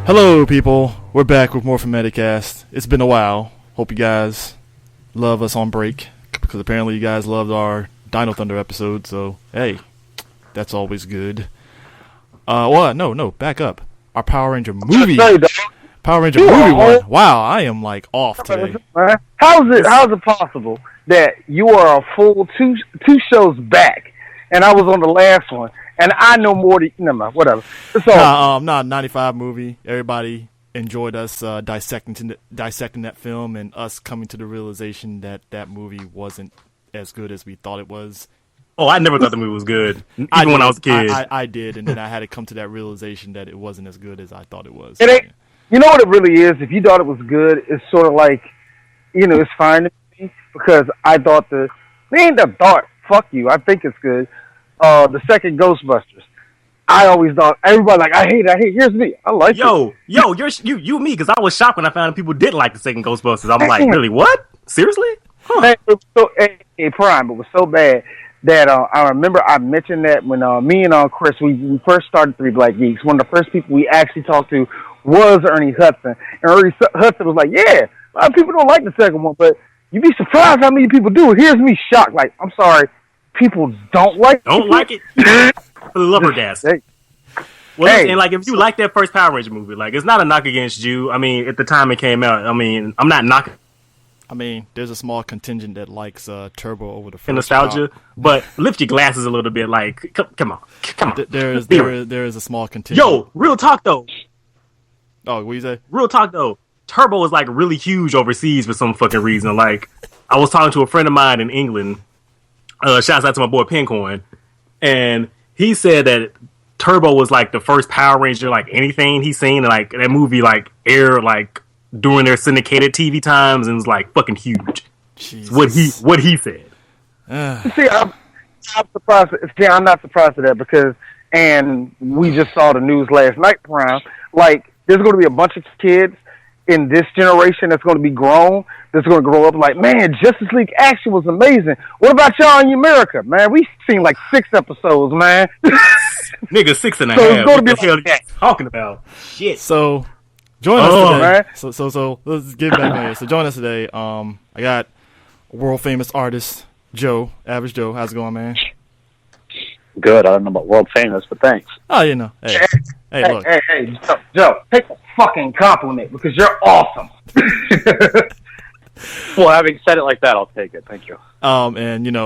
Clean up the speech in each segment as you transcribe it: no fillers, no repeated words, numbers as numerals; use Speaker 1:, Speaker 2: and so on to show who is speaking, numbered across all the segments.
Speaker 1: Hello, people. We're back with Morphin Metacast. It's been a while. Hope you guys love us on break, because apparently you guys loved our Dino Thunder episode. So hey, that's always good. No, back up. Our Power Ranger movie. Power Ranger movie one. Wow, I am like off today.
Speaker 2: How's it possible that you are a full two shows back, and I was on the last one? And I know more than whatever. So,
Speaker 1: 95 movie. Everybody enjoyed us dissecting that film, and us coming to the realization that that movie wasn't as good as we thought it was.
Speaker 3: Oh, I never thought the movie was good, even when I was a kid.
Speaker 1: I did, and then I had to come to that realization that it wasn't as good as I thought it was.
Speaker 2: You know what it really is? If you thought it was good, it's sort of like, it's fine to me, because I thought fuck you, I think it's good. The second Ghostbusters, I always thought, everybody like, I hate it. Here's me, I like it.
Speaker 3: Yo, you and me, because I was shocked when I found out people didn't like the second Ghostbusters. I'm like, really, what? Seriously? Huh.
Speaker 2: Man, it was Prime, it was so bad that I remember I mentioned that when me and Chris, we first started Three Black Geeks. One of the first people we actually talked to was Ernie Hudson. And Ernie Hudson was like, yeah, a lot of people don't like the second one, but you'd be surprised how many people do. Here's me shocked. Like, I'm sorry, people don't like
Speaker 3: it? For the lubbergas. And like, if you like that first Power Ranger movie, like, it's not a knock against you. I mean, at the time it came out, I mean, I'm not knocking.
Speaker 1: I mean, there's a small contingent that likes Turbo over the first
Speaker 3: nostalgia, but lift your glasses a little bit. Like, come on.
Speaker 1: There is a small contingent.
Speaker 3: Yo, real talk though.
Speaker 1: Oh, what you say?
Speaker 3: Real talk though. Turbo is like really huge overseas for some fucking reason. Like, I was talking to a friend of mine in England. Shouts out to my boy Pincoin, and he said that Turbo was like the first Power Ranger, like anything he's seen, like that movie, like aired like during their syndicated TV times, and was like fucking huge. Jesus. What he said.
Speaker 2: See, I'm surprised. See, I'm not surprised at that because, and we just saw the news last night, Prime. Like, there's going to be a bunch of kids in this generation that's going to be grown, that's going to grow up like, man, Justice League Action was amazing. What about y'all in America, man? We've seen like 6 episodes, man.
Speaker 3: Nigga, 6.5.
Speaker 2: So it's going to be
Speaker 3: what the hell are you talking about? Shit.
Speaker 1: So join us today. Man. So let's get back in here. So join us today. I got world famous artist Average Joe. How's it going, man?
Speaker 4: Good. I don't know about world famous, but thanks.
Speaker 1: Oh, you know. Hey, look.
Speaker 2: Hey, Joe, take a fucking compliment because you're awesome.
Speaker 4: Well, having said it like that, I'll take it. Thank you.
Speaker 1: And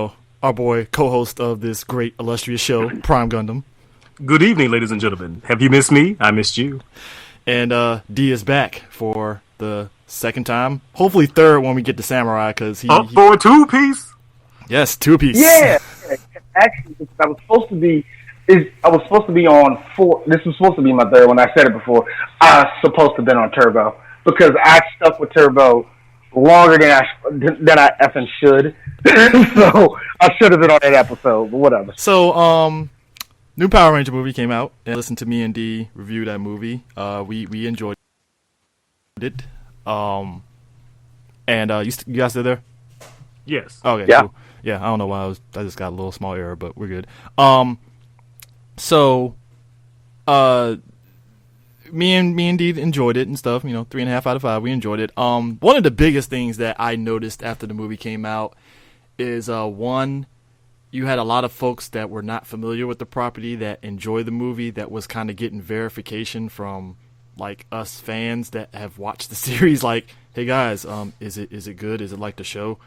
Speaker 1: our boy, co-host of this great illustrious show, Prime Gundam.
Speaker 3: Good evening, ladies and gentlemen. Have you missed me? I missed you.
Speaker 1: And D is back for the second time, hopefully third when we get to Samurai, because he
Speaker 3: for a 2-piece.
Speaker 1: Yes, 2-piece.
Speaker 2: Yeah, actually, I was supposed to be on 4. This was supposed to be my third one. I said it before. I was supposed to have been on Turbo because I stuck with Turbo longer than I effing should. So I should have been on that episode, but whatever.
Speaker 1: So, new Power Ranger movie came out, and listen to me and D review that movie. We enjoyed it. And you guys still there?
Speaker 3: Yes.
Speaker 1: Okay.
Speaker 4: Yeah.
Speaker 1: Cool. Yeah. I don't know why I just got a little small error, but we're good. So, me and Dee enjoyed it and stuff. 3.5 out of 5. We enjoyed it. One of the biggest things that I noticed after the movie came out is one, you had a lot of folks that were not familiar with the property that enjoyed the movie, that was kind of getting verification from like us fans that have watched the series. Like, hey guys, is it good? Is it like the show?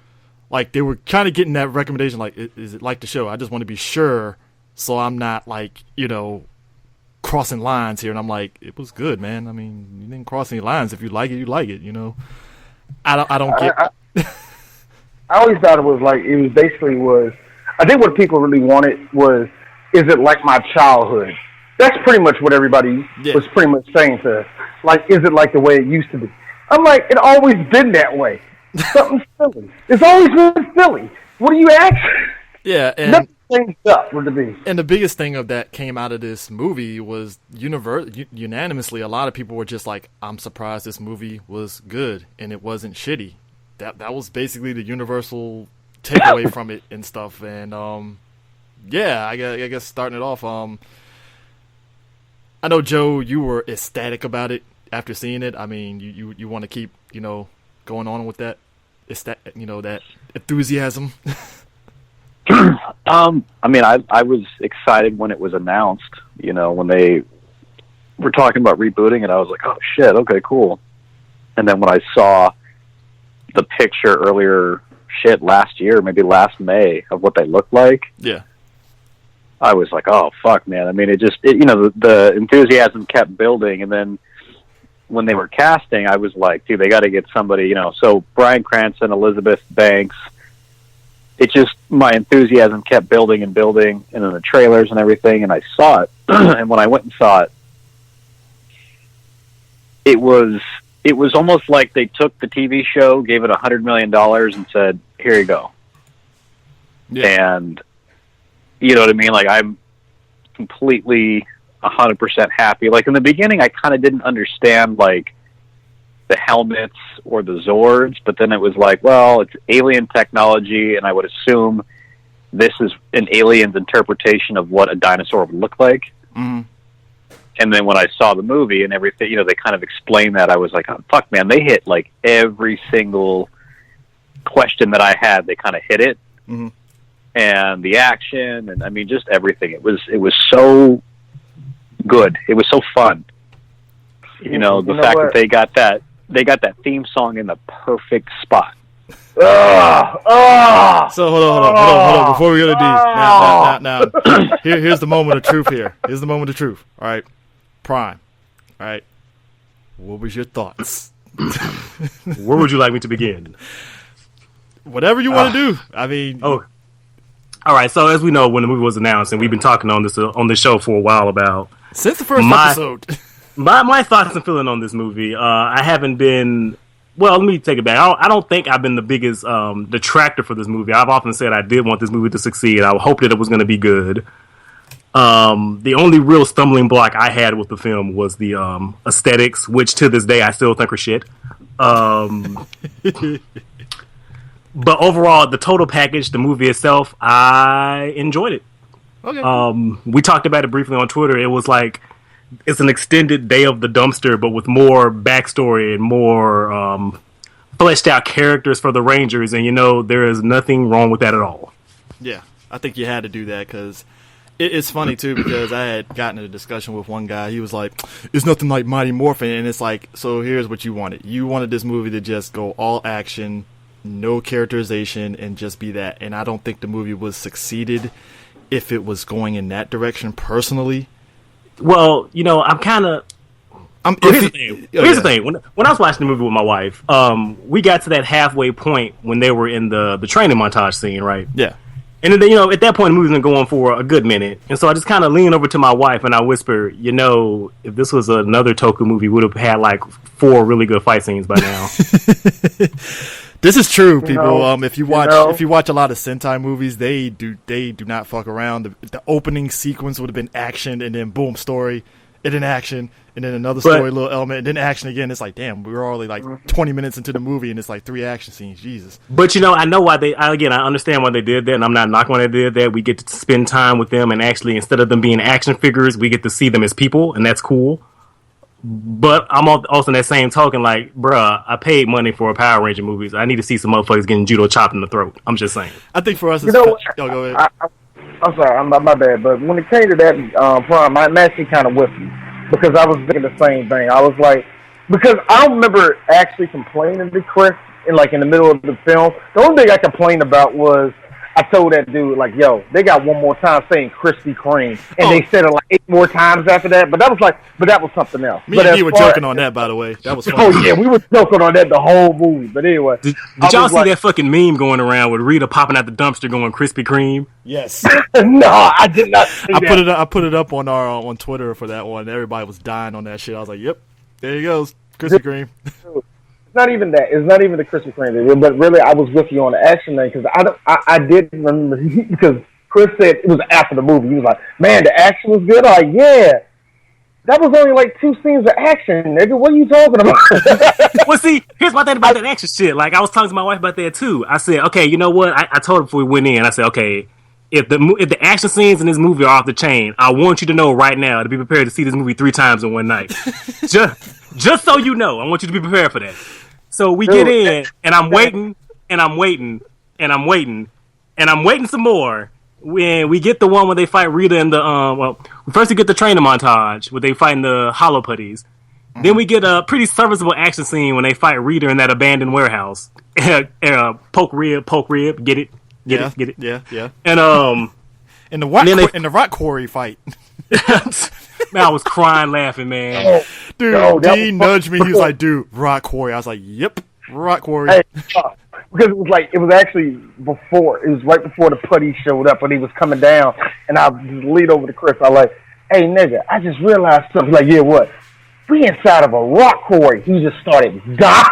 Speaker 1: Like, they were kind of getting that recommendation. Like, is it like the show? I just want to be sure, so I'm not like crossing lines here. And I'm like, it was good, man. I mean, you didn't cross any lines. If you like it, you like it. I don't get.
Speaker 2: I always thought it was basically. I think what people really wanted was, is it like my childhood? That's pretty much what everybody was pretty much saying to us. Like, is it like the way it used to be? I'm like, it always been that way. Something silly. It's always been silly. What do you ask?
Speaker 1: Yeah, and
Speaker 2: nothing changed up with the beat.
Speaker 1: And the biggest thing of that came out of this movie was unanimously, a lot of people were just like, I'm surprised this movie was good and it wasn't shitty. That was basically the universal takeaway from it and stuff. And I guess starting it off, I know, Joe, you were ecstatic about it. after seeing it, I mean, you want to keep, going on with that. It's that, that enthusiasm.
Speaker 4: I mean, I was excited when it was announced. When they were talking about rebooting it, I was like, oh shit, okay, cool. And then when I saw the picture earlier, last year, maybe last May, of what they looked like,
Speaker 1: yeah,
Speaker 4: I was like, oh fuck, man. I mean, the enthusiasm kept building, and then when they were casting, I was like, dude, they got to get somebody, So Bryan Cranston, Elizabeth Banks. It just, my enthusiasm kept building and building, and then the trailers and everything, and I saw it. And when I went and saw it, it was almost like they took the TV show, gave it $100 million, and said, here you go. Yeah. And, you know what I mean? Like, I'm completely 100% happy. Like, in the beginning, I kind of didn't understand, like, the helmets or the Zords, but then it was like, well, it's alien technology, and I would assume this is an alien's interpretation of what a dinosaur would look like.
Speaker 1: Mm-hmm.
Speaker 4: And then when I saw the movie and everything, they kind of explained that, I was like, oh, fuck, man, they hit, like, every single question that I had, they kind of hit it.
Speaker 1: Mm-hmm.
Speaker 4: And the action, and I mean, just everything. It was so good. It was so fun. The fact that they got that theme song in the perfect spot.
Speaker 1: So hold on. Before we go to D, now, here's the moment of truth. Here's the moment of truth. All right, Prime. All right, what was your thoughts?
Speaker 3: Where would you like me to begin?
Speaker 1: Whatever you want to do. I mean,
Speaker 3: all right. So as we know, when the movie was announced, and we've been talking on this show for a while about
Speaker 1: since the first episode.
Speaker 3: My thoughts and feeling on this movie, I haven't been... Well, let me take it back. I don't think I've been the biggest detractor for this movie. I've often said I did want this movie to succeed. I hoped that it was going to be good. The only real stumbling block I had with the film was the aesthetics, which to this day I still think are shit. But overall, the total package, the movie itself, I enjoyed it.
Speaker 1: Okay.
Speaker 3: We talked about it briefly on Twitter. It was like... It's an extended Day of the Dumpster, but with more backstory and more fleshed out characters for the Rangers, and there is nothing wrong with that at all.
Speaker 1: Yeah, I think you had to do that because it's funny too, because I had gotten in a discussion with one guy. He was like, "It's nothing like Mighty Morphin," and it's like, so here's what you wanted. You wanted this movie to just go all action, no characterization, and just be that. And I don't think the movie was succeeded if it was going in that direction. Personally.
Speaker 3: Well, I'm kind of... Here's the thing. When I was watching the movie with my wife, we got to that halfway point when they were in the training montage scene, right?
Speaker 1: Yeah.
Speaker 3: And then, at that point, the movie's been going for a good minute. And so I just kind of leaned over to my wife and I whisper, if this was another Toku movie, we would have had like 4 really good fight scenes by now.
Speaker 1: This is true, people. If you watch a lot of Sentai movies, they do not fuck around. The opening sequence would have been action, and then boom, story, and then action, and then another story, little element, and then action again. It's like, damn, we were already like 20 minutes into the movie, and it's like 3 action scenes. Jesus.
Speaker 3: But I know why I understand why they did that, and I'm not knocking why they did that. We get to spend time with them, and actually, instead of them being action figures, we get to see them as people, and that's cool. But I'm also in that same token, like, bruh, I paid money for Power Ranger movies. I need to see some motherfuckers getting judo chopped in the throat. I'm just saying.
Speaker 1: I think for us,
Speaker 2: go
Speaker 1: ahead.
Speaker 2: I'm sorry, my bad. But when it came to that Prime, I'm actually kind of with you because I was thinking the same thing. I was like, because I don't remember actually complaining to Chris in the middle of the film. The only thing I complained about was I told that dude, like, yo, they got one more time saying Krispy Kreme. And they said it like 8 more times after that. But that was something else.
Speaker 1: Me and you were joking on that, by the way. That was funny.
Speaker 2: Oh, yeah, we were joking on that the whole movie. But anyway.
Speaker 3: Did y'all see that fucking meme going around with Rita popping out the dumpster going Krispy Kreme?
Speaker 1: Yes.
Speaker 2: No, I did not see that.
Speaker 1: I put it up on on Twitter for that one. Everybody was dying on that shit. I was like, yep, there he goes. Krispy Kreme.
Speaker 2: It's not even that. It's not even the Krispy Kreme, but really, I was with you on the action thing because I did remember because Chris said it was after the movie. He was like, "Man, the action was good." I'm like, yeah, that was only like 2 scenes of action, nigga. What are you talking about?
Speaker 3: Well, see, here's my thing about that action shit. Like, I was talking to my wife about that too. I said, okay, you know what? I told her before we went in. I said, okay, if the action scenes in this movie are off the chain, I want you to know right now to be prepared to see this movie 3 times in one night. Just so you know, I want you to be prepared for that. So we get in, and I'm waiting, and I'm waiting, and I'm waiting, and I'm waiting some more. When we get the one where they fight Rita in the first we get the training montage where they fighting the hollow putties. Then we get a pretty serviceable action scene when they fight Rita in that abandoned warehouse. Poke rib, get it.
Speaker 1: Yeah.
Speaker 3: And
Speaker 1: in the rock quarry fight.
Speaker 3: Man, I was crying laughing, man.
Speaker 1: Dude, D nudged me. He was like, "Dude, rock quarry." I was like, "Yep, rock quarry."
Speaker 2: Hey, because it was actually before. It was right before the putty showed up when he was coming down, and I just leaned over to Chris. I was like, "Hey, nigga, I just realized something." Like, "Yeah, what?" We inside of a rock quarry. He just started dying.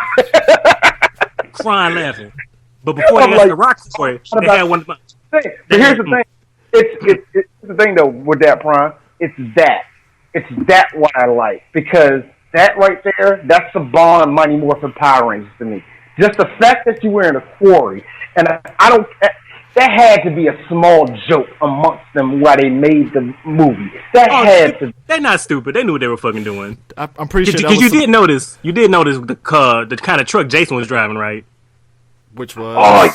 Speaker 3: Crying laughing. But before they got to the rock quarry, they had one of my...
Speaker 2: But here's the thing. It's the thing, though, with that, Prime. It's that what I like. Because that right there, that's the Bond Mighty Morphin Power Rangers to me. Just the fact that you were in a quarry, and I don't... That had to be a small joke amongst them while they made the movie. They're
Speaker 3: not stupid. They knew what they were fucking doing.
Speaker 1: I'm pretty sure
Speaker 3: because you did notice the kind of truck Jason was driving, right?
Speaker 1: Which was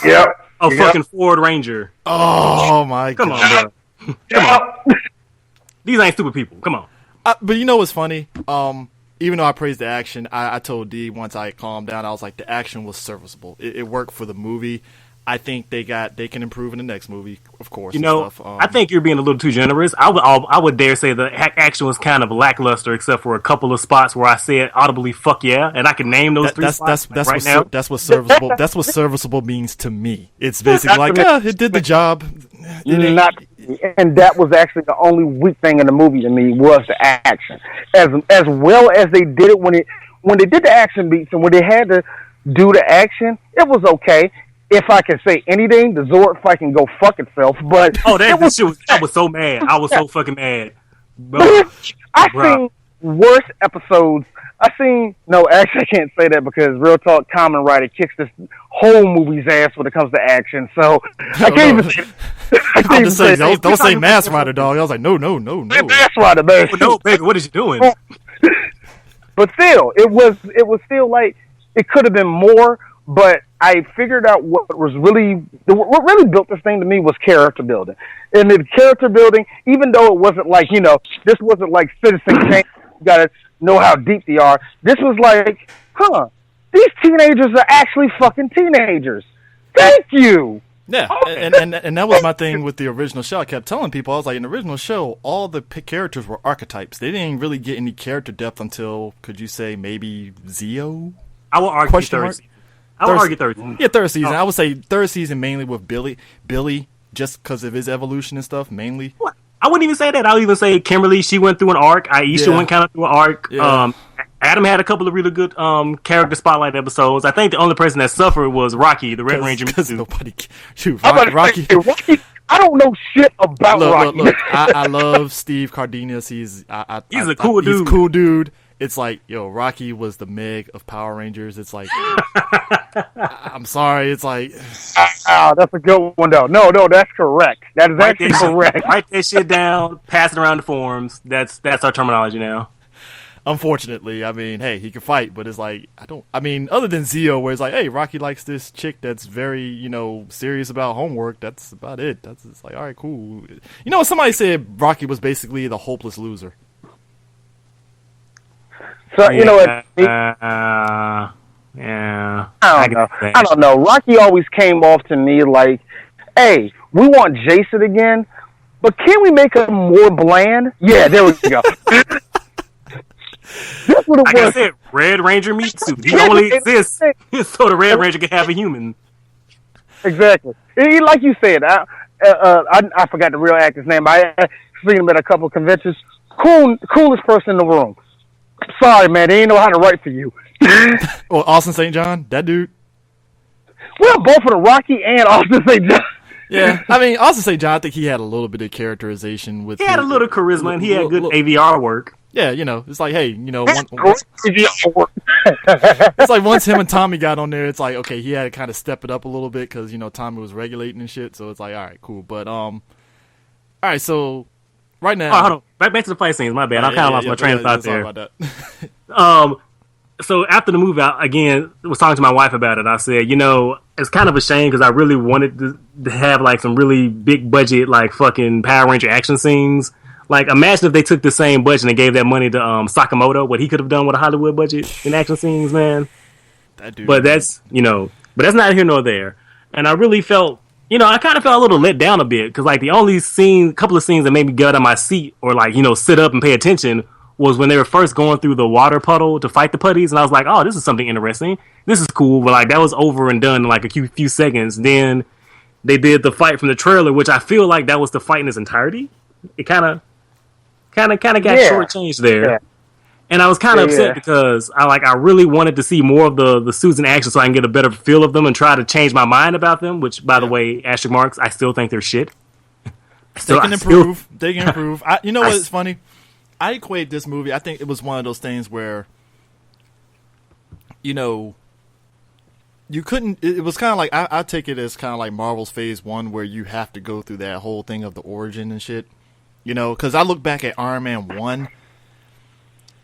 Speaker 3: fucking Ford Ranger.
Speaker 1: Oh my god!
Speaker 3: Come on, bro. Come on. These ain't stupid people. Come on.
Speaker 1: But you know what's funny? Even though I praised the action, I told D once I calmed down, I was like, the action was serviceable. It worked for the movie. I think they can improve in the next movie, of course.
Speaker 3: You know, I think you're being a little too generous. I would dare say the action was kind of lackluster, except for a couple of spots where I said audibly "fuck yeah," and I can name those three spots now.
Speaker 1: That's what serviceable. That's what serviceable means to me. It's basically like, it did the job.
Speaker 2: And that was actually the only weak thing in the movie to me was the action. As well as they did it when they did the action beats and when they had to do the action, it was okay. If I can say anything, the Zord fight can go fuck itself. But
Speaker 3: I was so mad. I was so fucking mad.
Speaker 2: I've seen worse episodes. Actually, I can't say that because real talk, Kamen Rider kicks this whole movie's ass when it comes to action. So I can't even say.
Speaker 1: Don't say Mass Rider, dog. I was like, no.
Speaker 2: Mass Rider, man.
Speaker 3: No, baby, what is you doing?
Speaker 2: But still, it was still like it could have been more. But I figured out what really built this thing to me was character building. And the character building, even though it wasn't like, this wasn't like Citizen Kane, you gotta know how deep they are. This was like, these teenagers are actually fucking teenagers. Thank you.
Speaker 1: Yeah, and that was my thing with the original show. I kept telling people, I was like, in the original show, all the characters were archetypes. They didn't really get any character depth until, could you say, maybe Zeo?
Speaker 3: I will argue third season.
Speaker 1: Yeah, third season. I would say third season mainly with Billy, just because of his evolution and stuff, mainly.
Speaker 3: What? I wouldn't even say that. I would even say Kimberly, she went through an arc. Aisha went kind of through an arc. Yeah. Adam had a couple of really good character spotlight episodes. I think the only person that suffered was Rocky, the Red Ranger.
Speaker 1: Because nobody... Shoot, Rocky...
Speaker 2: I don't know shit about Rocky.
Speaker 1: Look, I love Steve Cardenas. He's a cool dude. He's a cool dude. It's like, Rocky was the Meg of Power Rangers. It's like, I'm sorry. It's like,
Speaker 2: that's a good one though. No, that's correct. That is actually correct.
Speaker 3: Write that shit down. Pass it around the forums. That's our terminology now.
Speaker 1: Unfortunately, I mean, hey, he can fight, but it's like, other than Zeo, where it's like, hey, Rocky likes this chick that's very, serious about homework. That's about it. It's like, all right, cool. Somebody said Rocky was basically the hopeless loser.
Speaker 2: So
Speaker 3: yeah.
Speaker 2: I don't know. Rocky always came off to me like, "Hey, we want Jason again, but can we make him more bland?" Yeah, there we go. That's what it was.
Speaker 3: Like I said, Red Ranger meat suit. He only exists so the Red Ranger can have a human.
Speaker 2: Exactly. Like you said, I forgot the real actor's name. I seen him at a couple of conventions. Coolest person in the room. Sorry, man, they didn't know how to write for you.
Speaker 1: Well, Austin St. John, that dude.
Speaker 2: Well, both for the Rocky and Austin St. John.
Speaker 1: Yeah, Austin St. John, I think he had a little bit of characterization with.
Speaker 3: He had a little charisma, and he had good AVR work.
Speaker 1: Yeah, it's like, hey, it's like once him and Tommy got on there, it's like, okay, he had to kind of step it up a little bit because Tommy was regulating and shit. So it's like, all right, cool, but all right, so. Right now,
Speaker 3: hold on. Back to the fight scenes. My bad. I kind of lost my train of thought there. so after the movie, I again was talking to my wife about it. I said, it's kind of a shame because I really wanted to have like some really big budget, like fucking Power Ranger action scenes. Like, imagine if they took the same budget and gave that money to Sakamoto, what he could have done with a Hollywood budget in action scenes, man.
Speaker 1: That dude.
Speaker 3: But that's not here nor there. And I really felt, I kind of felt a little let down a bit because like the only couple of scenes that made me get out of my seat or like sit up and pay attention was when they were first going through the water puddle to fight the putties, and I was like, oh, this is something interesting. This is cool, but like that was over and done in like a few seconds. Then they did the fight from the trailer, which I feel like that was the fight in its entirety. It kind of got shortchanged there. Yeah. And I was kind of upset because I really wanted to see more of the suits in action so I can get a better feel of them and try to change my mind about them, which, by the way, asterisk marks, I still think they're shit.
Speaker 1: They can improve. They can improve. You know what? It's funny. I equate this movie. I think it was one of those things where, you couldn't. It was kind of like I take it as kind of like Marvel's Phase 1, where you have to go through that whole thing of the origin and shit. Because I look back at Iron Man 1.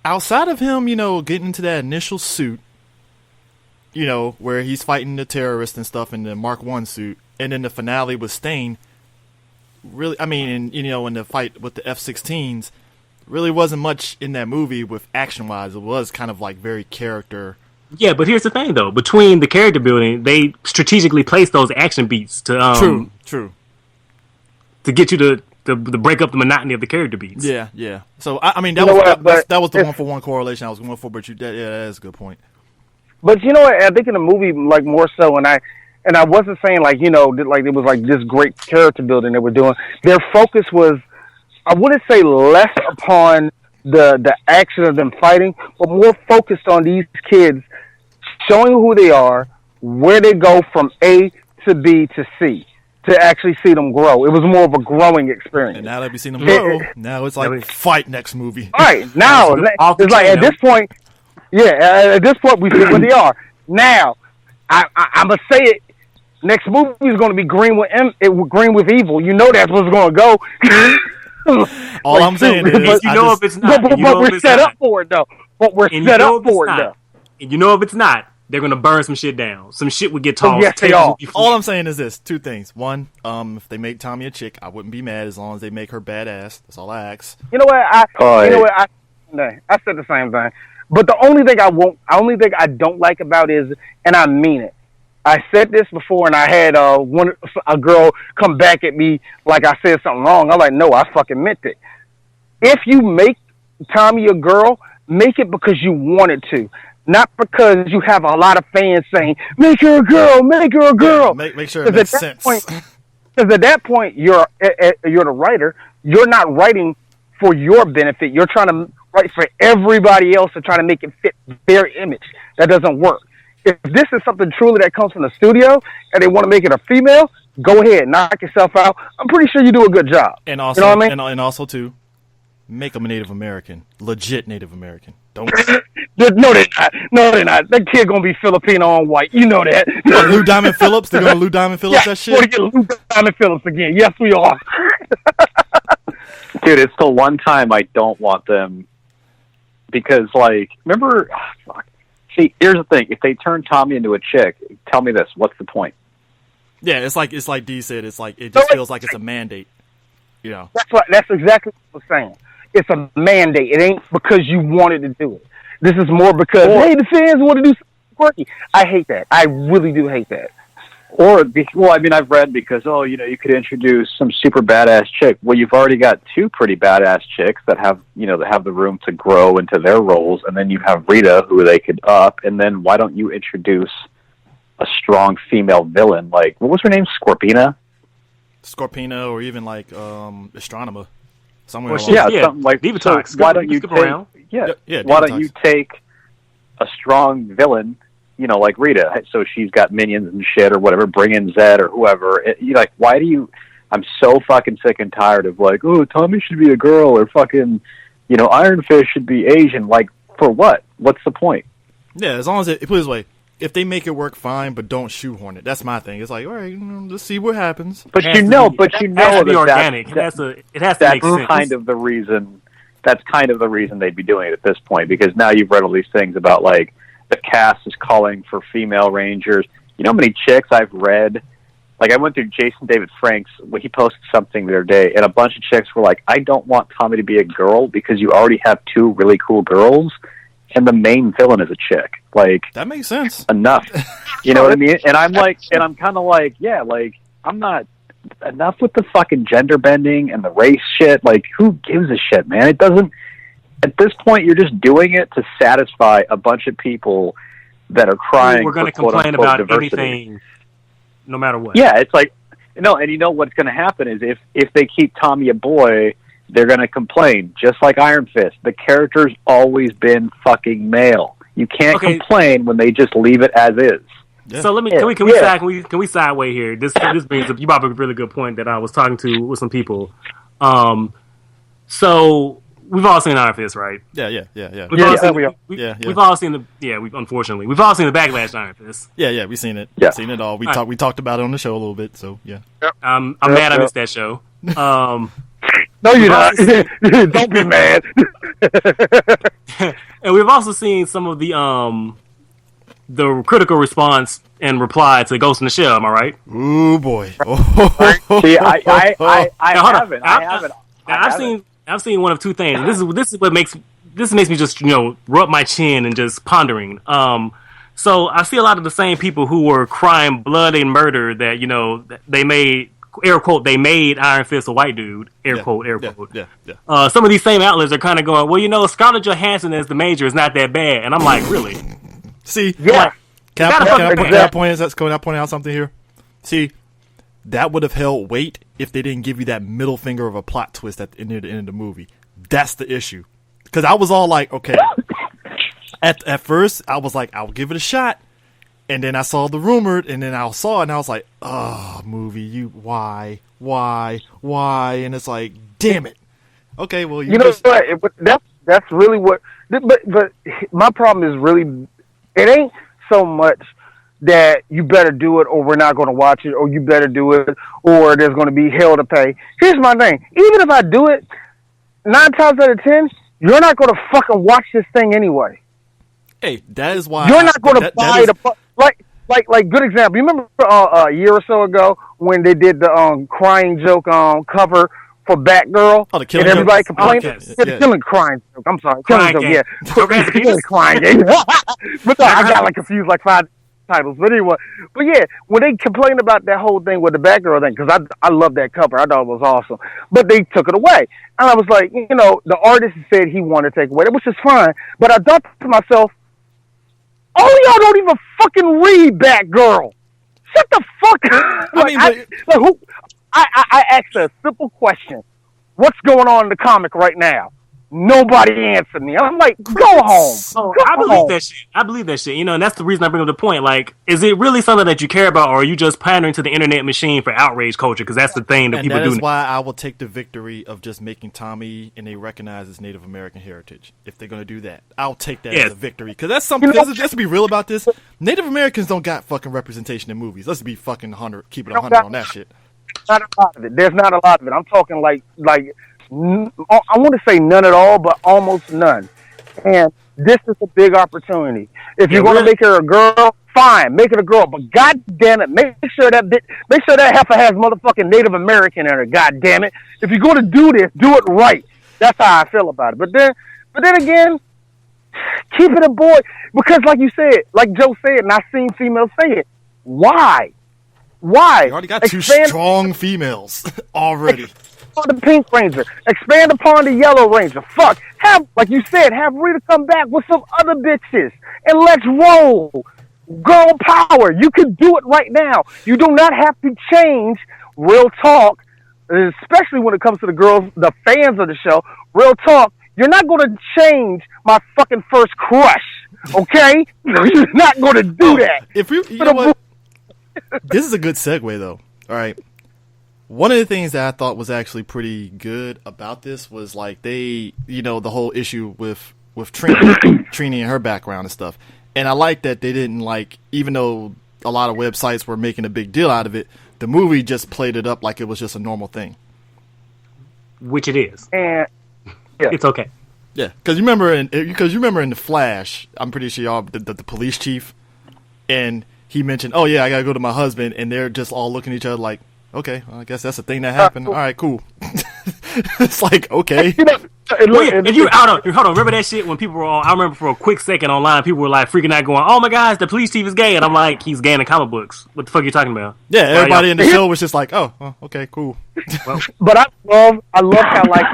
Speaker 1: Outside of him, getting into that initial suit, where he's fighting the terrorists and stuff in the Mark 1 suit, and then the finale with Stain. Really, I mean, in the fight with the F-16s. Really wasn't much in that movie with action-wise. It was kind of like very character.
Speaker 3: Yeah, but here's the thing, though. Between the character building, they strategically placed those action beats to
Speaker 1: True.
Speaker 3: To get you to break up the monotony of the character beats.
Speaker 1: Yeah. So I mean, that was the one-for-one correlation I was going for. But that is a good point.
Speaker 2: But you know what? I think in the movie, like more so, and I wasn't saying like like it was like this great character building they were doing. Their focus was, I wouldn't say less upon the action of them fighting, but more focused on these kids showing who they are, where they go from A to B to C, to actually see them grow. It was more of a growing experience.
Speaker 1: And now that we've seen them grow, now it's like fight next movie.
Speaker 2: All right, now it's like at this point, at this point we see where they are. Now, I'm gonna say it. Next movie is going to be Green with Evil. You know that's what's going to go.
Speaker 1: All I'm saying is,
Speaker 2: if it's not, but we're set up for it though. But we're set up for it though.
Speaker 3: And if it's not, they're gonna burn some shit down. Some shit would get tossed.
Speaker 2: Yes, they are.
Speaker 1: All I'm saying is this: two things. One, if they make Tommy a chick, I wouldn't be mad as long as they make her badass. That's all I ask.
Speaker 2: You know what? I said the same thing. But the only thing I don't like about it is, and I mean it. I said this before, and I had a girl come back at me like I said something wrong. I'm like, no, I fucking meant it. If you make Tommy a girl, make it because you wanted to, not because you have a lot of fans saying, make her a girl, make her a girl.
Speaker 1: Yeah, make sure it makes sense.
Speaker 2: Because at that point, you're the writer. You're not writing for your benefit. You're trying to write for everybody else and trying to make it fit their image. That doesn't work. If this is something truly that comes from the studio and they want to make it a female, go ahead, knock yourself out. I'm pretty sure you do a good job.
Speaker 1: And also,
Speaker 2: you know what I mean?
Speaker 1: and also too, make them a Native American, legit Native American. Don't.
Speaker 2: No, they're not. No, they're not. That kid gonna be Filipino on white. You know that.
Speaker 1: Lou Diamond Phillips. They're gonna Lou Diamond Phillips that shit.
Speaker 2: We're gonna get Lou Diamond Phillips again. Yes, we are.
Speaker 4: Dude, it's the one time I don't want them because, like, remember? Oh, fuck. See, here's the thing: if they turn Tommy into a chick, tell me this: what's the point?
Speaker 1: Yeah, it's like Dee said. It's like it just feels like it's a mandate.
Speaker 2: That's exactly what I'm saying. It's a mandate. It ain't because you wanted to do it. This is more because hey, the fans want to do something quirky. I hate that. I really do hate that.
Speaker 4: I've read because you could introduce some super badass chick. Well, you've already got two pretty badass chicks that have the room to grow into their roles, and then you have Rita, who they could up, and then why don't you introduce a strong female villain? Like, what was her name?
Speaker 1: Scorpina, or even like Astronema. Somewhere
Speaker 3: along. Something like
Speaker 4: Divatox. So why don't you why don't you take a strong villain? Like Rita, so she's got minions and shit or whatever, bring in Zed or whoever. Why do you... I'm so fucking sick and tired of Tommy should be a girl or fucking, Iron Fist should be Asian. Like, for what? What's the point?
Speaker 1: Yeah, as long as put it this way, if they make it work, fine, but don't shoehorn it. That's my thing. It's like, all right, let's see what happens.
Speaker 4: But it has
Speaker 3: to be organic. It has to make sense.
Speaker 4: That's kind of the reason they'd be doing it at this point, because now you've read all these things about the cast is calling for female Rangers. You know how many chicks I've read? Like, I went through Jason David Frank's, when he posted something the other day, and a bunch of chicks were like, I don't want Tommy to be a girl because you already have 2 really cool girls, and the main villain is a chick. Like,
Speaker 1: that makes sense.
Speaker 4: Enough. You know what I mean? And I'm like, and I'm kind of like, yeah, like, I'm not, enough with the fucking gender bending and the race shit. Like, who gives a shit, man? It doesn't, at this point, you're just doing it to satisfy a bunch of people that are crying.
Speaker 3: We're going to
Speaker 4: for
Speaker 3: complain about
Speaker 4: diversity.
Speaker 3: anything, no matter what.
Speaker 4: Yeah, it's like, no, and you know what's going to happen is if they keep Tommy a boy, they're going to complain, just like Iron Fist. The character's always been fucking male. You can't complain when they just leave it as is.
Speaker 3: Yeah. So can we sideway here? This brings up, you brought up a really good point that I was talking to with some people. So we've all seen Iron Fist, right?
Speaker 1: Yeah.
Speaker 3: We've all seen unfortunately we've all seen the backlash to Iron Fist.
Speaker 1: Yeah, we've seen it.
Speaker 4: Yeah.
Speaker 1: Seen it all. We talked about it on the show a little bit. So yeah.
Speaker 3: I'm mad I missed that show.
Speaker 2: No, you're not. Don't be mad.
Speaker 3: And we've also seen some of the critical response and reply to Ghost in the Shell. Am I right?
Speaker 1: Ooh boy.
Speaker 4: See, I haven't.
Speaker 3: I've seen one of two things. This is what makes me just rub my chin and just pondering. So I see a lot of the same people who were crying blood and murder that they made, air quote, they made Iron Fist a white dude, air quote.
Speaker 1: Yeah.
Speaker 3: Some of these same outlets are kind of going, well, Scarlett Johansson as the Major is not that bad, and I'm like, really?
Speaker 1: See,
Speaker 2: yeah.
Speaker 1: Can I point out something here? See, that would have held weight if they didn't give you that middle finger of a plot twist at the end of the movie. That's the issue. Because I was all like, okay. At first, I was like, I'll give it a shot. And then I saw the rumored, and then I saw it, and I was like, oh, movie, why? And it's like, damn it. Okay, well,
Speaker 2: what? That's really what. But my problem is really, it ain't so much that you better do it or we're not going to watch it, or you better do it or there's going to be hell to pay. Here's my thing. Even if I do it, 9 times out of 10, you're not going to fucking watch this thing anyway.
Speaker 1: Hey, that is why
Speaker 2: you're not going to buy the like good example. You remember a year or so ago when they did the crying joke cover for Batgirl, and everybody complained. Killing crying joke. I'm sorry, killing joke. Yeah, crying game. But I got confused 5 titles. But anyway, when they complained about that whole thing with the Batgirl thing, because I love that cover, I thought it was awesome. But they took it away, and I was like, the artist said he wanted to take it away, which is fine. But I thought to myself, all y'all don't even fucking read Batgirl. Shut the fuck up. I asked a simple question. What's going on in the comic right now? Nobody answered me. I'm like, go home.
Speaker 3: I believe that shit. And that's the reason I bring up the point. Like, is it really something that you care about, or are you just pandering to the internet machine for outrage culture? Because that's the thing that people do.
Speaker 1: That is why I will take the victory of just making Tommy and they recognize his Native American heritage. If they're going to do that, I'll take that as a victory. Because that's something. Let's be real about this. Native Americans don't got fucking keep it 100 on that shit.
Speaker 2: Not a lot of it. There's not a lot of it. I'm talking like I want to say none at all, but almost none. And this is a big opportunity. If you're going to make her a girl, fine, make it a girl. But god damn it, make sure that heifer has motherfucking Native American in her. God damn it. If you're going to do this, do it right. That's how I feel about it. But then again, keep it a boy, because like you said, like Joe said, and I've seen females say it. Why?
Speaker 1: You already got 2 strong females already.
Speaker 2: The Pink Ranger, expand upon the Yellow Ranger. Fuck, like you said, have Rita come back with some other bitches, and let's roll. Girl power. You can do it right now. You do not have to change. Real talk, especially when it comes to the girls, the fans of the show. Real talk. You're not going to change my fucking first crush, okay? You're not going to do that.
Speaker 1: If you know what? This is a good segue, though. All right. One of the things that I thought was actually pretty good about this was the whole issue with Trini and her background and stuff. And I like that they didn't even though a lot of websites were making a big deal out of it, the movie just played it up like it was just a normal thing.
Speaker 3: Which it is.
Speaker 2: And
Speaker 3: it's okay.
Speaker 1: Yeah, because you remember in the Flash, I'm pretty sure y'all the police chief, and he mentioned, oh yeah, I gotta go to my husband, and they're just all looking at each other like, okay, well, I guess that's a thing that happened. All right, cool. It's like, okay.
Speaker 3: Hold on. Remember that shit when people were all? I remember for a quick second online, people were like freaking out, going, "Oh my gosh, the police chief is gay," and I'm like, "He's gay in the comic books. What the fuck are you talking about?"
Speaker 1: Yeah, everybody in the show was just like, "Oh, okay, cool."
Speaker 2: Well, but I love how like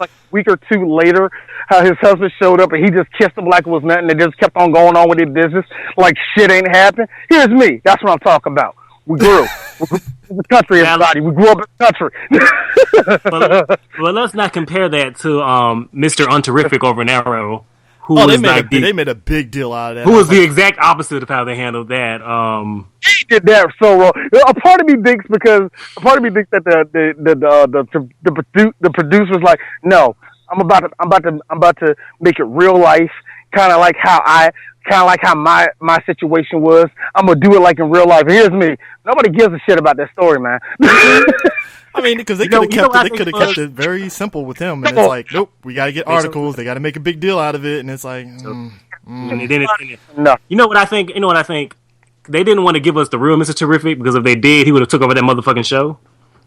Speaker 2: a week or two later, how his husband showed up and he just kissed him like it was nothing. They just kept on going on with their business like shit ain't happened. Here's me. That's what I'm talking about. We grew. The country, everybody. We grew up in the country.
Speaker 3: Well, let's not compare that to Mr. Unterrific over in Arrow, who
Speaker 1: they made a big deal out of that.
Speaker 3: Who was the exact opposite of how they handled that.
Speaker 2: He did that so wrong. A part of me thinks that the producer's like, no, I'm about to make it real life, kind of like how my situation was. I'm gonna do it like in real life. And here's me. Nobody gives a shit about that story, man.
Speaker 1: I mean, because they could have kept it very simple with him, and it's like, nope, we got to get articles. They got to make a big deal out of it, and it's like,
Speaker 3: no. You know what I think? They didn't want to give us the real Mr. Terrific, because if they did, he would have took over that motherfucking show.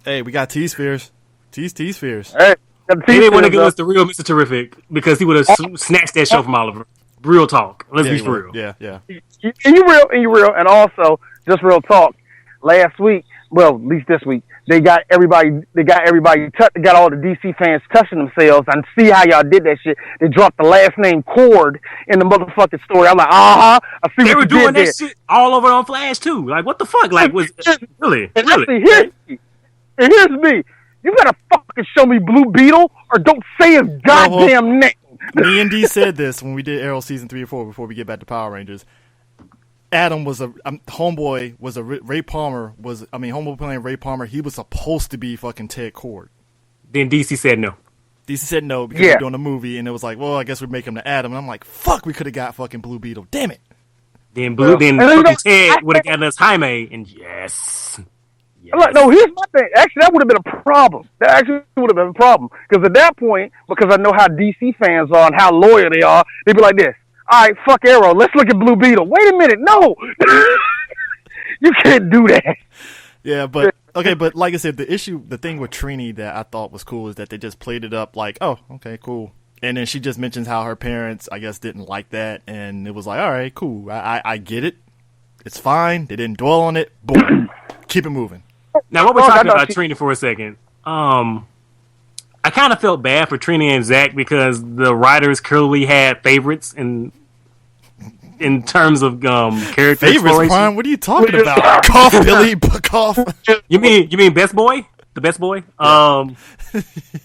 Speaker 1: Hey, we got T-Spheres. T-Spheres.
Speaker 2: Hey,
Speaker 3: they didn't want to give us the real Mr. Terrific, because he would have snatched that show from Oliver. Real talk. Let's be for real.
Speaker 1: Yeah.
Speaker 2: And you real, and also just real talk. Last week, well, at least this week, they got all the DC fans touching themselves. And see how y'all did that shit. They dropped the last name Cord in the motherfucking story. I'm like, I see
Speaker 3: they
Speaker 2: what
Speaker 3: were
Speaker 2: you
Speaker 3: doing
Speaker 2: did
Speaker 3: that
Speaker 2: there.
Speaker 3: shit all over on Flash too. Like, what the fuck? Like, was really?
Speaker 2: Here's me. You gotta fucking show me Blue Beetle or don't say his goddamn name.
Speaker 1: Me and D said this when we did Arrow season 3 or 4 before we get back to Power Rangers. Adam was Homeboy was Ray Palmer Homeboy playing Ray Palmer. He was supposed to be fucking Ted Cord.
Speaker 3: Then DC said no.
Speaker 1: DC said no because we're doing a movie, and it was like, well, I guess we'd make him to Adam. And I'm like, fuck, we could have got fucking Blue Beetle. Damn it.
Speaker 3: Then Ted would have gotten us Jaime, and yes.
Speaker 2: Look, no, here's my thing. Actually, that would have been a problem. Because at that point, because I know how DC fans are and how loyal they are, they'd be like this. All right, fuck Arrow. Let's look at Blue Beetle. Wait a minute. No. You can't do that.
Speaker 1: Yeah, but okay, but like I said, the thing with Trini that I thought was cool is that they just played it up like, oh, okay, cool. And then she just mentions how her parents, I guess, didn't like that, and it was like, all right, cool. I get it. It's fine. They didn't dwell on it. Boom. Keep it moving.
Speaker 3: Now, what we're talking about Trini for a second, I kind of felt bad for Trini and Zach because the writers clearly had favorites in terms of character
Speaker 1: favorites. Brian, what are you talking about? Cough, Billy, cough.
Speaker 3: You mean Best Boy? The Best Boy? Yeah.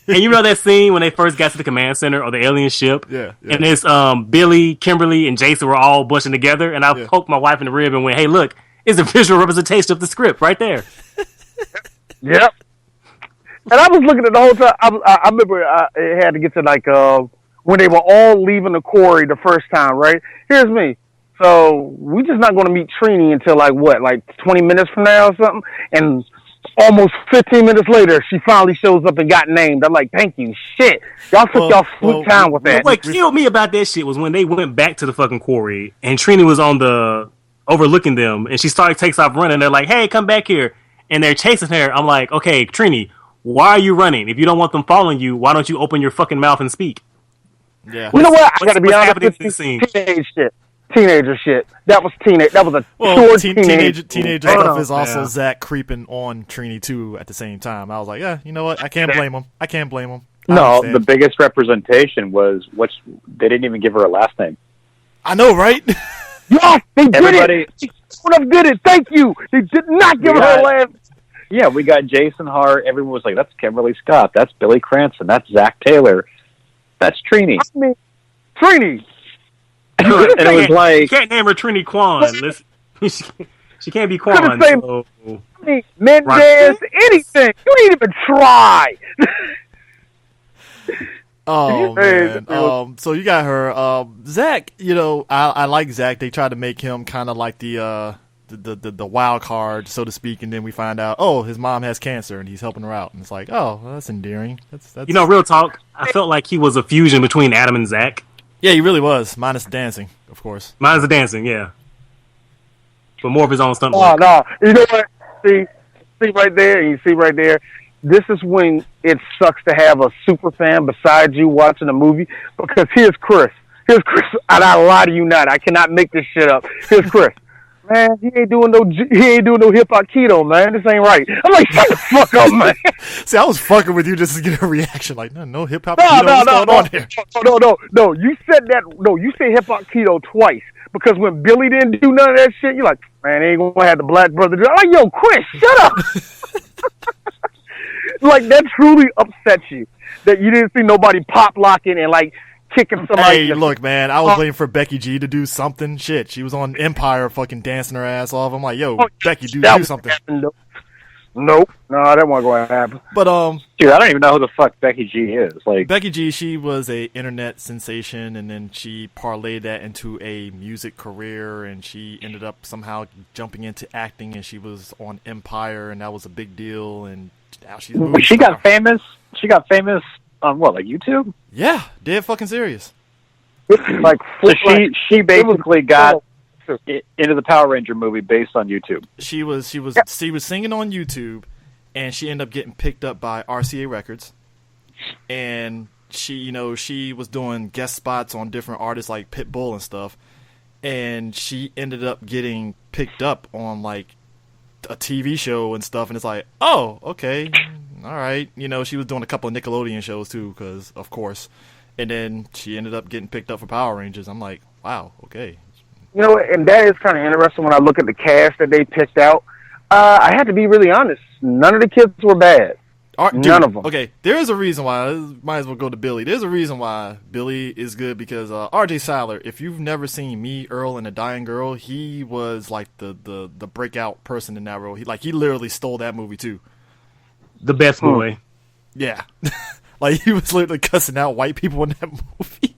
Speaker 3: And you know that scene when they first got to the command center or the alien ship?
Speaker 1: Yeah.
Speaker 3: And it's Billy, Kimberly, and Jason were all bushing together, and I poked my wife in the rib and went, "Hey, look, it's a visual representation of the script right there."
Speaker 2: Yep. And I was looking at the whole time. I remember it had to get to like when they were all leaving the quarry the first time, right? Here's me. So we just not going to meet Trini until like 20 minutes from now or something. And almost 15 minutes later, she finally shows up and got named. I'm like, thank you. Shit. Y'all took y'all sweet time with that.
Speaker 3: What killed me about that shit was when they went back to the fucking quarry and Trini was overlooking them and she takes off running. They're like, hey, come back here. And they're chasing her. I'm like, okay, Trini, why are you running? If you don't want them following you, why don't you open your fucking mouth and speak?
Speaker 2: Yeah. You know what? I gotta be honest with you. Teenager shit. That was teenage. That was a short
Speaker 1: teenager stuff is also Zach creeping on Trini too at the same time. I was like, yeah, you know what? I can't blame him.
Speaker 4: No, the biggest representation was they didn't even give her a last name.
Speaker 1: I know, right?
Speaker 2: Yes, they did it. They did it. Thank you. They did not give her a last.
Speaker 4: Yeah, we got Jason Hart. Everyone was like, that's Kimberly Scott. That's Billy Cranston. That's Zach Taylor. That's Trini.
Speaker 2: I mean, Trini.
Speaker 3: And it was like... You can't name her Trini Kwan. Listen, she can't be Kwan. So...
Speaker 2: Mendez, anything. You ain't even try.
Speaker 1: Oh, man. So you got her. Zach, I like Zach. They tried to make him kind of like the the wild card, so to speak, and then we find out, oh, his mom has cancer and he's helping her out, and it's like, oh, well, that's endearing. That's
Speaker 3: real talk. I felt like he was a fusion between Adam and Zach.
Speaker 1: Yeah, he really was, minus the dancing, of course.
Speaker 3: Minus the dancing, yeah, but more of his own stunt
Speaker 2: Oh
Speaker 3: work.
Speaker 2: no, you know what? See right there, and you see right there. This is when it sucks to have a super fan beside you watching a movie, because here's Chris. And I lie to you not. I cannot make this shit up. Here's Chris. Man, he ain't doing no hip hop keto, man. This ain't right. I'm like, shut the fuck up, man.
Speaker 1: See, I was fucking with you just to get a reaction. Like, no hip hop keto. What's going on here?
Speaker 2: No. You said that. No, you said hip hop keto twice, because when Billy didn't do none of that shit, you're like, man, they ain't gonna have the black brother do. I'm like, yo, Chris, shut up. Like, that truly upsets you that you didn't see nobody pop locking and like kicking somebody.
Speaker 1: Hey, look, man, I was waiting for Becky G to do something. Shit, she was on Empire fucking dancing her ass off. I'm like, yo, Becky, do something.
Speaker 2: Nope. No, that wasn't going to happen.
Speaker 1: But
Speaker 4: dude, I don't even know who the fuck Becky G is. Like,
Speaker 1: Becky G, she was a internet sensation, and then she parlayed that into a music career, and she ended up somehow jumping into acting, and she was on Empire, and that was a big deal. And now she's moving.
Speaker 4: She got famous. She got famous on what, like YouTube?
Speaker 1: Yeah, dead fucking serious.
Speaker 2: Like,
Speaker 4: so she basically got into the Power Ranger movie based on YouTube.
Speaker 1: She was singing on YouTube, and she ended up getting picked up by RCA Records, and she was doing guest spots on different artists like Pitbull and stuff, and she ended up getting picked up on like a TV show and stuff, and it's like, oh, okay, all right, she was doing a couple of Nickelodeon shows too, because of course, and then she ended up getting picked up for Power Rangers. I'm like, wow, okay.
Speaker 2: And that is kind of interesting when I look at the cast that they picked out. I have to be really honest. None of the kids were bad. None of them.
Speaker 1: Okay, there is a reason why. Might as well go to Billy. There's a reason why Billy is good, because R.J. Cyler, if you've never seen Me, Earl, and the Dying Girl, he was like the breakout person in that role. He literally stole that movie too.
Speaker 3: The best boy.
Speaker 1: Yeah. Like, he was literally cussing out white people in that movie.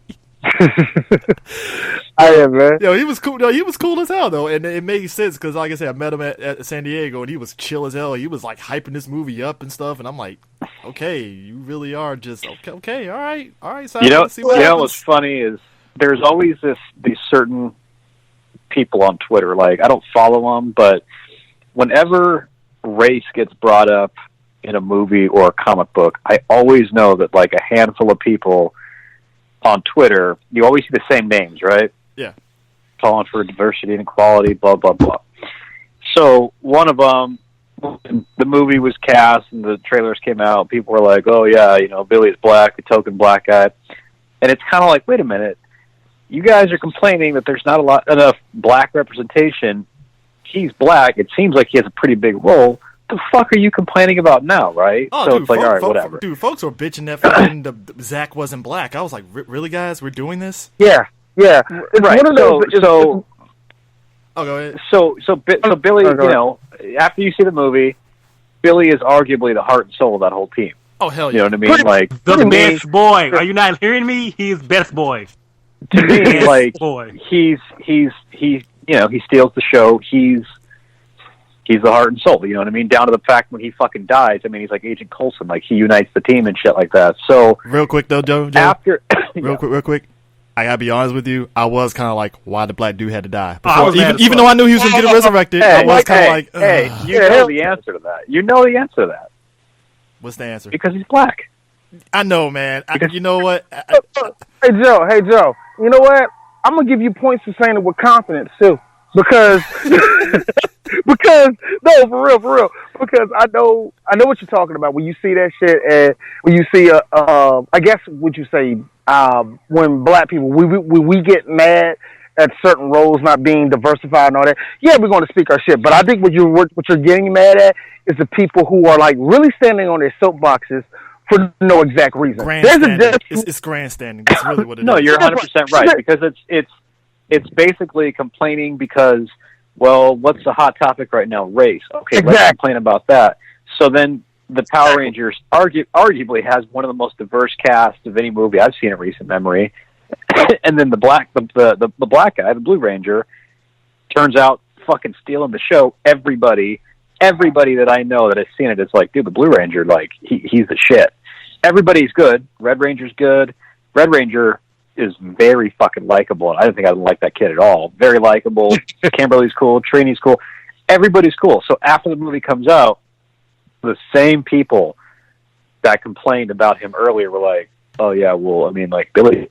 Speaker 2: I am, man.
Speaker 1: Yo, he was cool. No, he was cool as hell though, and it made sense because, like I said, I met him at San Diego, and he was chill as hell. He was like hyping this movie up and stuff, and I'm like, okay, you really are just okay, all right. So
Speaker 4: you know what's funny is there's always these certain people on Twitter. Like, I don't follow them, but whenever race gets brought up in a movie or a comic book, I always know that like a handful of people on Twitter, you always see the same names, right?
Speaker 1: Yeah.
Speaker 4: Calling for diversity and equality, blah, blah, blah. So one of them, the movie was cast and the trailers came out, people were like, oh yeah, Billy's black, the token black guy. And it's kind of like, wait a minute, you guys are complaining that there's not enough black representation. He's black. It seems like he has a pretty big role. The fuck are you complaining about now, right?
Speaker 1: Oh,
Speaker 4: so
Speaker 1: dude,
Speaker 4: it's like, all right, whatever.
Speaker 1: Dude, folks were bitching that fucking Zach wasn't black. I was like, really, guys? We're doing this?
Speaker 2: Yeah. It's
Speaker 4: right.
Speaker 2: One of those,
Speaker 1: oh, go ahead.
Speaker 4: So Billy, after you see the movie, Billy is arguably the heart and soul of that whole team.
Speaker 1: Oh, hell yeah.
Speaker 4: You know what I mean? Like,
Speaker 3: the best boy. Are you not hearing me? He's best boy.
Speaker 4: To me, like,
Speaker 3: boy.
Speaker 4: He steals the show. He's the heart and soul, you know what I mean? Down to the fact when he fucking dies, I mean, he's like Agent Coulson, like he unites the team and shit like that. So
Speaker 1: real quick though, Joe.
Speaker 4: After
Speaker 1: real quick, I gotta be honest with you. I was kind of like, why the black dude had to die?
Speaker 3: Even
Speaker 1: though I knew he was gonna get resurrected, I was kind of like,
Speaker 4: you know the answer to that. You know the answer to that.
Speaker 1: What's the answer?
Speaker 4: Because he's black.
Speaker 1: I know, man. You know what?
Speaker 2: Hey Joe. You know what? I'm gonna give you points for saying it with confidence too. Because no, for real. Because I know what you're talking about when you see that shit, and when you see I guess what you say, when black people we get mad at certain roles not being diversified and all that. Yeah, we're going to speak our shit, but I think what you're getting mad at is the people who are like really standing on their soapboxes for no exact reason.
Speaker 1: It's grandstanding. That's really what it is.
Speaker 4: No, you're 100% right, because it's basically complaining because, well, what's the hot topic right now? Race. Okay, exactly. Let's complain about that. So then the Power Rangers arguably has one of the most diverse casts of any movie I've seen in recent memory. And then the black guy, the Blue Ranger, turns out fucking stealing the show. Everybody that I know that has seen it is like, dude, the Blue Ranger, like, he's the shit. Everybody's good. Red Ranger's good. Red Ranger is very fucking likable, and I didn't think I didn't like that kid at all. Very likable. Kimberly's cool. Trini's cool. Everybody's cool. So after the movie comes out, the same people that complained about him earlier were like, oh yeah, well, I mean, like, Billy's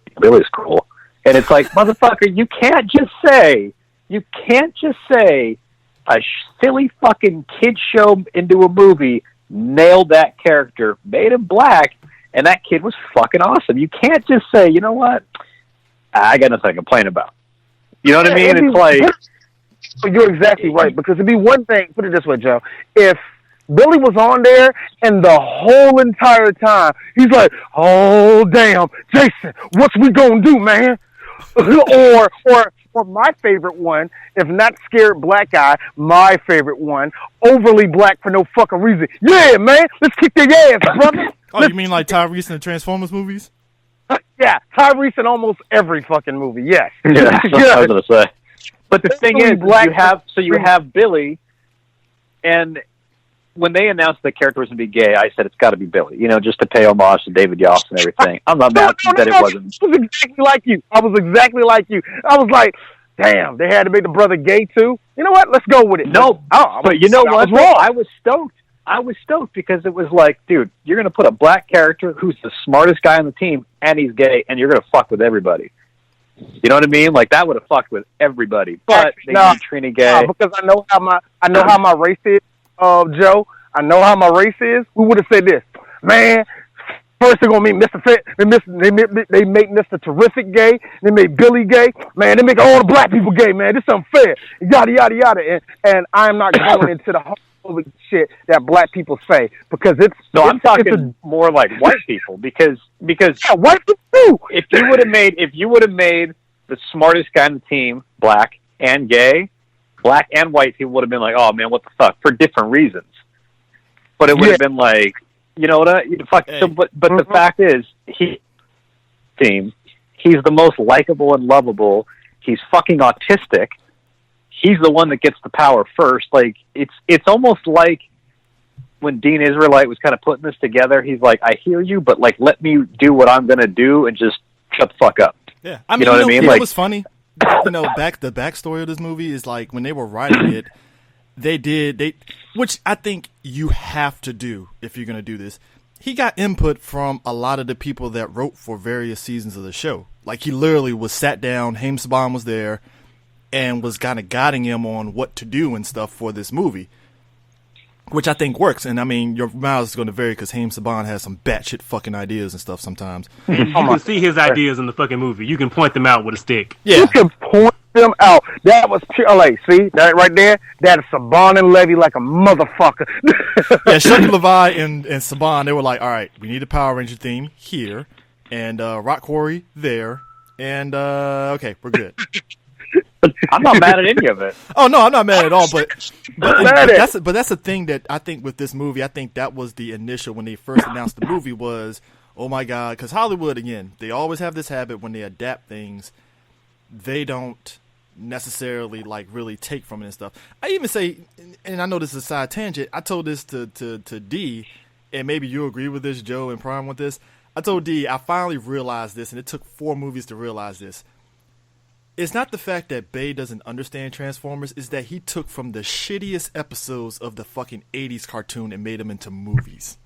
Speaker 4: cool. And it's like, motherfucker, you can't just say a silly fucking kid show into a movie nailed that character, made him black, and that kid was fucking awesome. You can't just say, you know what, I got nothing to complain about. You know what I mean? It's like...
Speaker 2: You're exactly right, because it'd be one thing, put it this way, Joe, if Billy was on there and the whole entire time, he's like, oh, damn, Jason, what's we gonna do, man? or my favorite one, if not scared black guy, my favorite one, overly black for no fucking reason. Yeah, man, let's kick their ass, brother.
Speaker 1: Oh, you mean like Tyrese in the Transformers movies?
Speaker 2: Yeah, Tyrese in almost every fucking movie, yes.
Speaker 4: Yeah, that's what I was going to say. But the thing is, you have Billy, and when they announced the character was going to be gay, I said it's got to be Billy, you know, just to pay homage to David Yost and everything. I'm not mad that it wasn't.
Speaker 2: I was exactly like you. I was like, damn, they had to make the brother gay too. You know what? Let's go with it.
Speaker 4: No, but you know what? I was stoked. I was stoked because it was like, dude, you're going to put a black character who's the smartest guy on the team, and he's gay, and you're going to fuck with everybody. You know what I mean? Like, that would have fucked with everybody. But they made Trini gay.
Speaker 2: Because I know how my race is, Joe. I know how my race is. We would have said this, man. First they're gonna make Mr. Fit. They make Mr. Terrific gay. They make Billy gay. Man, they make all the black people gay. Man, this is unfair. Yada yada yada. And I'm not going into the whole shit that black people say because it's.
Speaker 4: No, I'm talking more like white people because
Speaker 2: yeah, white people too.
Speaker 4: If you would have made the smartest guy on the team black and gay, black and white people would have been like, oh man, what the fuck, for different reasons. But it would have been like, you know what? Fuck. So, but the fact is, he's the most likable and lovable. He's fucking autistic. He's the one that gets the power first. Like, it's almost like when Dean Israelite was kind of putting this together, he's like, I hear you, but like, let me do what I'm going to do and just shut the fuck up.
Speaker 1: Yeah. I mean, you know what I mean? Like, it was funny. You know, the backstory of this movie is like when they were writing it, which I think you have to do if you're going to do this. He got input from a lot of the people that wrote for various seasons of the show. Like, he literally was sat down, Haim Saban was there, and was kind of guiding him on what to do and stuff for this movie, which I think works. And I mean, your mouth is going to vary because Haim Saban has some batshit fucking ideas and stuff sometimes.
Speaker 3: You can see his ideas in the fucking movie. You can point them out with a stick.
Speaker 1: Yeah.
Speaker 2: You can point them out. That was pure LA. See that right there? That is Saban and Levy like a motherfucker.
Speaker 1: Yeah, Shuggy Levi and Saban, they were like, all right, we need a Power Ranger theme here, and Rock Quarry there, and okay, we're good.
Speaker 4: I'm not mad at any of it.
Speaker 1: Oh no, I'm not mad at all. But that's the thing that I think with this movie. I think that was the initial when they first announced the movie was, oh my god, because Hollywood again, they always have this habit when they adapt things, they don't necessarily like really take from it and stuff. I even say, and I know this is a side tangent. I told this to D, and maybe you agree with this, Joe and Prime with this. I told D, I finally realized this, and it took 4 movies to realize this. It's not the fact that Bay doesn't understand Transformers, it's that he took from the shittiest episodes of the fucking 80s cartoon and made them into movies.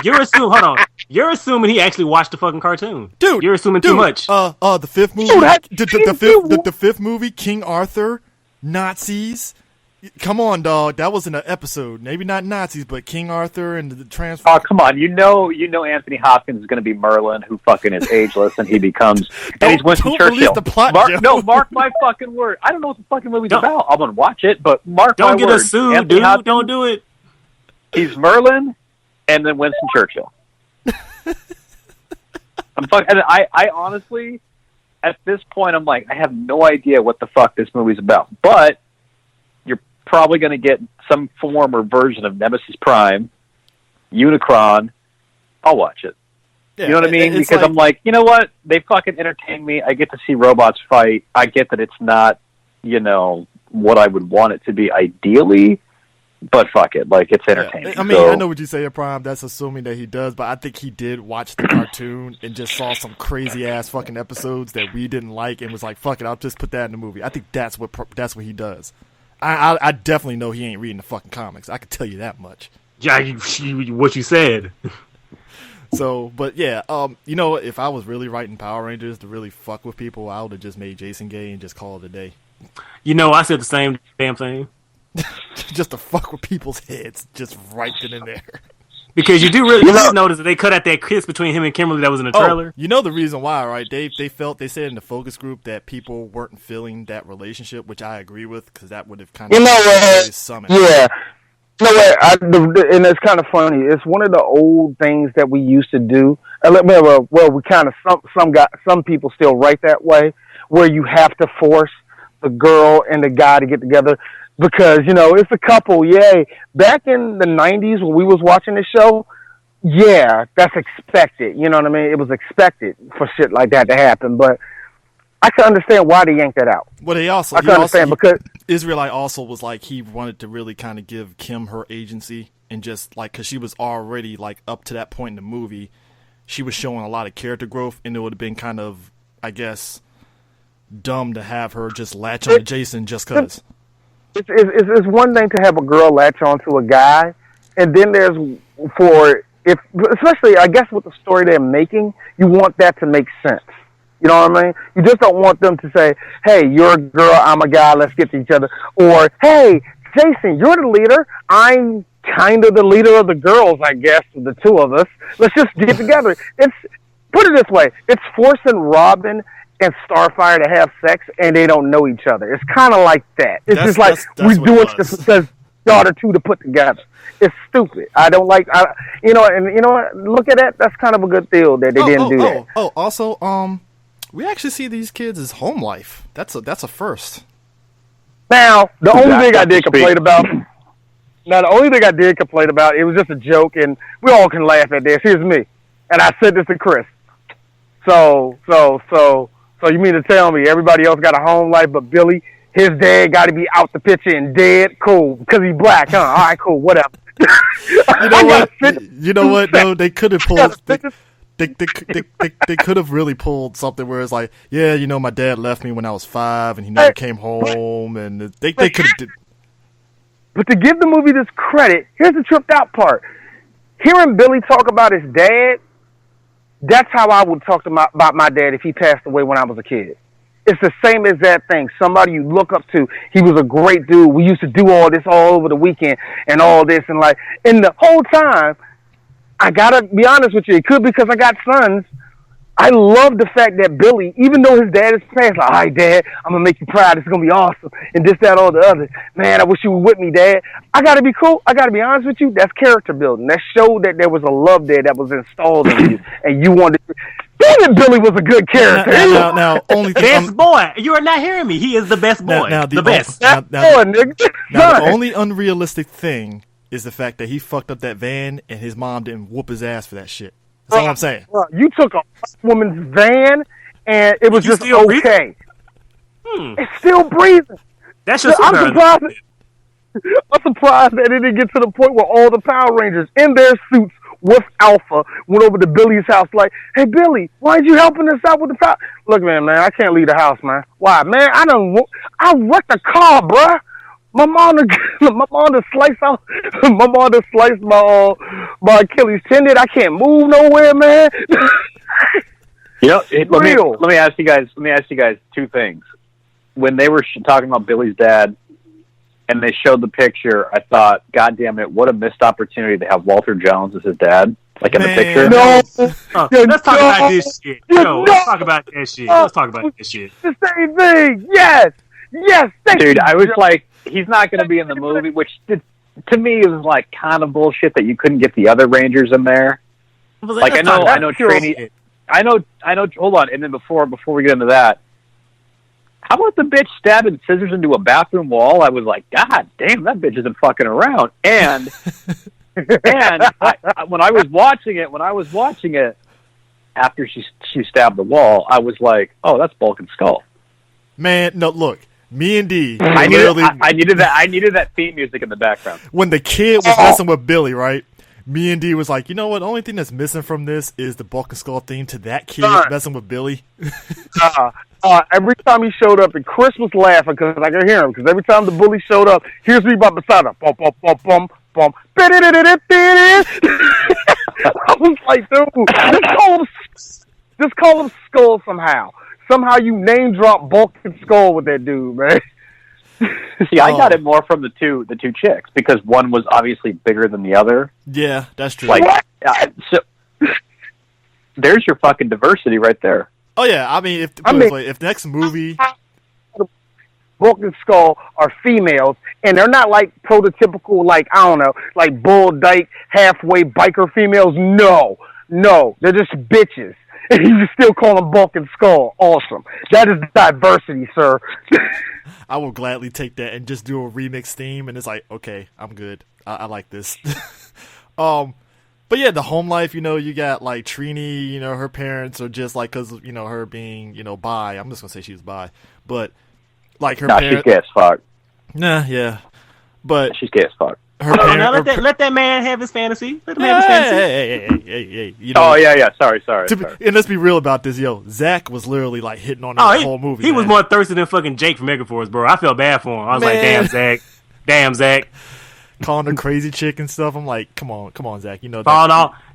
Speaker 3: You're assuming he actually watched the fucking cartoon.
Speaker 1: Dude,
Speaker 3: you're assuming too much.
Speaker 1: The fifth movie, the fifth movie, King Arthur, Nazis. Come on, dog. That was in an episode. Maybe not Nazis, but King Arthur and the Transformers.
Speaker 4: Oh, come on. You know Anthony Hopkins is going to be Merlin, who fucking is ageless, and he becomes... and he's Winston Churchill.
Speaker 1: The plot,
Speaker 4: mark my fucking word. I don't know what the fucking movie's about. I'm going to watch it, but mark my word.
Speaker 3: Don't get us sued,
Speaker 4: Anthony
Speaker 3: dude.
Speaker 4: Hopkins,
Speaker 3: don't do it.
Speaker 4: He's Merlin, and then Winston Churchill. I honestly, at this point, I'm like, I have no idea what the fuck this movie's about. But... probably going to get some form or version of Nemesis Prime, Unicron. I'll watch it.
Speaker 1: Yeah,
Speaker 4: you know what I mean?
Speaker 1: it's
Speaker 4: Because I'm like, you know what? They fucking entertain me. I get to see robots fight. I get that it's not, what I would want it to be ideally, but fuck it. Like, it's entertaining.
Speaker 1: I mean, I know what you say, Prime. That's assuming that he does, but I think he did watch the cartoon and just saw some crazy-ass fucking episodes that we didn't like and was like, fuck it, I'll just put that in the movie. I think that's what he does. I definitely know he ain't reading the fucking comics. I can tell you that much.
Speaker 3: Yeah, what you said.
Speaker 1: So, but yeah, if I was really writing Power Rangers to really fuck with people, I would have just made Jason gay and just called it a day.
Speaker 3: I said the same damn thing.
Speaker 1: Just to fuck with people's heads, just right then and there.
Speaker 3: Because you did notice that they cut out that kiss between him and Kimberly that was in the trailer.
Speaker 1: You know the reason why, right? They said in the focus group that people weren't feeling that relationship, which I agree with, because that would have kind of summoned.
Speaker 2: Yeah. You know what? And it's kind of funny. It's one of the old things that we used to do. Well, we kind of some people still write that way, where you have to force the girl and the guy to get together because it's a couple. Yay! Back in the '90s when we was watching the show, yeah, that's expected. You know what I mean? It was expected for shit like that to happen, but I can understand why they yanked that out.
Speaker 1: Well, because Israelite also was like he wanted to really kind of give Kim her agency and just like because she was already like up to that point in the movie, she was showing a lot of character growth, and it would have been kind of, I guess, dumb to have her just latch on to Jason just because.
Speaker 2: It's one thing to have a girl latch on to a guy, and then there's especially I guess with the story they're making, you want that to make sense. You know what I mean? You just don't want them to say, hey, you're a girl, I'm a guy, let's get to each other. Or, hey, Jason, you're the leader, I'm kind of the leader of the girls, I guess, the two of us. Let's just get together. Put it this way, it's forcing Robin and Starfire to have sex, and they don't know each other. It's kind of like that. It's just like, we're doing this because y'all are two to put together. It's stupid. I don't like, and you know what, look at that, that's kind of a good deal that they didn't do that.
Speaker 1: Also, we actually see these kids as home life. That's a first.
Speaker 2: Now, the only thing I did complain about, it was just a joke, and we all can laugh at this. Here's me, and I said this to Chris. So you mean to tell me everybody else got a home life, but Billy, his dad got to be out the picture and dead? Cool, because he's black, huh? All right, cool, whatever.
Speaker 1: You know what? No, they could have pulled. They could have really pulled something where it's like, yeah, my dad left me when I was 5 and he never came home, and they could have.
Speaker 2: But to give the movie this credit, here's the tripped out part. Hearing Billy talk about his dad, that's how I would talk about my dad if he passed away when I was a kid. It's the same as that thing. Somebody you look up to. He was a great dude. We used to do all this all over the weekend and all this, and the whole time, I gotta be honest with you, it could be because I got sons. I love the fact that Billy, even though his dad is passed, like, all right, Dad, I'm gonna make you proud. It's gonna be awesome. And this, that, all the other. Man, I wish you were with me, Dad. I gotta be cool. I gotta be honest with you. That's character building. That showed that there was a love there that was installed in you, and you wanted. Even Billy was a good character.
Speaker 3: Now, only best boy. You are not hearing me. He is the best boy. The best.
Speaker 1: The only unrealistic thing is the fact that he fucked up that van and his mom didn't whoop his ass for that shit. That's all I'm saying.
Speaker 2: You took a woman's van and it was just okay. It's still breathing.
Speaker 3: That's just
Speaker 2: I'm surprised that it didn't get to the point where all the Power Rangers in their suits with Alpha went over to Billy's house like, hey, Billy, why aren't you helping us out with the power? Look, man, I can't leave the house, man. Why? Man, I wrecked the car, bruh. My mom sliced my Achilles tendon. I can't move nowhere, man.
Speaker 4: Let me ask you guys two things. When they were talking about Billy's dad and they showed the picture, I thought, God damn it, what a missed opportunity to have Walter Jones as his dad. Like in the picture.
Speaker 3: Let's talk about this shit. Let's talk about that shit. Let's talk about this shit.
Speaker 2: The same thing. Yes.
Speaker 4: Dude, I was like, he's not going to be in the movie, which to me was like kind of bullshit that you couldn't get the other Rangers in there. Like I know Trini. I know. Hold on, and then before we get into that, how about the bitch stabbing scissors into a bathroom wall? I was like, God damn, that bitch isn't fucking around. And when I was watching it, after she stabbed the wall, I was like, oh, that's Bulk and Skull.
Speaker 1: Man, no, look, me and D.
Speaker 4: I needed that theme music in the background.
Speaker 1: When the kid was messing with Billy, right? Me and D was like, you know what? The only thing that's missing from this is the Bulk and Skull theme to that kid messing with Billy.
Speaker 2: Every time he showed up, and Chris was laughing because I could hear him. Because every time the bully showed up, here's me by beside him. Bum, bum, bum, bum, bum. I was like, dude, just call him Skull somehow. Somehow you name drop Bulk and Skull with that dude, man.
Speaker 4: See, I got it more from the two chicks because one was obviously bigger than the other.
Speaker 1: Yeah, that's true.
Speaker 4: Like, so there's your fucking diversity right there.
Speaker 1: Oh yeah, I mean, if next movie,
Speaker 2: Bulk and Skull are females, and they're not like prototypical, like I don't know, like Bull Dyke halfway biker females. No, they're just bitches. And you can still call them Bulk and Skull. Awesome. That is diversity, sir.
Speaker 1: I will gladly take that and just do a remix theme, and it's like, okay, I'm good. I like this. But yeah, the home life, you got like Trini, her parents are just like, cause, her being, bi. I'm just gonna say she was bi, but like her parents.
Speaker 4: She's gay as fuck.
Speaker 1: Nah, yeah. But
Speaker 4: she's gay as fuck.
Speaker 1: Her parents.
Speaker 3: Let that man have his fantasy. Let him have his fantasy.
Speaker 1: Hey.
Speaker 4: Oh, yeah. Sorry.
Speaker 1: And let's be real about this, yo. Zach was literally like hitting on her the whole movie.
Speaker 3: He was more thirsty than fucking Jake from Megaforce, bro. I felt bad for him. I was like, damn, Zach.
Speaker 1: Calling her crazy chick and stuff. I'm like, come on, Zach.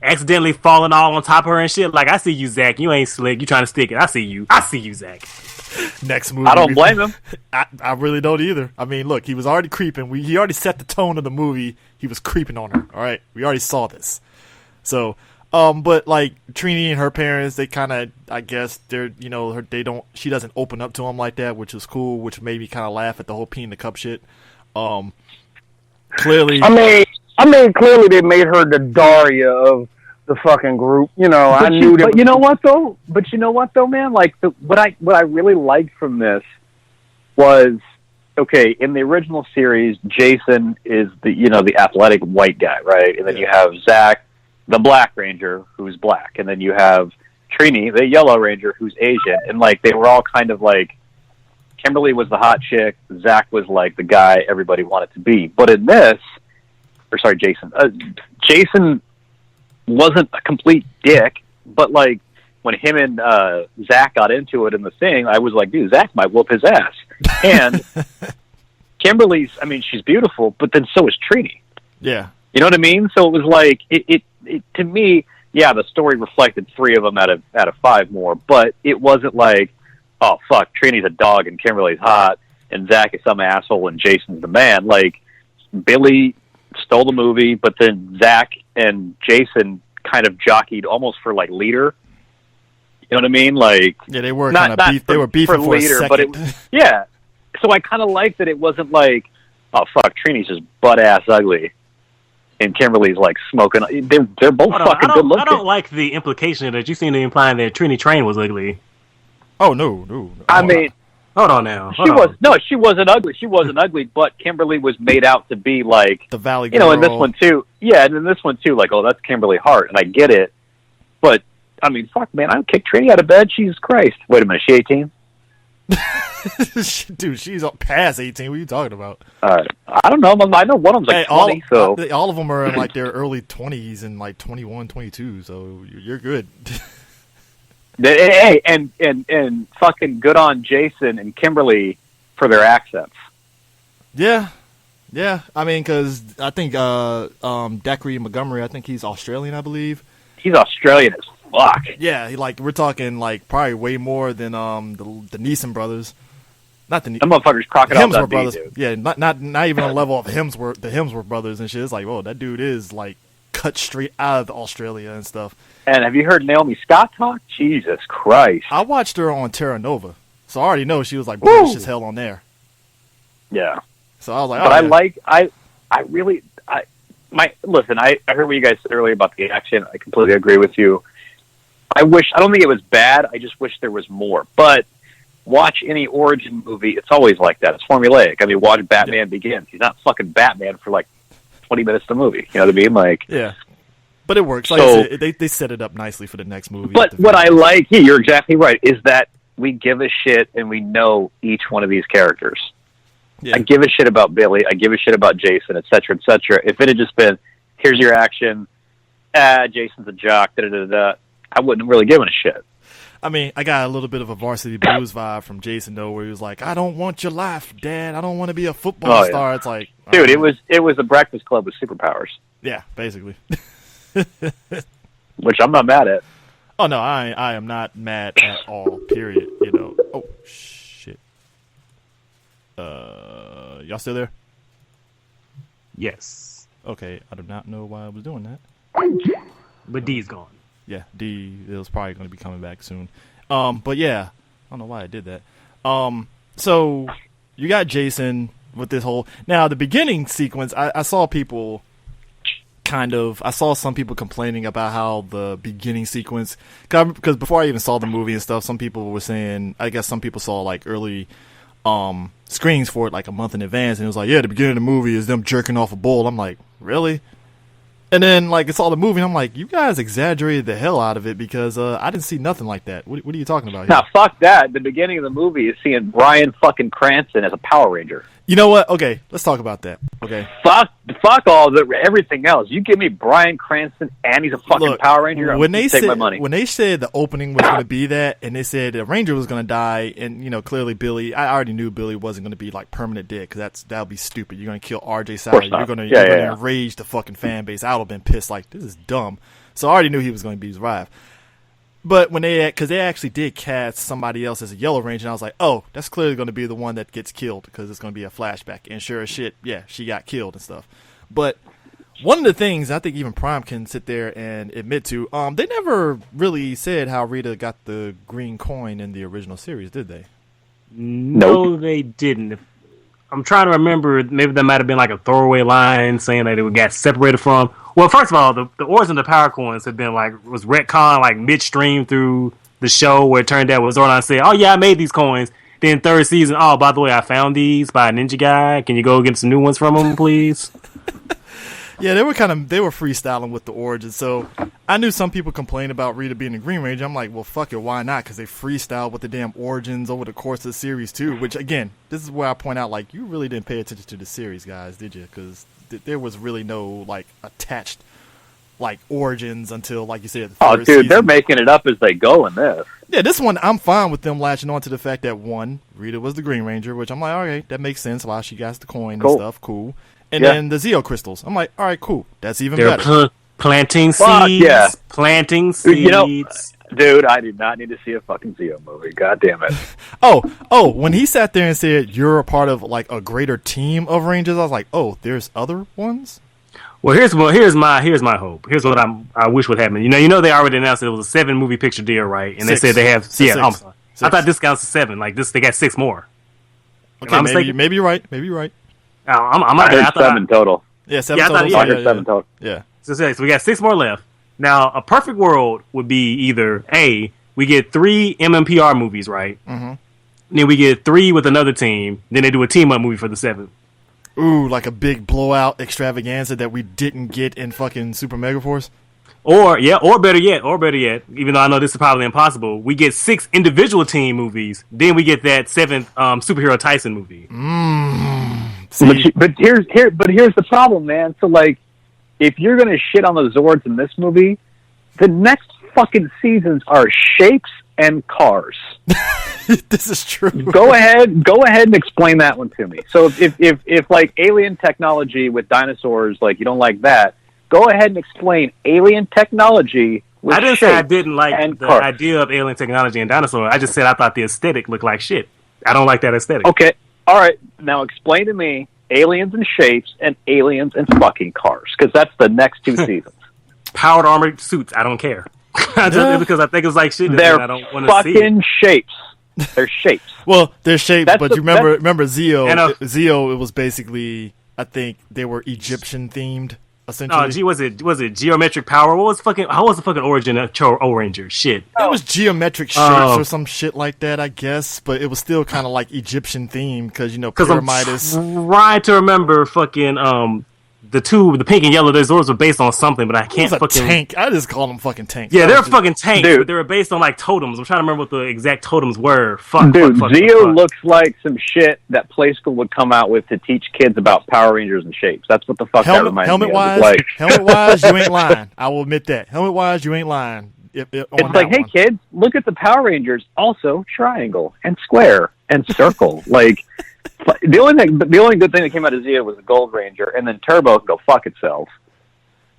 Speaker 3: Accidentally falling all on top of her and shit. Like, I see you, Zach. You ain't slick. You trying to stick it. I see you, Zach.
Speaker 1: Next movie.
Speaker 4: I don't blame him.
Speaker 1: I really don't either. I mean, look, he was already creeping. He already set the tone of the movie. He was creeping on her. All right, we already saw this. So, but like Trini and her parents, they kind of, I guess they're, she doesn't open up to him like that, which is cool. Which made me kind of laugh at the whole pee in the cup shit. Clearly,
Speaker 2: I mean, clearly they made her the Daria of the fucking group. I knew that.
Speaker 4: But you know what though, man? Like what I really liked from this was, okay, in the original series, Jason is the athletic white guy, right? And then you have Zach, the Black Ranger, who's black, and then you have Trini, the Yellow Ranger, who's Asian, and like they were all kind of like, Kimberly was the hot chick, Zach was like the guy everybody wanted to be. But in this, Jason wasn't a complete dick, but like when him and Zach got into it in the thing, I was like, dude, Zach might whoop his ass. And Kimberly's, I mean, she's beautiful, but then so is Trini.
Speaker 1: Yeah.
Speaker 4: You know what I mean? So it was like, it to me, yeah, the story reflected 3 of them out of 5 more, but it wasn't like, oh, fuck, Trini's a dog and Kimberly's hot and Zach is some asshole and Jason's the man. Like, Billy stole the movie, but then Zach and Jason kind of jockeyed almost for, like, leader. You know what I mean? Like,
Speaker 1: yeah, they were kind of beef. They were beefing for leader, a second.
Speaker 4: But yeah. So I kind of like that it wasn't like, oh, fuck, Trini's just butt-ass ugly. And Kimberly's like smoking. They're both fucking good looking.
Speaker 3: I don't like the implication that you seem to be implying that Trini Train was ugly.
Speaker 1: Oh no.
Speaker 4: I mean,
Speaker 3: hold on now.
Speaker 4: She wasn't ugly. She wasn't ugly, but Kimberly was made out to be like
Speaker 1: the Valley girl.
Speaker 4: In this one too. Yeah, and in this one too, like, oh, that's Kimberly Hart, and I get it. But I mean, fuck, man, I would kick Trini out of bed. Jesus Christ! Wait a minute, she 18?
Speaker 1: Dude, she's past 18. What are you talking about?
Speaker 4: I don't know. I know one of them's like 20.
Speaker 1: All of them are in like their early 20s and like 21, 22. So you're good.
Speaker 4: Hey, and fucking good on Jason and Kimberly for their accents.
Speaker 1: Yeah. I mean, because I think Dacre Montgomery, I think he's Australian, I believe.
Speaker 4: He's Australian as fuck.
Speaker 1: Yeah, we're talking like probably way more than the Neeson brothers. Not the
Speaker 4: motherfuckers crocodile
Speaker 1: Hemsworth brothers. Dude. Yeah, not even on the level of the Hemsworth brothers and shit. It's like, whoa, that dude is like cut straight out of Australia and stuff.
Speaker 4: And have you heard Naomi Scott talk? Jesus Christ!
Speaker 1: I watched her on Terra Nova, so I already know she was like British as hell on there.
Speaker 4: Yeah. So
Speaker 1: I was like,
Speaker 4: listen. I heard what you guys said earlier about the action. I completely agree with you. I don't think it was bad. I just wish there was more. But watch any origin movie, it's always like that. It's formulaic. I mean, watch Batman Begins. He's not fucking Batman for like 20 minutes of the movie. You know what I mean? Like,
Speaker 1: yeah. But it works. Like I said, they set it up nicely for the next movie.
Speaker 4: But what I like, you're exactly right, is that we give a shit and we know each one of these characters. Yeah. I give a shit about Billy. I give a shit about Jason, et cetera, et cetera. If it had just been, here's your action, Jason's a jock, da-da-da-da, I wouldn't really give a shit.
Speaker 1: I mean, I got a little bit of a Varsity Blues vibe from Jason, though, where he was like, I don't want your life, Dad. I don't want to be a football star. It's like...
Speaker 4: Dude, it was a Breakfast Club with superpowers.
Speaker 1: Yeah, basically.
Speaker 4: Which I'm not mad at.
Speaker 1: Oh, no, I am not mad at all, period. You know. Oh, shit. Y'all still there?
Speaker 3: Yes.
Speaker 1: Okay, I do not know why I was doing that.
Speaker 3: But D's gone.
Speaker 1: Yeah, D is probably going to be coming back soon. But yeah, I don't know why I did that. So you got Jason with this whole... Now, the beginning sequence, I saw people I saw some people complaining about how the beginning sequence... Because before I even saw the movie and stuff, some people were saying... I guess some people saw like early screenings for it like a month in advance, and it was like, yeah, the beginning of the movie is them jerking off a bull. I'm like, really? And then, like, it's all the movie, and I'm like, you guys exaggerated the hell out of it because I didn't see nothing like that. What are you talking about here?
Speaker 4: Now, fuck that. The beginning of the movie is seeing Bryan fucking Cranston as a Power Ranger.
Speaker 1: You know what? Okay, let's talk about that. Okay.
Speaker 4: Fuck all everything else. You give me Bryan Cranston and he's a fucking Power Ranger,
Speaker 1: when they
Speaker 4: take
Speaker 1: said,
Speaker 4: my money.
Speaker 1: When they said the opening was going to be that, and they said the Ranger was going to die, and, you know, clearly Billy, I already knew Billy wasn't going to be, like, permanent dead, because that would be stupid. You're going to kill R.J. Sally. You're going to enrage the fucking fan base. I would have been pissed, like, this is dumb. So I already knew he was going to be survived. But when because they actually did cast somebody else as a Yellow Ranger, and I was like, oh, that's clearly going to be the one that gets killed, because it's going to be a flashback. And sure as shit, yeah, she got killed and stuff. But one of the things I think even Prime can sit there and admit to, they never really said how Rita got the green coin in the original series, did they?
Speaker 3: No, they didn't. I'm trying to remember, maybe that might have been like a throwaway line saying that it got separated from. Well, first of all, the origin of the power coins had been like, was retcon like midstream through the show, where it turned out was Zordon said, oh yeah, I made these coins. Then third season, oh, by the way, I found these by a ninja guy. Can you go get some new ones from him, please?
Speaker 1: Yeah, they were freestyling with the origin. So I knew some people complained about Rita being the Green Ranger. I'm like, well, fuck it, why not? Because they freestyle with the damn origins over the course of the series too. Which again, this is where I point out, like, you really didn't pay attention to the series, guys, did you? Because there was really no like attached like origins until, like you said, the third season.
Speaker 4: They're making it up as they go in this.
Speaker 1: Yeah, this one I'm fine with them latching on to the fact that one, Rita was the Green Ranger, which I'm like, all right, that makes sense. Why she got the coin and stuff, cool. And then the Zeo crystals. I'm like, all right, cool. That's even better.
Speaker 3: Planting seeds. Yeah. Planting seeds.
Speaker 4: You know, dude, I did not need to see a fucking Zeo movie. God damn it.
Speaker 1: When he sat there and said you're a part of like a greater team of Rangers, I was like, oh, there's other ones?
Speaker 3: Well, here's my hope. Here's what I wish would happen. You know, they already announced that it was a 7-movie picture deal, right? And they said they have I'm sorry. I thought this counts as 7. Like this, they got 6 more.
Speaker 1: Okay, maybe you're right.
Speaker 4: I heard 7 total.
Speaker 1: Yeah, 7 total.
Speaker 4: I heard 7 total.
Speaker 1: Yeah.
Speaker 3: So we got 6 more left. Now, a perfect world would be either A, we get 3 MMPR movies, right? Mm-hmm. Then we get 3 with another team. Then they do a team-up movie for the 7th.
Speaker 1: Ooh, like a big blowout extravaganza that we didn't get in fucking Super Megaforce?
Speaker 3: Or better yet, even though I know this is probably impossible, we get 6 individual team movies, then we get that 7th superhero Tyson movie.
Speaker 4: But here's the problem, man. So like, if you're gonna shit on the Zords in this movie, the next fucking seasons are shapes and cars.
Speaker 1: This is true.
Speaker 4: Go ahead and explain that one to me. So if like alien technology with dinosaurs, like you don't like that, go ahead and explain alien technology with
Speaker 3: I didn't say I didn't like the
Speaker 4: cars.
Speaker 3: idea of alien technology and dinosaurs. I just said I thought the aesthetic looked like shit. I don't like that aesthetic.
Speaker 4: Okay. All right. Now explain to me aliens and shapes and aliens and fucking cars, because that's the next 2 seasons.
Speaker 3: Powered armored suits. I don't care. Because I think it's like shit.
Speaker 4: They're
Speaker 3: I don't want to see
Speaker 4: fucking shapes. They're shapes.
Speaker 1: Well, they're shapes, but you remember Zeo? Zeo, it was basically, I think they were Egyptian themed. Essentially.
Speaker 3: Was it geometric power? How was the fucking origin of O-Ranger? Shit.
Speaker 1: It was geometric shapes or some shit like that, I guess, but it was still kind of like Egyptian themed because, Pyramid is...
Speaker 3: I'm trying to remember fucking the pink and yellow, those were based on something, but I can't fucking
Speaker 1: tank. I just call them fucking tanks.
Speaker 3: Yeah, they're fucking tanks, dude. But they were based on like totems. I'm trying to remember what the exact totems were.
Speaker 4: Dude, Zeo looks like some shit that Play School would come out with to teach kids about Power Rangers and shapes. That's what the fuck that reminds me of.
Speaker 1: Helmet wise, you ain't lying. I will admit that. Helmet wise, you ain't lying.
Speaker 4: It's like, hey kids, look at the Power Rangers. Also, triangle and square and circle. Like the only good thing that came out of Zeo was the Gold Ranger, and then Turbo can go fuck itself.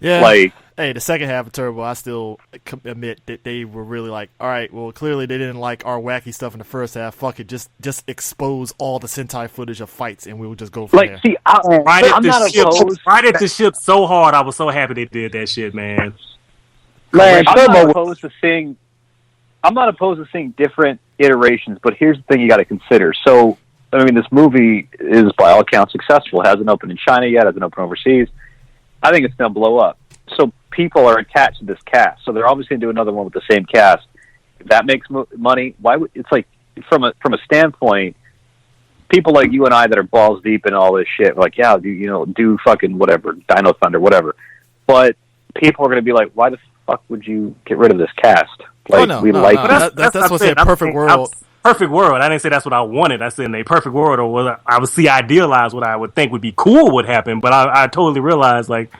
Speaker 1: Yeah.
Speaker 4: Like,
Speaker 1: hey, the second half of Turbo, I still admit that they were really like, all right, well, clearly they didn't like our wacky stuff in the first half. Fuck it, just expose all the Sentai footage of fights, and we will just go from there.
Speaker 4: See, I'm not opposed.
Speaker 3: Right at the ship so hard, I was so happy they did that shit, man.
Speaker 4: Man, I'm not opposed to seeing different iterations, but here's the thing you got to consider. So, I mean, this movie is by all accounts successful. It hasn't opened in China yet. It hasn't opened overseas. I think it's going to blow up. So people are attached to this cast. So they're obviously going to do another one with the same cast. If that makes money, why would it's like from a standpoint, people like you and I that are balls deep in all this shit, like, yeah, do fucking whatever, Dino Thunder, whatever. But people are going to be like, why the fuck would you get rid of this cast? Like,
Speaker 1: that's what I said. Perfect world.
Speaker 3: Perfect world. I didn't say that's what I wanted. I said in a perfect world, or what I would see idealized, what I would think would be cool would happen. But I totally realized, like,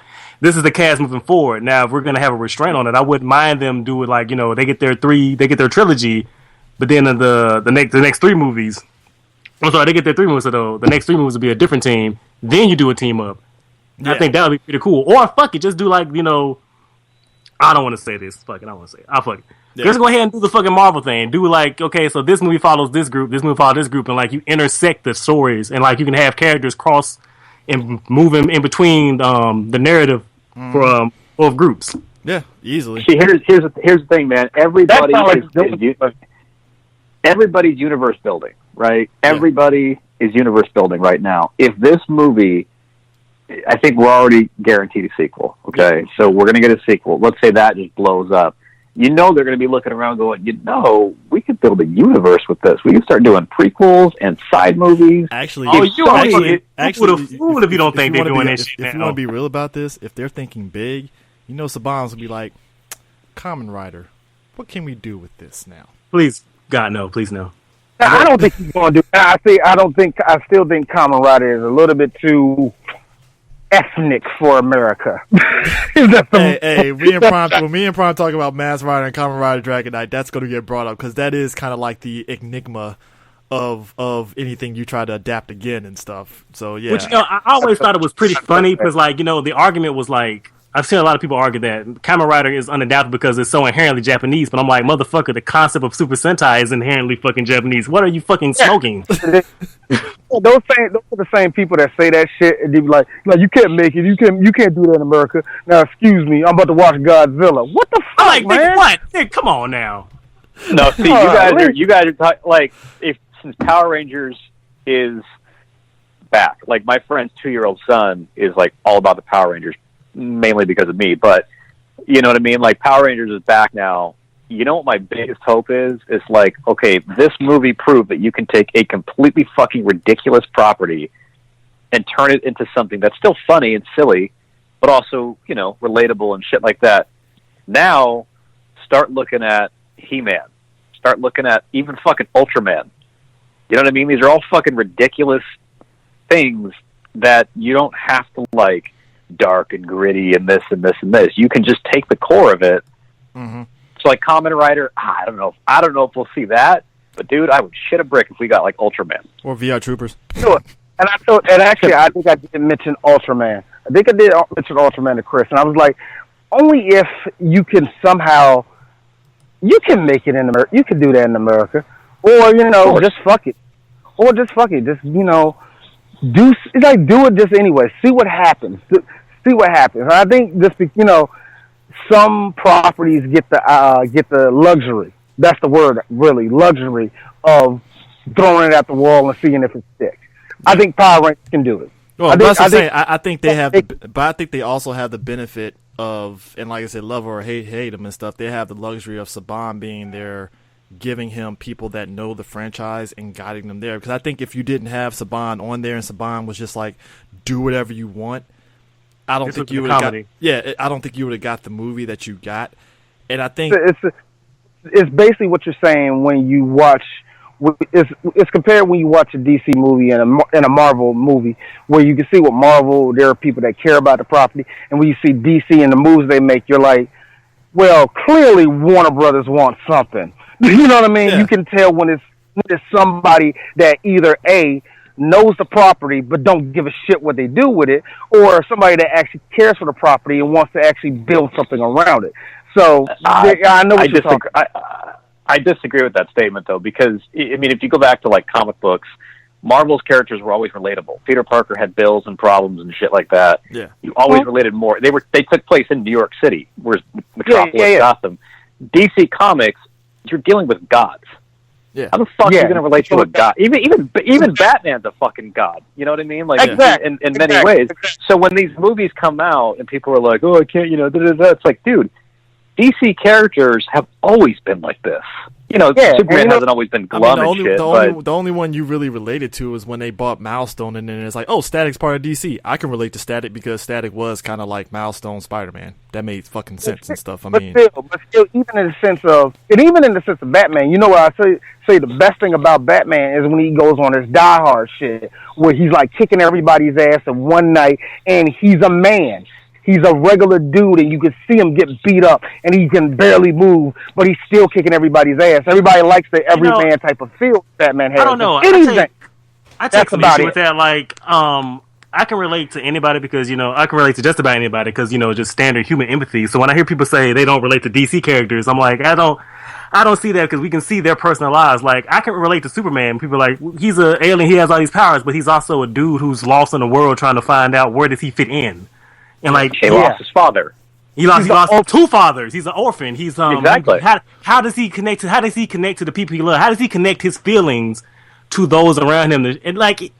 Speaker 3: this is the cast moving forward. Now, if we're gonna have a restraint on it, I wouldn't mind them do it like, they get their trilogy, but then the next three movies. I'm sorry, they get their 3 movies. So the next 3 movies will be a different team. Then you do a team up. Yeah. I think that would be pretty cool. Or fuck it, just do like, I don't want to say this. Fuck it, I don't want to say it. I'll fuck it. Yeah. Just go ahead and do the fucking Marvel thing. Do like, okay, so this movie follows this group, this movie follows this group, and like you intersect the stories, and like you can have characters cross and move in between the narrative for both groups.
Speaker 1: Yeah, easily.
Speaker 4: See, here's the thing, man. Everybody's universe building, right? Yeah. Everybody is universe building right now. If this movie, I think we're already guaranteed a sequel. Okay, so we're going to get a sequel. Let's say that just blows up. They're going to be looking around going, we could build a universe with this. We can start doing prequels and side movies.
Speaker 1: Actually,
Speaker 3: if you don't think they're doing this shit now.
Speaker 1: If you want to be real about this, if they're thinking big, Saban's will be like, Kamen Rider, what can we do with this now?
Speaker 3: Please, God, no. Please, no.
Speaker 2: I don't think he's going to do that. I still think Kamen Rider is a little bit too ethnic for America.
Speaker 1: Hey, when me and Prime talk about Mass Rider and Kamen Rider Dragon Knight, that's going to get brought up because that is kind of like the enigma of anything you try to adapt again and stuff. So yeah,
Speaker 3: which I always thought it was pretty funny because the argument was like, I've seen a lot of people argue that Kamen Rider is unadaptable because it's so inherently Japanese, but I'm like, motherfucker, the concept of Super Sentai is inherently fucking Japanese. What are you fucking smoking?
Speaker 2: Those are the same people that say that shit, and they be like, you can't make it, you can't do that in America. Now, excuse me, I'm about to watch Godzilla. What the fuck,
Speaker 3: like,
Speaker 2: man?
Speaker 3: What? Come on now.
Speaker 4: No, see, you guys are talking, like, since Power Rangers is back, like, my friend's 2-year-old son is, like, all about the Power Rangers, mainly because of me, but you know what I mean? Like, Power Rangers is back now. You know what my biggest hope is? It's like, okay, this movie proved that you can take a completely fucking ridiculous property and turn it into something that's still funny and silly, but also, relatable and shit like that. Now, start looking at He-Man. Start looking at even fucking Ultraman. You know what I mean? These are all fucking ridiculous things that you don't have to, like, dark and gritty and this and this and this. You can just take the core of it.
Speaker 1: Mm-hmm.
Speaker 4: So like Kamen Rider, I don't know if we'll see that, but dude, I would shit a brick if we got like Ultraman
Speaker 1: or VR Troopers.
Speaker 2: Sure. And actually, I think I did mention Ultraman. I think I did mention Ultraman to Chris, and I was like, only if you can somehow, you can make it in America. You can do that in America, or just fuck it, just do it just anyway. See what happens. See what happens. And I think just some properties get the luxury. That's the word, really, luxury of throwing it at the wall and seeing if it sticks. I think Power Rangers can do it.
Speaker 1: Well, I think they have, but I think they also have the benefit of, and like I said, love or hate them and stuff. They have the luxury of Saban being there, giving him people that know the franchise and guiding them there. Because I think if you didn't have Saban on there and Saban was just like, do whatever you want, I don't think you would have got. Yeah, I don't think you would have got the movie that you got, and I think
Speaker 2: it's basically what you're saying when you watch. It's compared when you watch a DC movie and a Marvel movie, where you can see what Marvel, there are people that care about the property, and when you see DC and the moves they make, you're like, well, clearly Warner Brothers wants something. You know what I mean?
Speaker 1: Yeah.
Speaker 2: You can tell when it's somebody that either A, knows the property but don't give a shit what they do with it, or somebody that actually cares for the property and wants to actually build something around it. So I know what you're talking about.
Speaker 4: I disagree with that statement, though, because, I mean, if you go back to, like, comic books, Marvel's characters were always relatable. Peter Parker had bills and problems and shit like that.
Speaker 1: Yeah.
Speaker 4: You always related more. They took place in New York City, whereas Metropolis, Gotham. DC Comics, you're dealing with gods.
Speaker 1: Yeah.
Speaker 4: How the fuck are you going to relate to a god? Even Batman's a fucking god. You know what I mean? Like, in many ways. So when these movies come out and people are like, oh, I can't, it's like, dude, DC characters have always been like this. Superman hasn't always been glum and shit.
Speaker 1: The only one you really related to is when they bought Milestone, and then it's like, oh, Static's part of DC. I can relate to Static because Static was kind of like Milestone Spider-Man. That made fucking sense and stuff. But
Speaker 2: still, even in the sense of Batman, you know what I say the best thing about Batman is when he goes on his Die Hard shit, where he's like kicking everybody's ass in one night, and he's a man. He's a regular dude, and you can see him get beat up, and he can barely move, but he's still kicking everybody's ass. Everybody likes the everyman type of feel Batman has.
Speaker 3: I don't know. I take some issue with that. Like, I can relate to anybody because, I can relate to just about anybody because, just standard human empathy. So when I hear people say they don't relate to DC characters, I'm like, I don't see that because we can see their personal lives. Like, I can relate to Superman. People are like, he's an alien, he has all these powers, but he's also a dude who's lost in the world trying to find out where does he fit in. And like
Speaker 4: he lost his father.
Speaker 3: He lost two fathers. He's an orphan. He's
Speaker 4: exactly.
Speaker 3: How does he connect to the people he loves? How does he connect his feelings to those around him? And like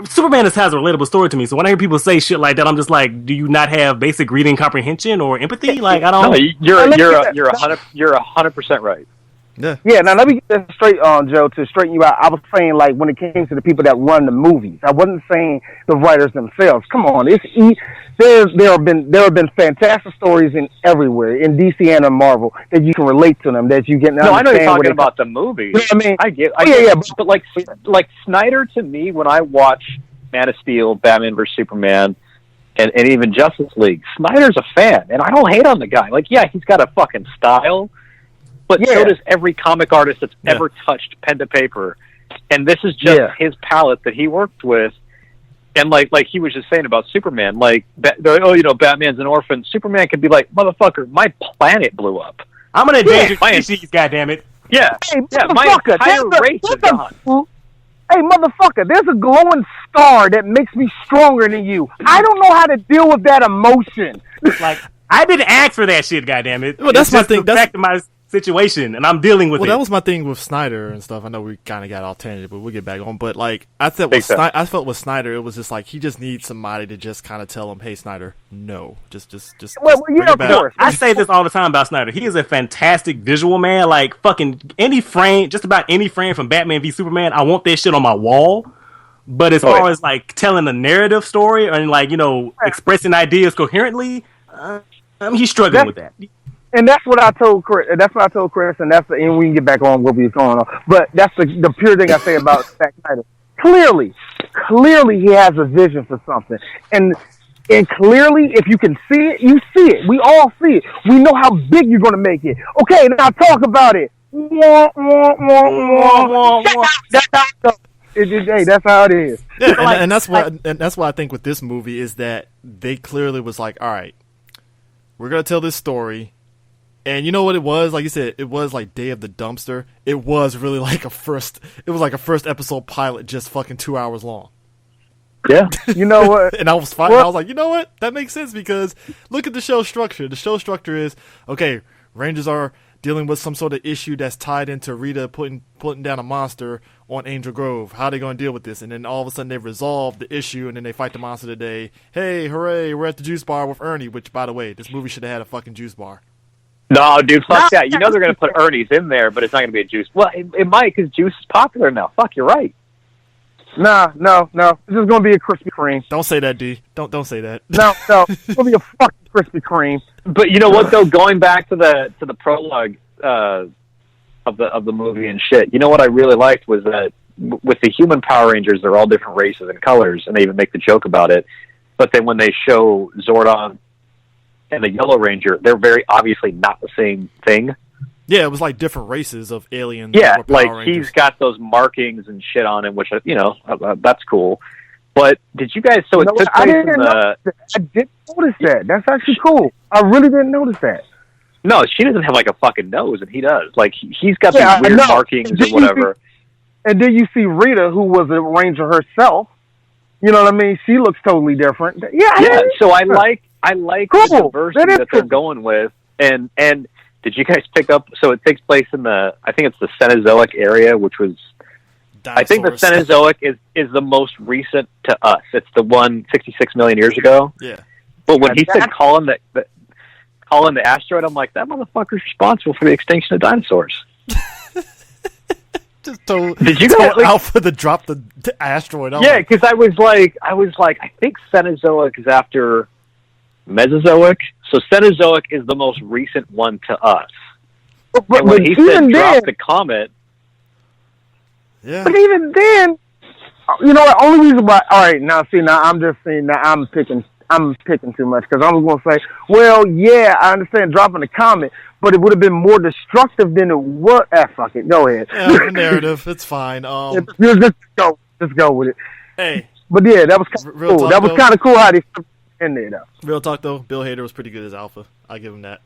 Speaker 3: Superman just has a relatable story to me. So when I hear people say shit like that, I'm just like, do you not have basic reading comprehension or empathy? Like I don't.
Speaker 4: No, you're 100% right.
Speaker 2: Yeah, now let me get this straight on, Joe, to straighten you out. I was saying, like, when it came to the people that run the movies, I wasn't saying the writers themselves. Come on, there have been fantastic stories everywhere, in DC and in Marvel, that you can relate to them, that you get.
Speaker 4: No, I know you're talking about the movies.
Speaker 2: You know what I mean?
Speaker 4: I get. But like Snyder, to me, when I watch Man of Steel, Batman vs Superman, and even Justice League, Snyder's a fan, and I don't hate on the guy. Like, yeah, he's got a fucking style. But so does every comic artist that's ever touched pen to paper. And this is just his palette that he worked with. And like he was just saying about Superman, like, Batman's an orphan. Superman could be like, motherfucker, my planet blew up.
Speaker 3: I'm an endangered species, goddammit.
Speaker 4: Yeah. My entire race is gone.
Speaker 2: Hey, motherfucker, there's a glowing star that makes me stronger than you. I don't know how to deal with that emotion.
Speaker 3: Like, I didn't ask for that shit, goddammit.
Speaker 1: Well, that's my thing.
Speaker 3: That's my situation, and I'm dealing with it.
Speaker 1: Well, that was my thing with Snyder and stuff. I know we kind of got all tangent, but we'll get back on. But like, I felt with Snyder, it was just like he just needs somebody to just kind of tell him, "Hey, Snyder, no, just."
Speaker 2: Well, yeah, of course.
Speaker 3: I say this all the time about Snyder. He is a fantastic visual man. Like fucking any frame, just about any frame from Batman v Superman, I want that shit on my wall. But as far as like telling a narrative story and like expressing ideas coherently, he's struggling with that.
Speaker 2: And that's what I told Chris. And we can get back on what we was going on. But that's the pure thing I say about Zack Snyder. Clearly, he has a vision for something. And clearly, if you can see it, you see it. We all see it. We know how big you're going to make it. Okay, now talk about it. That's how it is.
Speaker 1: Yeah, and that's why I think with this movie is that they clearly was like, all right, we're going to tell this story. And you know what it was? Like you said, it was like Day of the Dumpster. It was really like a first episode pilot, just fucking 2 hours long.
Speaker 2: Yeah. You know what?
Speaker 1: And I was fine. I was like, you know what? That makes sense because look at the show structure. The show structure is, okay, Rangers are dealing with some sort of issue that's tied into Rita putting down a monster on Angel Grove. How are they going to deal with this? And then all of a sudden they resolve the issue and then they fight the monster today. Hey, hooray, we're at the juice bar with Ernie, which, by the way, this movie should have had a fucking juice bar.
Speaker 4: No, dude, fuck that. You know they're going to put Ernie's in there, but it's not going to be a juice. Well, it might because juice is popular now. Fuck, you're right.
Speaker 2: No. It's just gonna be a Krispy Kreme.
Speaker 1: Don't say that, D. Don't say that.
Speaker 2: No. It's gonna be a fucking Krispy Kreme.
Speaker 4: But you know what though? Going back to the prologue of the movie and shit, you know what I really liked was that with the human Power Rangers, they're all different races and colors, and they even make the joke about it. But then when they show Zordon and the Yellow Ranger, they're very obviously not the same thing.
Speaker 1: Yeah, it was like different races of aliens.
Speaker 4: Yeah,
Speaker 1: or Power
Speaker 4: like
Speaker 1: Rangers.
Speaker 4: he's got those markings and shit on him, which that's cool. But did you guys? So it took place in the.
Speaker 2: I didn't notice that. That's actually cool. I really didn't notice that.
Speaker 4: No, she doesn't have like a fucking nose, and he does. Like he's got these weird markings or whatever.
Speaker 2: And then you see Rita, who was a ranger herself. You know what I mean? She looks totally different. Yeah.
Speaker 4: So I like the diversity that they're going with, and did you guys pick up? So it takes place in I think it's the Cenozoic area, which was. Dinosaurs. I think the Cenozoic is the most recent to us. It's the one 66 million years ago.
Speaker 1: Yeah.
Speaker 4: But when he said calling the asteroid, I'm like, that motherfucker's responsible for the extinction of dinosaurs.
Speaker 1: Did you guys Alpha to drop the asteroid?
Speaker 4: Yeah, because I was like, I think Cenozoic is after Mesozoic, so Cenozoic is the most recent one to us. But when he said drop the comet,
Speaker 2: yeah. But even then, you know what? Only reason why. All right, now I'm just saying that I'm picking too much because I'm going to say, well, yeah, I understand dropping the comet, but it would have been more destructive than it was. Fuck it. Go ahead.
Speaker 1: Yeah, narrative. It's fine.
Speaker 2: Just go with it.
Speaker 1: Hey.
Speaker 2: But yeah, that was kind of cool. That was kind of cool how they in there, though.
Speaker 1: Real talk, though. Bill Hader was pretty good as Alpha. I'll give him that.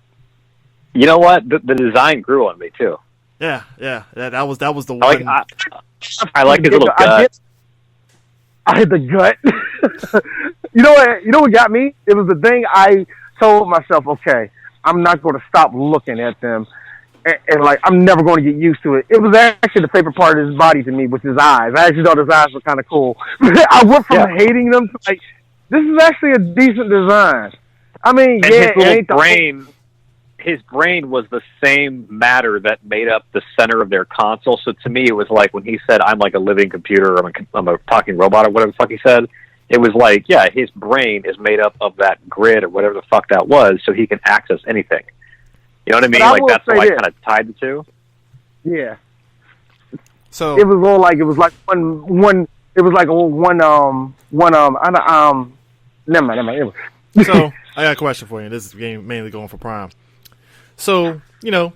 Speaker 4: You know what? The design grew on me, too.
Speaker 1: Yeah. That was the one.
Speaker 4: I like his little gut.
Speaker 2: I hit the gut. You know what got me? It was the thing I told myself, okay, I'm not going to stop looking at them. And like, I'm never going to get used to it. It was actually the favorite part of his body to me, which is his eyes. I actually thought his eyes were kind of cool. I went from hating them to like, this is actually a decent design. I mean,
Speaker 4: and his brain was the same matter that made up the center of their console. So to me, it was like when he said, I'm like a living computer, I'm a talking robot, or whatever the fuck he said. It was like, yeah, his brain is made up of that grid or whatever the fuck that was, so he can access anything. You know what I mean? Like, that's how I kind of tied the two.
Speaker 2: Yeah.
Speaker 1: So
Speaker 2: it was all like, it was like one, never mind.
Speaker 1: So I got a question for you. This is mainly going for Prime. So, you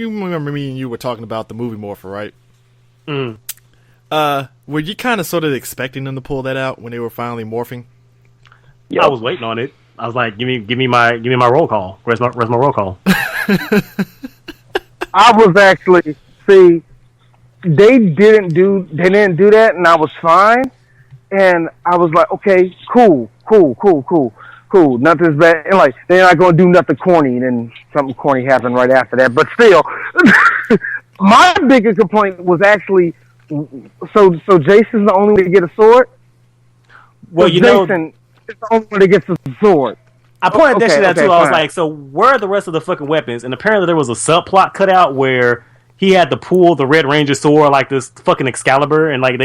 Speaker 1: remember me and you were talking about the movie Morphin, right?
Speaker 3: Mm.
Speaker 1: Were you kind of sort of expecting them to pull that out when they were finally morphing?
Speaker 3: Yeah, I was waiting on it. I was like, give me my roll call. Where's my roll call?
Speaker 2: I was actually they didn't do that, and I was fine. And I was like, okay, cool. Nothing's bad. And like, they're not going to do nothing corny, and then something corny happened right after that. But still, my bigger complaint was actually, so Jason's the only one to get a sword?
Speaker 3: Well,
Speaker 2: Jason is the only one that gets a sword.
Speaker 3: I pointed that shit out, too. Fine. I was like, so where are the rest of the fucking weapons? And apparently there was a subplot cut out where he had to pull the Red Ranger sword like this fucking Excalibur, and like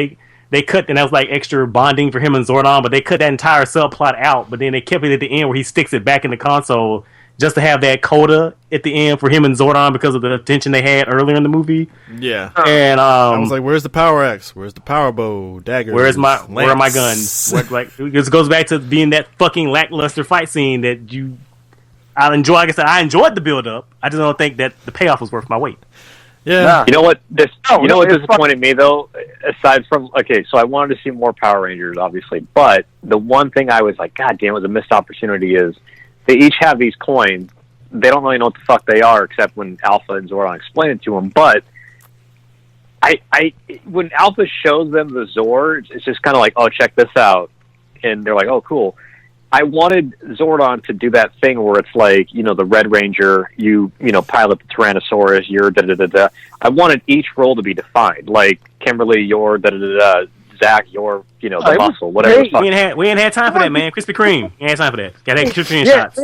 Speaker 3: they cut, and that was like extra bonding for him and Zordon, but they cut that entire subplot out, but then they kept it at the end where he sticks it back in the console just to have that coda at the end for him and Zordon because of the tension they had earlier in the movie.
Speaker 1: Yeah.
Speaker 3: And
Speaker 1: I was like, where's the Power Axe? Where's the Power Bow? Daggers?
Speaker 3: Where are my guns? This goes back to being that fucking lackluster fight scene that I enjoy. Like I said, I enjoyed the build up. I just don't think that the payoff was worth my weight.
Speaker 1: Yeah.
Speaker 4: You know what? What disappointed me though, aside from so I wanted to see more Power Rangers, obviously, but the one thing I was like, God damn, it was a missed opportunity is they each have these coins. They don't really know what the fuck they are, except when Alpha and Zordon explain it to them. But when Alpha shows them the Zords, it's just kind of like, oh, check this out, and they're like, oh, cool. I wanted Zordon to do that thing where it's like, the Red Ranger, you pilot the Tyrannosaurus, you're da-da-da-da. I wanted each role to be defined. Like, Kimberly, you're da-da-da-da. Zach, you're, the muscle, whatever.
Speaker 3: We ain't had time for that, man. Krispy Kreme. We ain't had time for that. Got to Krispy Kreme shots.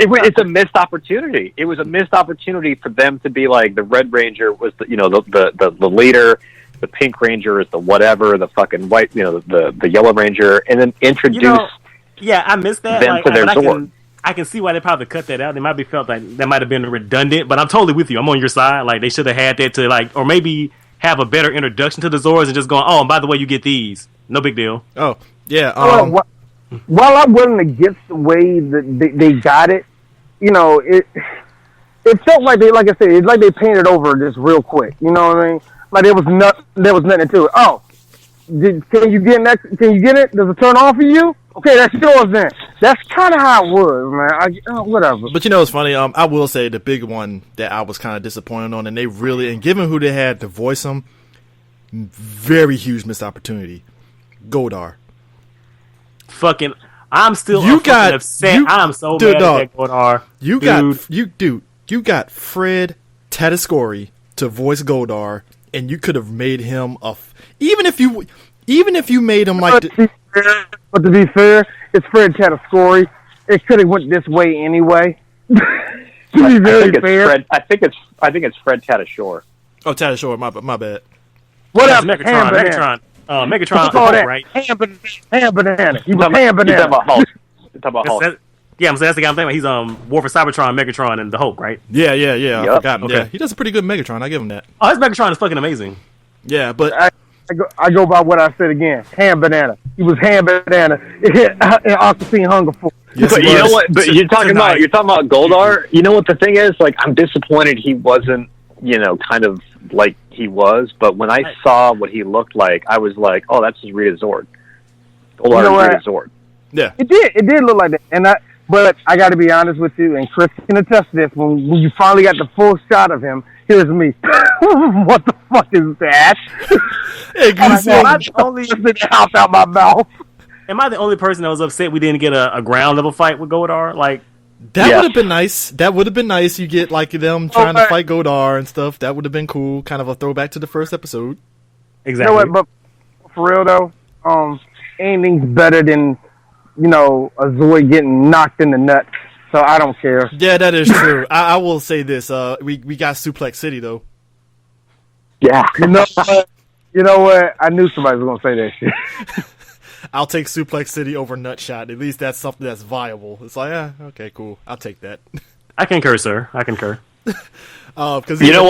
Speaker 4: It's a missed opportunity. It was a missed opportunity for them to be like, the Red Ranger was the leader. the Pink Ranger is the whatever, the fucking white, the Yellow Ranger, and then introduce
Speaker 3: yeah, I missed that.
Speaker 4: them to their Zord.
Speaker 3: I can see why they probably cut that out. They might be felt like that might have been redundant, but I'm totally with you. I'm on your side. Like, they should have had that to, like, or maybe have a better introduction to the Zords and just going, oh, and by the way, you get these. No big deal.
Speaker 1: Oh, yeah.
Speaker 2: While I'm willing to get the way that they got it, it felt like like I said, it's like they painted over this real quick. You know what I mean? Like there was nothing to it. Oh, can you get it? Does it turn on for you? Okay, that's yours then. That's kind of how it was, man. Whatever.
Speaker 1: But it's funny. I will say the big one that I was kind of disappointed on, and given who they had to voice him, very huge missed opportunity. Goldar.
Speaker 3: Fucking, I'm still upset. I'm so mad at Goldar.
Speaker 1: You got Fred Tatasciore to voice Goldar, and you could have made him even if you made him like.
Speaker 2: But to be fair, it's Fred Tatasciore. It could have went this way anyway. To be very fair,
Speaker 4: I think it's Fred Tatasciore.
Speaker 1: Oh, Tatasciore, my bad.
Speaker 2: What up,
Speaker 3: Megatron? Megatron, right?
Speaker 2: Ham banana. He was ham banana.
Speaker 4: You're talking about Hulk.
Speaker 3: Yeah, that's the guy I'm thinking about. He's War for Cybertron, Megatron, and the Hulk, right?
Speaker 1: Yeah.
Speaker 4: Yep.
Speaker 1: I forgot.
Speaker 3: Okay.
Speaker 1: Yeah, he does a pretty good Megatron. I give him that.
Speaker 3: Oh, his Megatron is fucking amazing.
Speaker 1: Yeah, but
Speaker 2: I go by what I said again. Ham banana. He was ham banana. It hit Aquafine Hunger Force.
Speaker 1: yes,
Speaker 4: But you know what? But you're talking about Goldar. You know what the thing is? Like, I'm disappointed he wasn't, kind of like he was. But when I saw what he looked like, I was like, oh, that's just Rita Zord. Goldar is Rita Zord.
Speaker 1: Yeah,
Speaker 2: it did look like that. But I got to be honest with you, and Chris can attest to this. When you finally got the full shot of him, here's me. What the fuck is that? Out my mouth.
Speaker 3: Am I the only person that was upset we didn't get a ground level fight with Goldar? Like,
Speaker 1: that would have been nice. That would have been nice. You get like them trying to fight Goldar and stuff. That would have been cool. Kind of a throwback to the first episode.
Speaker 3: Exactly.
Speaker 2: You know what? But for real though, anything's better than a Zoid getting knocked in the nuts. So I don't care.
Speaker 1: Yeah, that is true. I will say this. We got Suplex City though.
Speaker 4: Yeah.
Speaker 2: You know what? I knew somebody was gonna say that shit.
Speaker 1: I'll take Suplex City over Nutshot. At least that's something that's viable. It's like, okay, cool. I'll take that.
Speaker 3: I concur, sir. I concur.
Speaker 1: Because even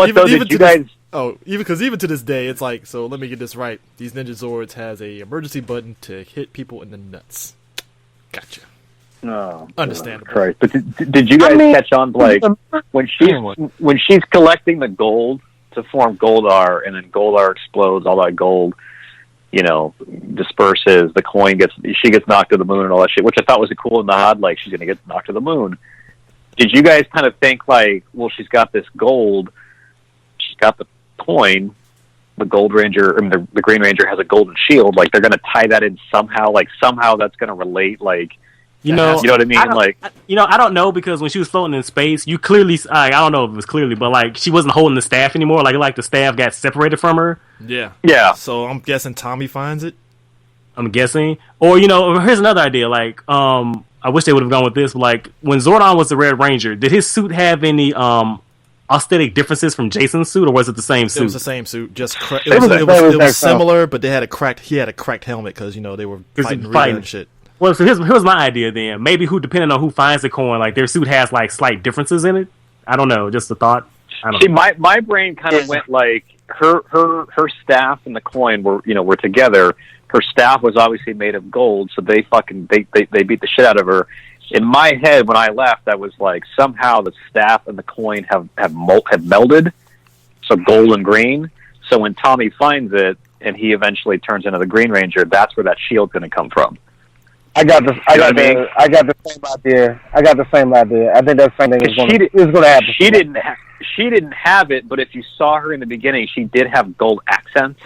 Speaker 1: to this day, it's like, so let me get this right. These Ninja Zords has a emergency button to hit people in the nuts. Gotcha.
Speaker 4: Oh,
Speaker 1: understandable.
Speaker 4: Christ. But did you guys catch on, like, when she's collecting the gold to form Goldar, and then Goldar explodes, all that gold, disperses, she gets knocked to the moon and all that shit, which I thought was a cool nod, like she's gonna get knocked to the moon. Did you guys kind of think like, well, she's got this gold, she's got the coin, the Gold Ranger, the Green Ranger has a golden shield, like they're gonna tie that in somehow, like somehow that's gonna relate, like, you know what I mean?
Speaker 3: I don't know, because when she was floating in space, you clearly, I don't know if it was clearly, but like she wasn't holding the staff anymore. Like the staff got separated from her.
Speaker 1: Yeah.
Speaker 4: Yeah.
Speaker 1: So I'm guessing Tommy finds it.
Speaker 3: I'm guessing, or here's another idea. Like, I wish they would have gone with this. But like when Zordon was the Red Ranger, did his suit have any aesthetic differences from Jason's suit, or was it the same suit?
Speaker 1: It was the same suit. Just it was similar, but he had a cracked helmet because they were fighting and shit.
Speaker 3: Well, so here's my idea then. Maybe depending on who finds the coin, like their suit has like slight differences in it. I don't know, just a thought. I don't know.
Speaker 4: My brain kind of went like her staff and the coin were together. Her staff was obviously made of gold, so they beat the shit out of her. In my head, when I left, I was like, somehow the staff and the coin have melded, so gold and green. So when Tommy finds it and he eventually turns into the Green Ranger, that's where that shield's going to come from.
Speaker 2: I got the same idea. I got the same idea. I think that same thing is going to happen.
Speaker 4: She didn't have it, but if you saw her in the beginning, she did have gold accents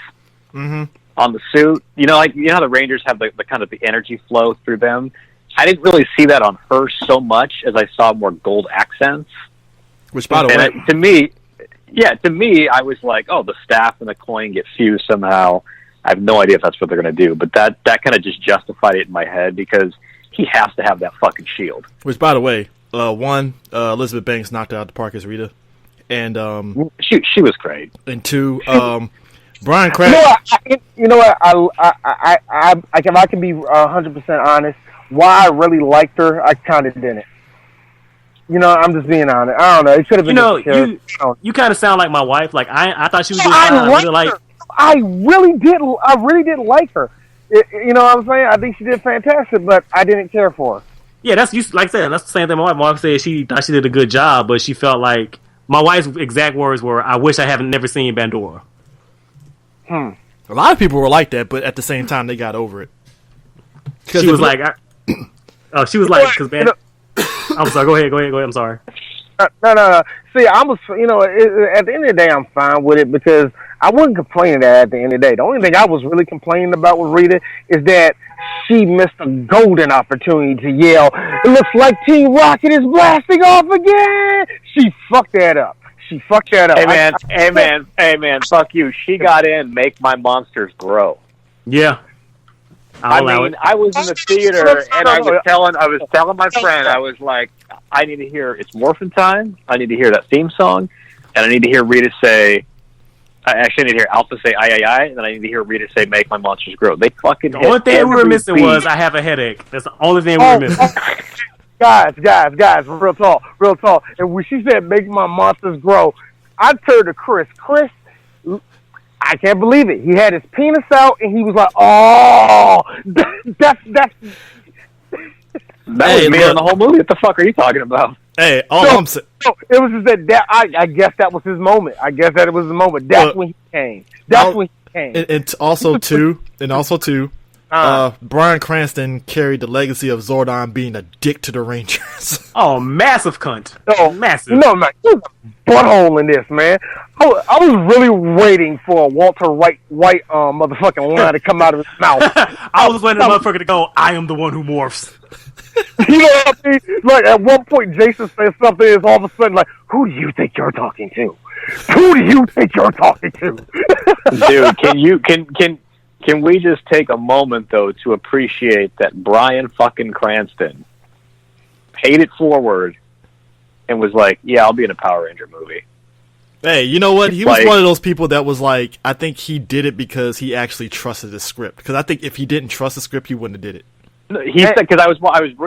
Speaker 4: on the suit. Like how the Rangers have the kind of the energy flow through them. I didn't really see that on her so much as I saw more gold accents.
Speaker 1: Which, by the way,
Speaker 4: to me, I was like, oh, the staff and the coin get fused somehow. I have no idea if that's what they're going to do, but that kind of just justified it in my head because he has to have that fucking shield.
Speaker 1: Which, by the way, Elizabeth Banks knocked it out of the park as Rita, and
Speaker 4: she was great.
Speaker 1: And two, Bryan
Speaker 2: You know
Speaker 1: Cranston.
Speaker 2: what? You know what? If I can be 100% honest, why I really liked her, I kind of didn't. You know, I'm just being honest. I don't know. It could have
Speaker 3: You
Speaker 2: been.
Speaker 3: know, you kind of sound like my wife. Like I thought she was doing
Speaker 2: I
Speaker 3: fine. I
Speaker 2: liked
Speaker 3: really like.
Speaker 2: her. I really did. I really did like her. You know what I'm saying? I think she did fantastic, but I didn't care for her.
Speaker 3: Yeah, that's you. Like I said, that's the same thing. My wife said she thought she did a good job, but she felt like my wife's exact words were, "I wish I haven't never seen Bandora."
Speaker 1: A lot of people were like that, but at the same time, they got over it.
Speaker 3: She was like, she was like, because I'm sorry. Go ahead. I'm sorry.
Speaker 2: No. See, I was, you know, at the end of the day, I'm fine with it because I wasn't complaining that at the end of the day. The only thing I was really complaining about with Rita is that she missed a golden opportunity to yell, "It looks like Team Rocket is blasting off again!" She fucked that up.
Speaker 4: Hey man, fuck you. She got in, make my monsters grow.
Speaker 3: Yeah.
Speaker 4: I was in the theater and I was telling my friend, I was like, I need to hear it's Morphin time. I need to hear that theme song, and I need to hear Rita say. Actually, I need to hear Alpha say "I," and then I need to hear Rita say "Make my monsters grow." They fucking.
Speaker 3: The only thing we were missing was "I have a headache." That's the only thing we were missing.
Speaker 2: Guys, real talk. And when she said "Make my monsters grow," I turned to Chris. Chris, I can't believe it. He had his penis out, and he was like, "Oh, that's."
Speaker 4: That was me in the whole movie. What the fuck are you talking about?
Speaker 1: Hey, I'm saying.
Speaker 2: It was just that I guess that was his moment. That's when he came.
Speaker 1: And also too, Bryan Cranston carried the legacy of Zordon being a dick to the Rangers.
Speaker 3: Oh, massive cunt.
Speaker 2: Oh,
Speaker 3: massive.
Speaker 2: No, man, there's a butthole in this, man. I was really waiting for a Walter White motherfucking line to come out of his mouth.
Speaker 3: I was waiting for the motherfucker to go, "I am the one who morphs."
Speaker 2: You know what I mean? Like, at one point, Jason says something, and all of a sudden, like, who do you think you're talking to?
Speaker 4: Dude, can we just take a moment, though, to appreciate that Bryan fucking Cranston paid it forward and was like, yeah, I'll be in a Power Ranger movie.
Speaker 1: Hey, you know what? He was one of those people that was like, I think he did it because he actually trusted the script. Because I think if he didn't trust the script, he wouldn't have did it.
Speaker 4: He said, because I was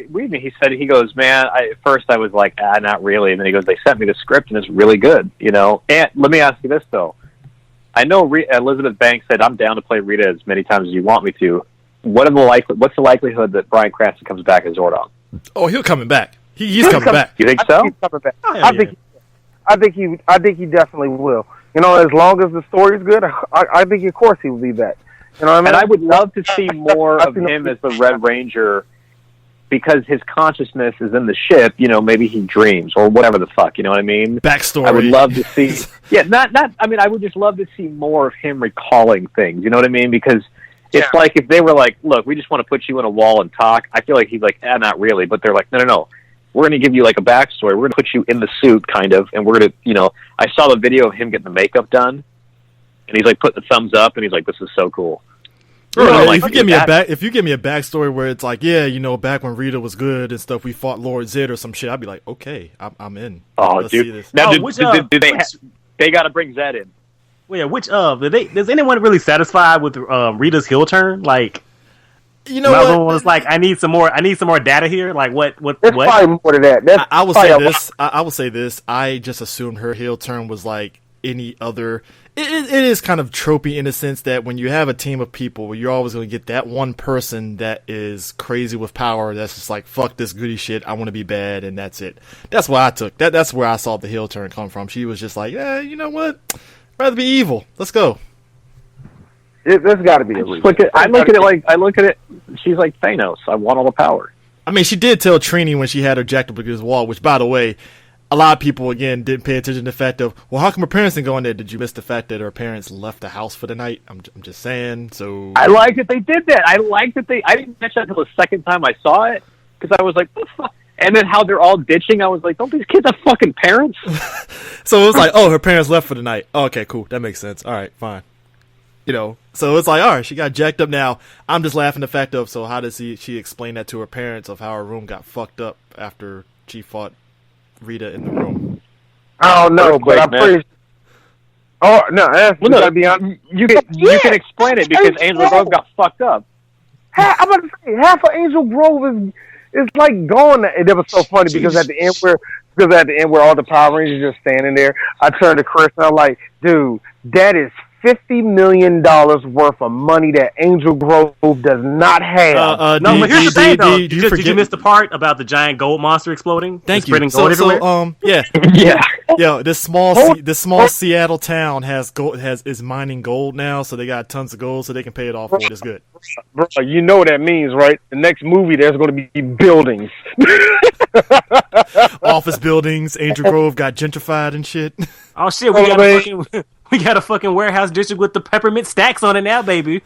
Speaker 4: reading it, he goes, man, at first I was like, not really. And then he goes, they sent me the script and it's really good, you know? And let me ask you this, though. I know Elizabeth Banks said, I'm down to play Rita as many times as you want me to. What's the likelihood that Bryan Cranston comes back as Zordon?
Speaker 1: Oh, he'll coming back. He's coming back.
Speaker 4: You think so?
Speaker 2: He's coming back. I think he definitely will. You know, as long as the story's good, I think of course he will be back. You know what I mean?
Speaker 4: And I would love to see more of him as the Red Ranger because his consciousness is in the ship. You know, maybe he dreams or whatever the fuck. You know what I mean?
Speaker 1: Backstory.
Speaker 4: I would love to see. Yeah, not. I mean, I would just love to see more of him recalling things. You know what I mean? Because it's like if they were like, "Look, we just want to put you in a wall and talk." I feel like he's like, not really. But they're like, no. We're going to give you like a backstory. We're going to put you in the suit, kind of, and we're going to, you know. I saw the video of him getting the makeup done, and he's like putting the thumbs up, and he's like, "This is so cool."
Speaker 1: You know, like, if you give me a backstory where it's like, yeah, you know, back when Rita was good and stuff, we fought Lord Zed or some shit, I'd be like, okay, I'm in.
Speaker 4: Oh,
Speaker 1: let's
Speaker 4: dude.
Speaker 1: see this.
Speaker 4: Now, they got to bring Zed in.
Speaker 3: Well, yeah, does anyone really satisfied with Rita's heel turn? Like,
Speaker 1: you know what?
Speaker 3: Was like, I need some more data here. Like, what?
Speaker 2: There's probably more to that.
Speaker 1: I will say this. I will say this. I just assumed her heel turn was like any other. It is kind of tropey in the sense that when you have a team of people, you're always going to get that one person that is crazy with power. That's just like, fuck this goody shit. I want to be bad, and that's it. That's what I took. That's where I saw the heel turn come from. She was just like, yeah, you know what? I'd rather be evil. Let's go.
Speaker 2: There's got to be a reason.
Speaker 4: I look at it. She's like Thanos. I want all the power.
Speaker 1: I mean, she did tell Trini when she had her jacked up against the wall, which, by the way, a lot of people, again, didn't pay attention to the fact of, well, how come her parents didn't go in there? Did you miss the fact that her parents left the house for the night? I'm just saying, so...
Speaker 4: I like that they did that. I didn't catch that until the second time I saw it, because I was like, what the fuck? And then how they're all ditching, I was like, don't these kids have fucking parents?
Speaker 1: So it was like, oh, her parents left for the night. Oh, okay, cool. That makes sense. All right, fine. You know, so it's like, all right, she got jacked up now. I'm just laughing the fact of, so how does she explain that to her parents of how her room got fucked up after she fought Rita in the room?
Speaker 2: I don't know, but I'm pretty. Oh no,
Speaker 4: Well, no,
Speaker 2: gotta be honest.
Speaker 4: you can explain it because Angel Grove got fucked up.
Speaker 2: I'm about to say half of Angel Grove is like gone. And it was so funny because at the end where all the Power Rangers are just standing there, I turned to Chris and I'm like, dude, that is $50 million worth of money that Angel Grove does not have.
Speaker 3: No, but here's the thing, though. Did you miss the part about the giant gold monster exploding?
Speaker 1: Thank you.
Speaker 3: Yeah.
Speaker 1: Yeah, this small Seattle town is mining gold now, so they got tons of gold, so they can pay it off for it. It's good.
Speaker 2: Bro, you know what that means, right? The next movie, there's going to be buildings.
Speaker 1: Office buildings. Angel Grove got gentrified and shit.
Speaker 3: Oh shit, we got a fucking warehouse district with the peppermint stacks on it now, baby.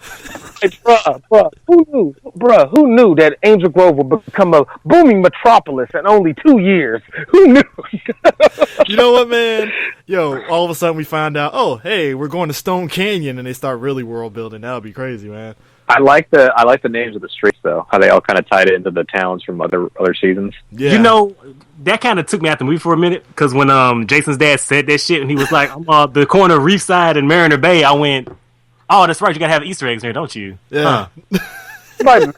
Speaker 2: Hey, bruh, who knew that Angel Grove would become a booming metropolis in only 2 years? Who knew?
Speaker 1: You know what, man? Yo, all of a sudden we find out, oh, hey, we're going to Stone Canyon, and they start really world building. That would be crazy, man.
Speaker 4: I like the names of the streets though. How they all kind of tied into the towns from other seasons.
Speaker 1: Yeah.
Speaker 3: You know, that kind of took me out the movie for a minute because when Jason's dad said that shit and he was like, "I'm the corner of Reefside and Mariner Bay," I went, "Oh, that's right. You gotta have Easter eggs there, don't you?"
Speaker 1: Yeah.
Speaker 2: I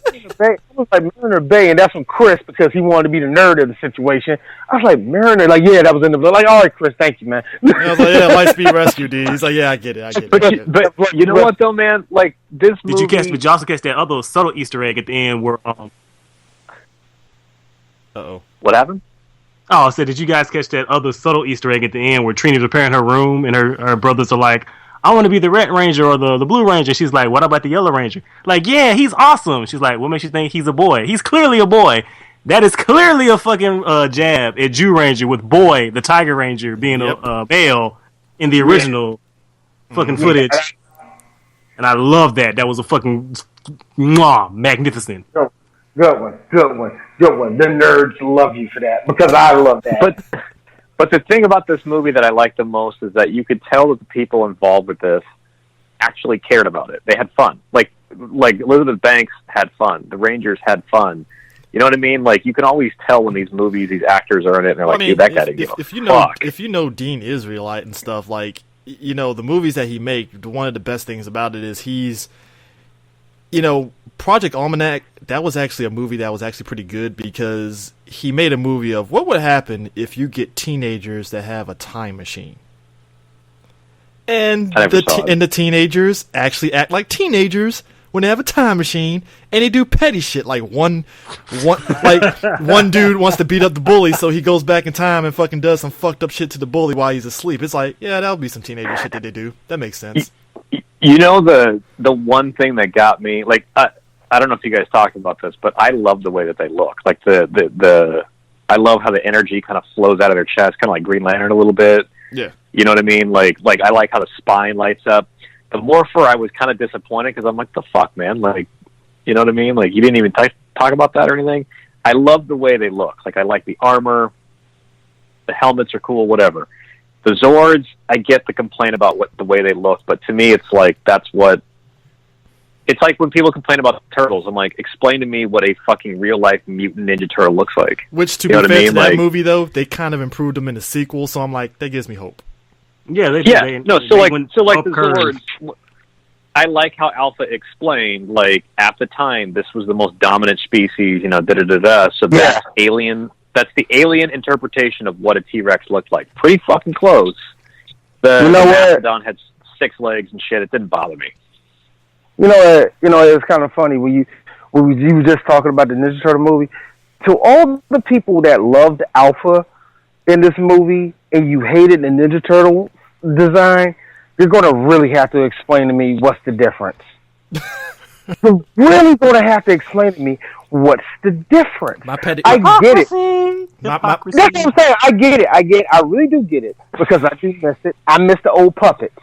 Speaker 2: was like Mariner Bay, and that's from Chris because he wanted to be the nerd of the situation. I was like, Mariner, like, yeah, that was in the like, all right, Chris, thank you, man.
Speaker 1: I was like, yeah, Lightspeed Rescue, D. He's like, yeah, I get it.
Speaker 4: But you know what though, man? Like this movie.
Speaker 3: Did you also catch that other subtle Easter egg at the end where
Speaker 4: What happened?
Speaker 3: Oh, I said, did you guys catch that other subtle Easter egg at the end where Trini's repairing her room and her brothers are like, I want to be the Red Ranger or the Blue Ranger. She's like, what about the Yellow Ranger? Like, yeah, he's awesome. She's like, what makes you think he's a boy? He's clearly a boy. That is clearly a fucking jab at Jew Ranger with Boy, the Tiger Ranger, being a male in the original fucking footage. And I love that. That was a fucking magnificent.
Speaker 2: Good one. The nerds love you for that because I love that.
Speaker 4: But the thing about this movie that I like the most is that you could tell that the people involved with this actually cared about it. They had fun. Like Elizabeth Banks had fun. The Rangers had fun. You know what I mean? Like, you can always tell when these movies, these actors are in it, and they're like, dude, that guy didn't give a fuck.
Speaker 1: If you know Dean Israelite and stuff, like, you know, the movies that he make, one of the best things about it is he's, you know, Project Almanac, that was actually a movie that was actually pretty good because he made a movie of what would happen if you get teenagers that have a time machine. And the teenagers actually act like teenagers when they have a time machine, and they do petty shit like one dude wants to beat up the bully, so he goes back in time and fucking does some fucked up shit to the bully while he's asleep. It's like, yeah, that'll be some teenager shit that they do. That makes sense.
Speaker 4: You know, the one thing that got me, like, I don't know if you guys talked about this, but I love the way that they look. Like I love how the energy kind of flows out of their chest, kind of like Green Lantern a little bit.
Speaker 1: Yeah.
Speaker 4: You know what I mean? Like I like how the spine lights up. The Morpher, I was kind of disappointed because I'm like, the fuck, man? Like, you know what I mean? Like, you didn't even talk about that or anything. I love the way they look. Like, I like the armor. The helmets are cool, whatever. The Zords, I get the complaint about the way they look, but to me, it's like, it's like when people complain about turtles. I'm like, explain to me what a fucking real-life mutant Ninja Turtle looks like.
Speaker 1: Which, to be fair to that movie, though, they kind of improved them in the sequel, so I'm like, that gives me hope.
Speaker 3: Yeah,
Speaker 4: the Zords, I like how Alpha explained, like, at the time, this was the most dominant species, you know, da-da-da-da, so that's alien. That's the alien interpretation of what a T-Rex looked like. Pretty fucking close. The Mastodon had 6 legs and shit. It didn't bother me.
Speaker 2: You know, it was kind of funny when you were just talking about the Ninja Turtle movie. To all the people that loved Alpha in this movie and you hated the Ninja Turtle design, you're going to really have to explain to me what's the difference. You're really going to have to explain to me what's the difference. I get it. That's what I'm saying. I get it. I really do get it because I do miss it. I miss the old puppets.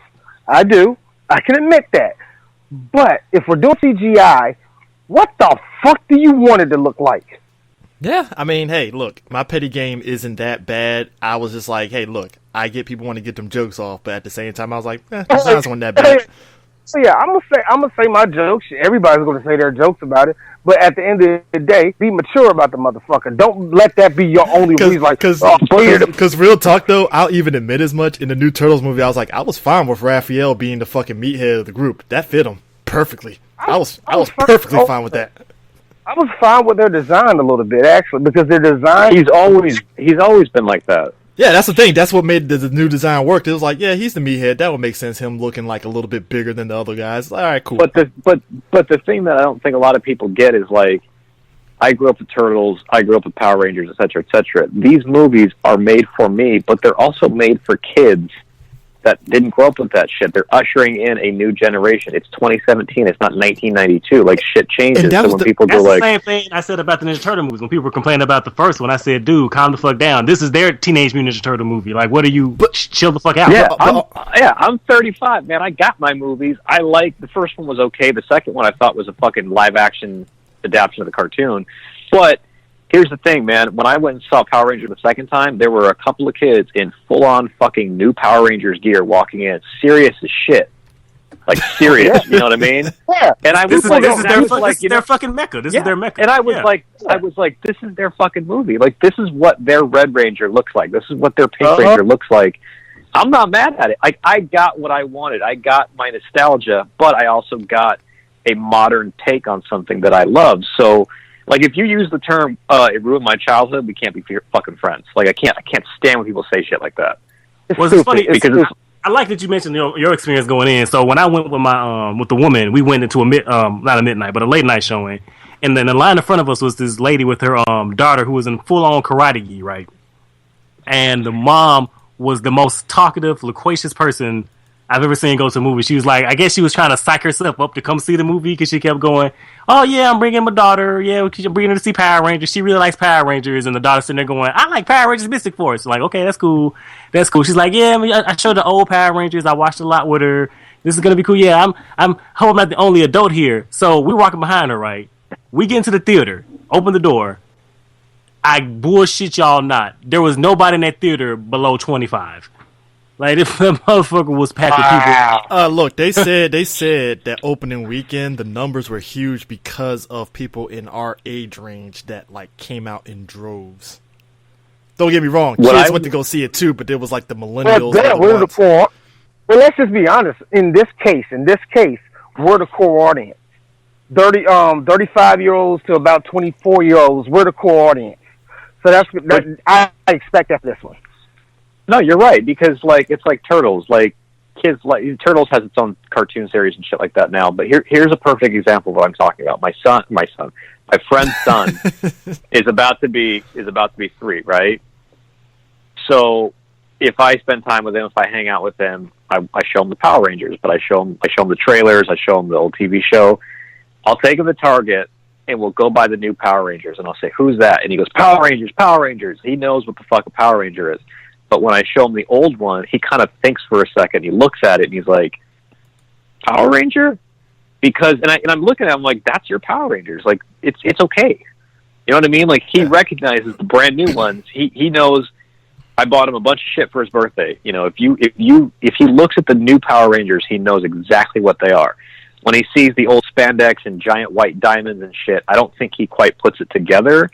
Speaker 2: I do. I can admit that. But if we're doing CGI, what the fuck do you want it to look like?
Speaker 1: Yeah, I mean, hey, look, my petty game isn't that bad. I was just like, hey, look, I get people want to get them jokes off, but at the same time, I was like, the designs weren't that bad.
Speaker 2: So yeah, I'm gonna say my jokes. Everybody's gonna say their jokes about it. But at the end of the day, be mature about the motherfucker. Don't let that be your only reason. Like,
Speaker 1: because real talk though, I'll even admit as much. In the new Turtles movie, I was like, I was fine with Raphael being the fucking meathead of the group. That fit him perfectly. I was perfectly fine with that.
Speaker 2: I was fine with their design a little bit actually, because their design.
Speaker 4: He's always been like that.
Speaker 1: Yeah, that's the thing. That's what made the new design work. It was like, yeah, he's the meathead. That would make sense. Him looking like a little bit bigger than the other guys. All right, cool.
Speaker 4: But the thing that I don't think a lot of people get is like, I grew up with Turtles, I grew up with Power Rangers, etc., etc. These movies are made for me, but they're also made for kids that didn't grow up with that shit. They're ushering in a new generation. It's 2017. It's not 1992. Like, shit changes. So when people go like...
Speaker 3: That's the same thing I said about the Ninja Turtle movies. When people were complaining about the first one, I said, dude, calm the fuck down. This is their Teenage Mutant Ninja Turtle movie. Like, what are you... chill the fuck out.
Speaker 4: Yeah, I'm 35, man. I got my movies. I like... The first one was okay. The second one I thought was a fucking live-action adaptation of the cartoon. But... here's the thing, man. When I went and saw Power Rangers the second time, there were a couple of kids in full-on fucking new Power Rangers gear walking in, serious as shit. Like, serious, you know what I mean?
Speaker 2: Yeah.
Speaker 4: And I was
Speaker 3: This is their fucking mecca. This is their mecca.
Speaker 4: And I was like, this is their fucking movie. Like, this is what their Red Ranger looks like. This is what their Pink Ranger looks like. I'm not mad at it. Like, I got what I wanted. I got my nostalgia, but I also got a modern take on something that I love. So... like, if you use the term, it ruined my childhood, we can't be fucking friends. Like, I can't stand when people say shit like that.
Speaker 3: It's funny, because I like that you mentioned your experience going in. So when I went with my with the woman, we went into not a midnight, but a late night showing. And then the line in front of us was this lady with her daughter who was in full-on karate gi, right? And the mom was the most talkative, loquacious person I've ever seen go to a movie. She was like, I guess she was trying to psych herself up to come see the movie because she kept going, oh yeah, I'm bringing my daughter. Yeah, I'm bringing her to see Power Rangers. She really likes Power Rangers. And the daughter's sitting there going, I like Power Rangers Mystic Force. Like, okay, that's cool. That's cool. She's like, yeah, I showed the old Power Rangers. I watched a lot with her. This is going to be cool. Yeah, I'm not the only adult here. So we're walking behind her, right? We get into the theater, open the door. I bullshit y'all not. There was nobody in that theater below 25. Like, if the motherfucker was packed with people.
Speaker 1: Look, they said that opening weekend the numbers were huge because of people in our age range that like came out in droves. Don't get me wrong, kids went to go see it too, but there was like the millennials.
Speaker 2: Well, let's just be honest. In this case, we're the core audience. 35-year-olds to about 24-year-olds, we're the core audience. So I expect that for this one.
Speaker 4: No, you're right, because like it's like Turtles. Like kids, like Turtles has its own cartoon series and shit like that now. But here's a perfect example of what I'm talking about. My friend's son is about to be 3, right? So if I spend time with him, if I hang out with him, I show him the Power Rangers, but I show him the trailers, I show him the old TV show. I'll take him to Target and we'll go buy the new Power Rangers, and I'll say, "Who's that?" And he goes, "Power Rangers, Power Rangers." He knows what the fuck a Power Ranger is. But when I show him the old one, he kind of thinks for a second. He looks at it and he's like, "Power Ranger?" Because and I'm looking at him like, "That's your Power Rangers. Like it's okay." You know what I mean? Like he recognizes the brand new ones. He knows. I bought him a bunch of shit for his birthday. You know, if he looks at the new Power Rangers, he knows exactly what they are. When he sees the old spandex and giant white diamonds and shit, I don't think he quite puts it together.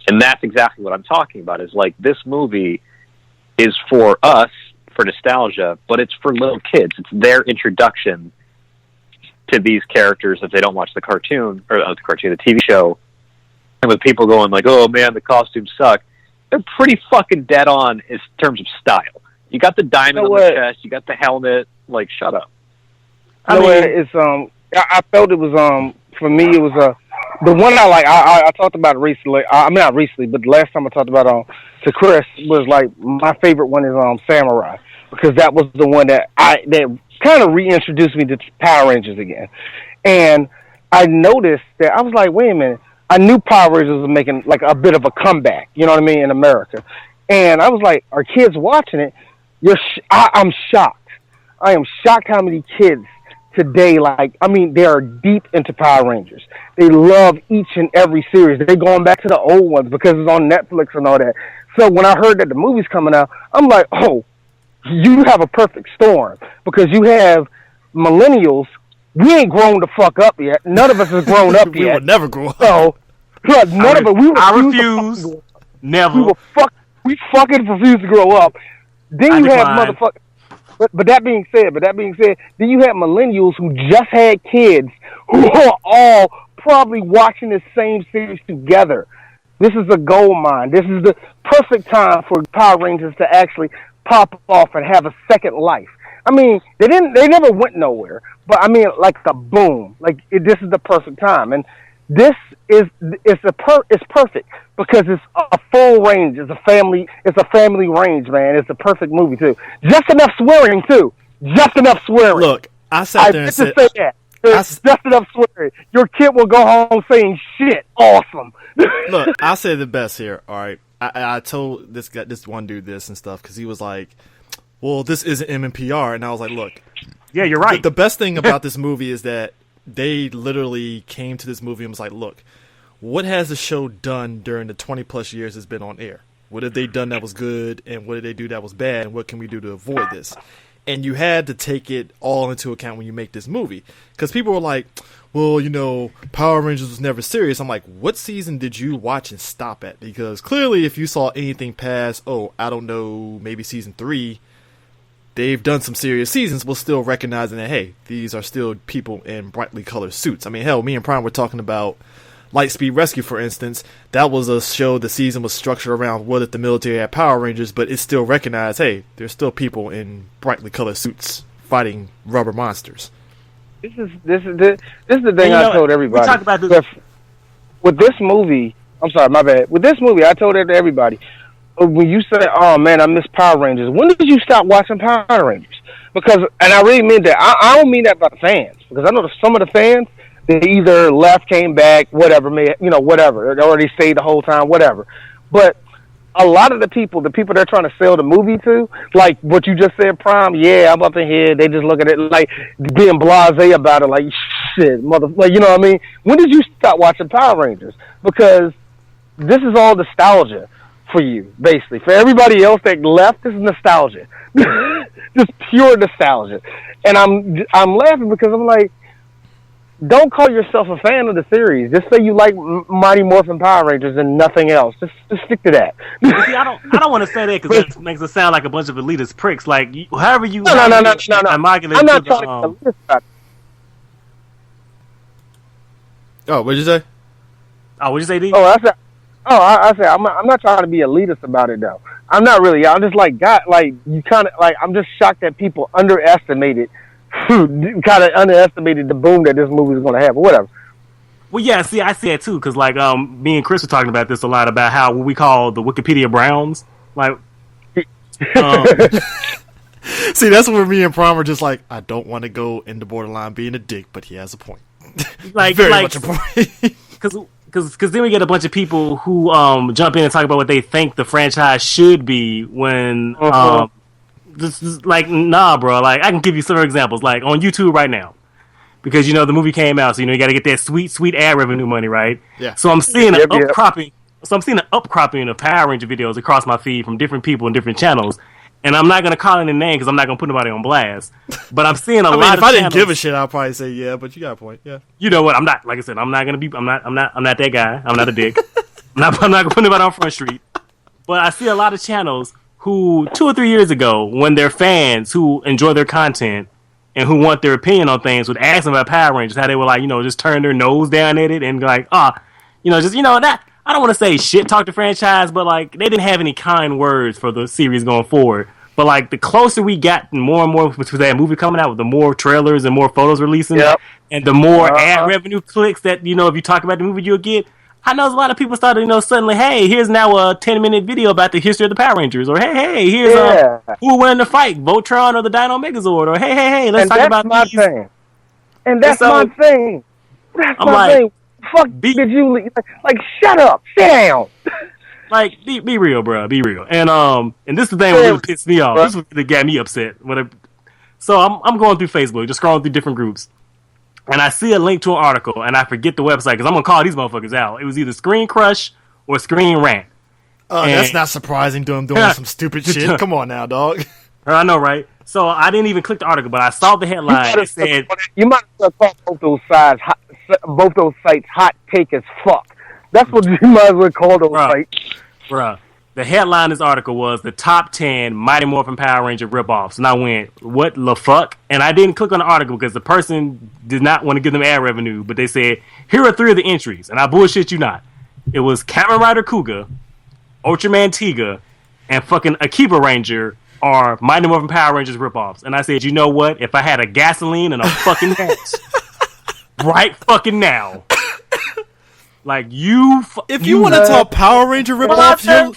Speaker 4: And that's exactly what I'm talking about. Is like this movie is for us, for nostalgia, but it's for little kids. It's their introduction to these characters if they don't watch the cartoon, or the TV show. And with people going like, "Oh man, the costumes suck," they're pretty fucking dead on in terms of style. You got the diamond on the chest, you got the helmet, like, shut up.
Speaker 2: I felt it was, for me, it was, the one I like, I talked about it recently. I mean, not recently, but the last time I talked about to Chris was like my favorite one is Samurai, because that was the one that kind of reintroduced me to Power Rangers again. And I noticed that I was like, wait a minute, I knew Power Rangers was making like a bit of a comeback, you know what I mean, in America. And I was like, are kids watching it? I'm shocked. I am shocked how many kids today, they are deep into Power Rangers. They love each and every series. They're going back to the old ones because it's on Netflix and all that. So when I heard that the movie's coming out, I'm like, oh, you have a perfect storm, because you have millennials we ain't grown the fuck up yet. None of us has grown up
Speaker 1: we
Speaker 2: yet.
Speaker 1: would never grow up.
Speaker 2: So, look, none of it.
Speaker 3: I refuse. Never.
Speaker 2: We fucking refuse to grow up. Then you have motherfuckers. But that being said, then you have millennials who just had kids who are all probably watching the same series together. This is a gold mine. This is the perfect time for Power Rangers to actually pop off and have a second life. I mean, they never went nowhere, but I mean, like a boom. This is the perfect time, and this it's perfect because it's a full range. It's a family range, man. It's a perfect movie too. Just enough swearing too. Just enough swearing.
Speaker 1: Look, I sat there and said,
Speaker 2: just enough swearing. Your kid will go home saying shit. Awesome.
Speaker 1: Look, I say the best here. All right, I told this one dude this and stuff because he was like, well, this isn't MMPR, and I was like, look,
Speaker 3: yeah, you're right.
Speaker 1: The best thing about this movie is that they literally came to this movie and was like, look, what has the show done during the 20 plus years it's been on air? What have they done that was good, and what did they do that was bad, and what can we do to avoid this? And you had to take it all into account when you make this movie, because people were like, well, Power Rangers was never serious. I'm like, what season did you watch and stop at? Because clearly if you saw anything past, I don't know, maybe season 3, they've done some serious seasons while still recognizing that, hey, these are still people in brightly colored suits. I mean, hell, me and Prime were talking about Lightspeed Rescue, for instance. That was a show, the season was structured around what if the military had Power Rangers, but it still recognized, hey, there's still people in brightly colored suits fighting rubber monsters.
Speaker 2: This is the thing I told everybody.
Speaker 3: We talk about this.
Speaker 2: With this movie, I'm sorry, my bad. With this movie, I told it to everybody. When you say, oh man, I miss Power Rangers, when did you stop watching Power Rangers? Because, and I really mean that, I don't mean that about the fans, because I know that some of the fans, they either left, came back, whatever, whatever, or they stayed the whole time, whatever. But a lot of the people they're trying to sell the movie to, like what you just said, Prime, yeah, I'm up in here, they just look at it like being blasé about it, like, shit, like, you know what I mean? When did you stop watching Power Rangers? Because this is all nostalgia for you, basically. For everybody else that left, this is nostalgia. Just pure nostalgia. And I'm laughing because I'm like, don't call yourself a fan of the series. Just say you like Mighty Morphin Power Rangers and nothing else. Just stick to that.
Speaker 3: See, I don't want to say that because that makes it sound like a bunch of elitist pricks. Like, however you...
Speaker 2: No. I'm not talking elitist about it.
Speaker 1: Oh, what'd you say?
Speaker 3: Oh, what'd you say, D?
Speaker 2: I said I'm not trying to be elitist about it though. I'm not really. I'm just like, God, like you kind of like. I'm just shocked that people underestimated the boom that this movie is going to have, or whatever.
Speaker 3: Well, yeah. See, I see it too because like me and Chris were talking about this a lot about how what we call the Wikipedia Browns, like.
Speaker 1: See, that's where me and Prime were just like, I don't want to go into borderline being a dick, but he has a point.
Speaker 3: Like,
Speaker 1: very much a point.
Speaker 3: Because then we get a bunch of people who jump in and talk about what they think the franchise should be when like, nah, bro. Like, I can give you some examples, like on YouTube right now, because the movie came out, so you got to get that sweet ad revenue money, right?
Speaker 1: Yeah.
Speaker 3: So I'm seeing an upcropping. So I'm seeing an upcropping of Power Ranger videos across my feed from different people and different channels. And I'm not gonna call any name because I'm not gonna put nobody on blast. But I'm seeing a lot of.
Speaker 1: If I didn't give a shit, I'll probably say yeah. But you got a point. Yeah.
Speaker 3: You know what? I'm not. Like I said, I'm not gonna be. I'm not that guy. I'm not a dick. I'm not gonna put anybody on Front Street. But I see a lot of channels who 2 or 3 years ago, when their fans who enjoy their content and who want their opinion on things, would ask them about Power Rangers, how they were like, just turn their nose down at it and like, that. I don't want to say shit talk the franchise, but like they didn't have any kind words for the series going forward. But like the closer we got, more and more to that movie coming out, with the more trailers and more photos releasing, and the more ad revenue clicks that if you talk about the movie you'll get. I know a lot of people started suddenly, hey, here's now a 10-minute video about the history of the Power Rangers, or hey, here's who won the fight, Voltron or the Dino Megazord, or hey, let's talk about
Speaker 2: my
Speaker 3: these.
Speaker 2: thing. And that's my thing. That's my thing. Fuck, did you like? Shut up, sit down.
Speaker 3: Like, be real, bro. Be real. And this is the thing that really pissed me off. This was that got me upset. So I'm going through Facebook, just scrolling through different groups, and I see a link to an article, and I forget the website because I'm gonna call these motherfuckers out. It was either Screen Crush or Screen Rant.
Speaker 1: That's not surprising. Doing some stupid shit. Come on now, dog.
Speaker 3: I know, right? So I didn't even click the article, but I saw the headline. It said
Speaker 2: you might as well call both those sites hot take as fuck. That's what you might as well call those sites.
Speaker 3: Bruh. The headline of this article was the top 10 Mighty Morphin Power Ranger ripoffs. And I went, what the fuck? And I didn't click on the article because the person did not want to give them ad revenue. But they said, here are 3 of the entries. And I bullshit you not. It was Kamen Rider Kuga, Ultraman Tiga, and fucking Akiba Ranger are Mighty Morphin Power Rangers ripoffs. And I said, you know what? If I had a gasoline and a fucking gas right fucking now. Like
Speaker 1: if you want to talk Power Ranger ripoffs,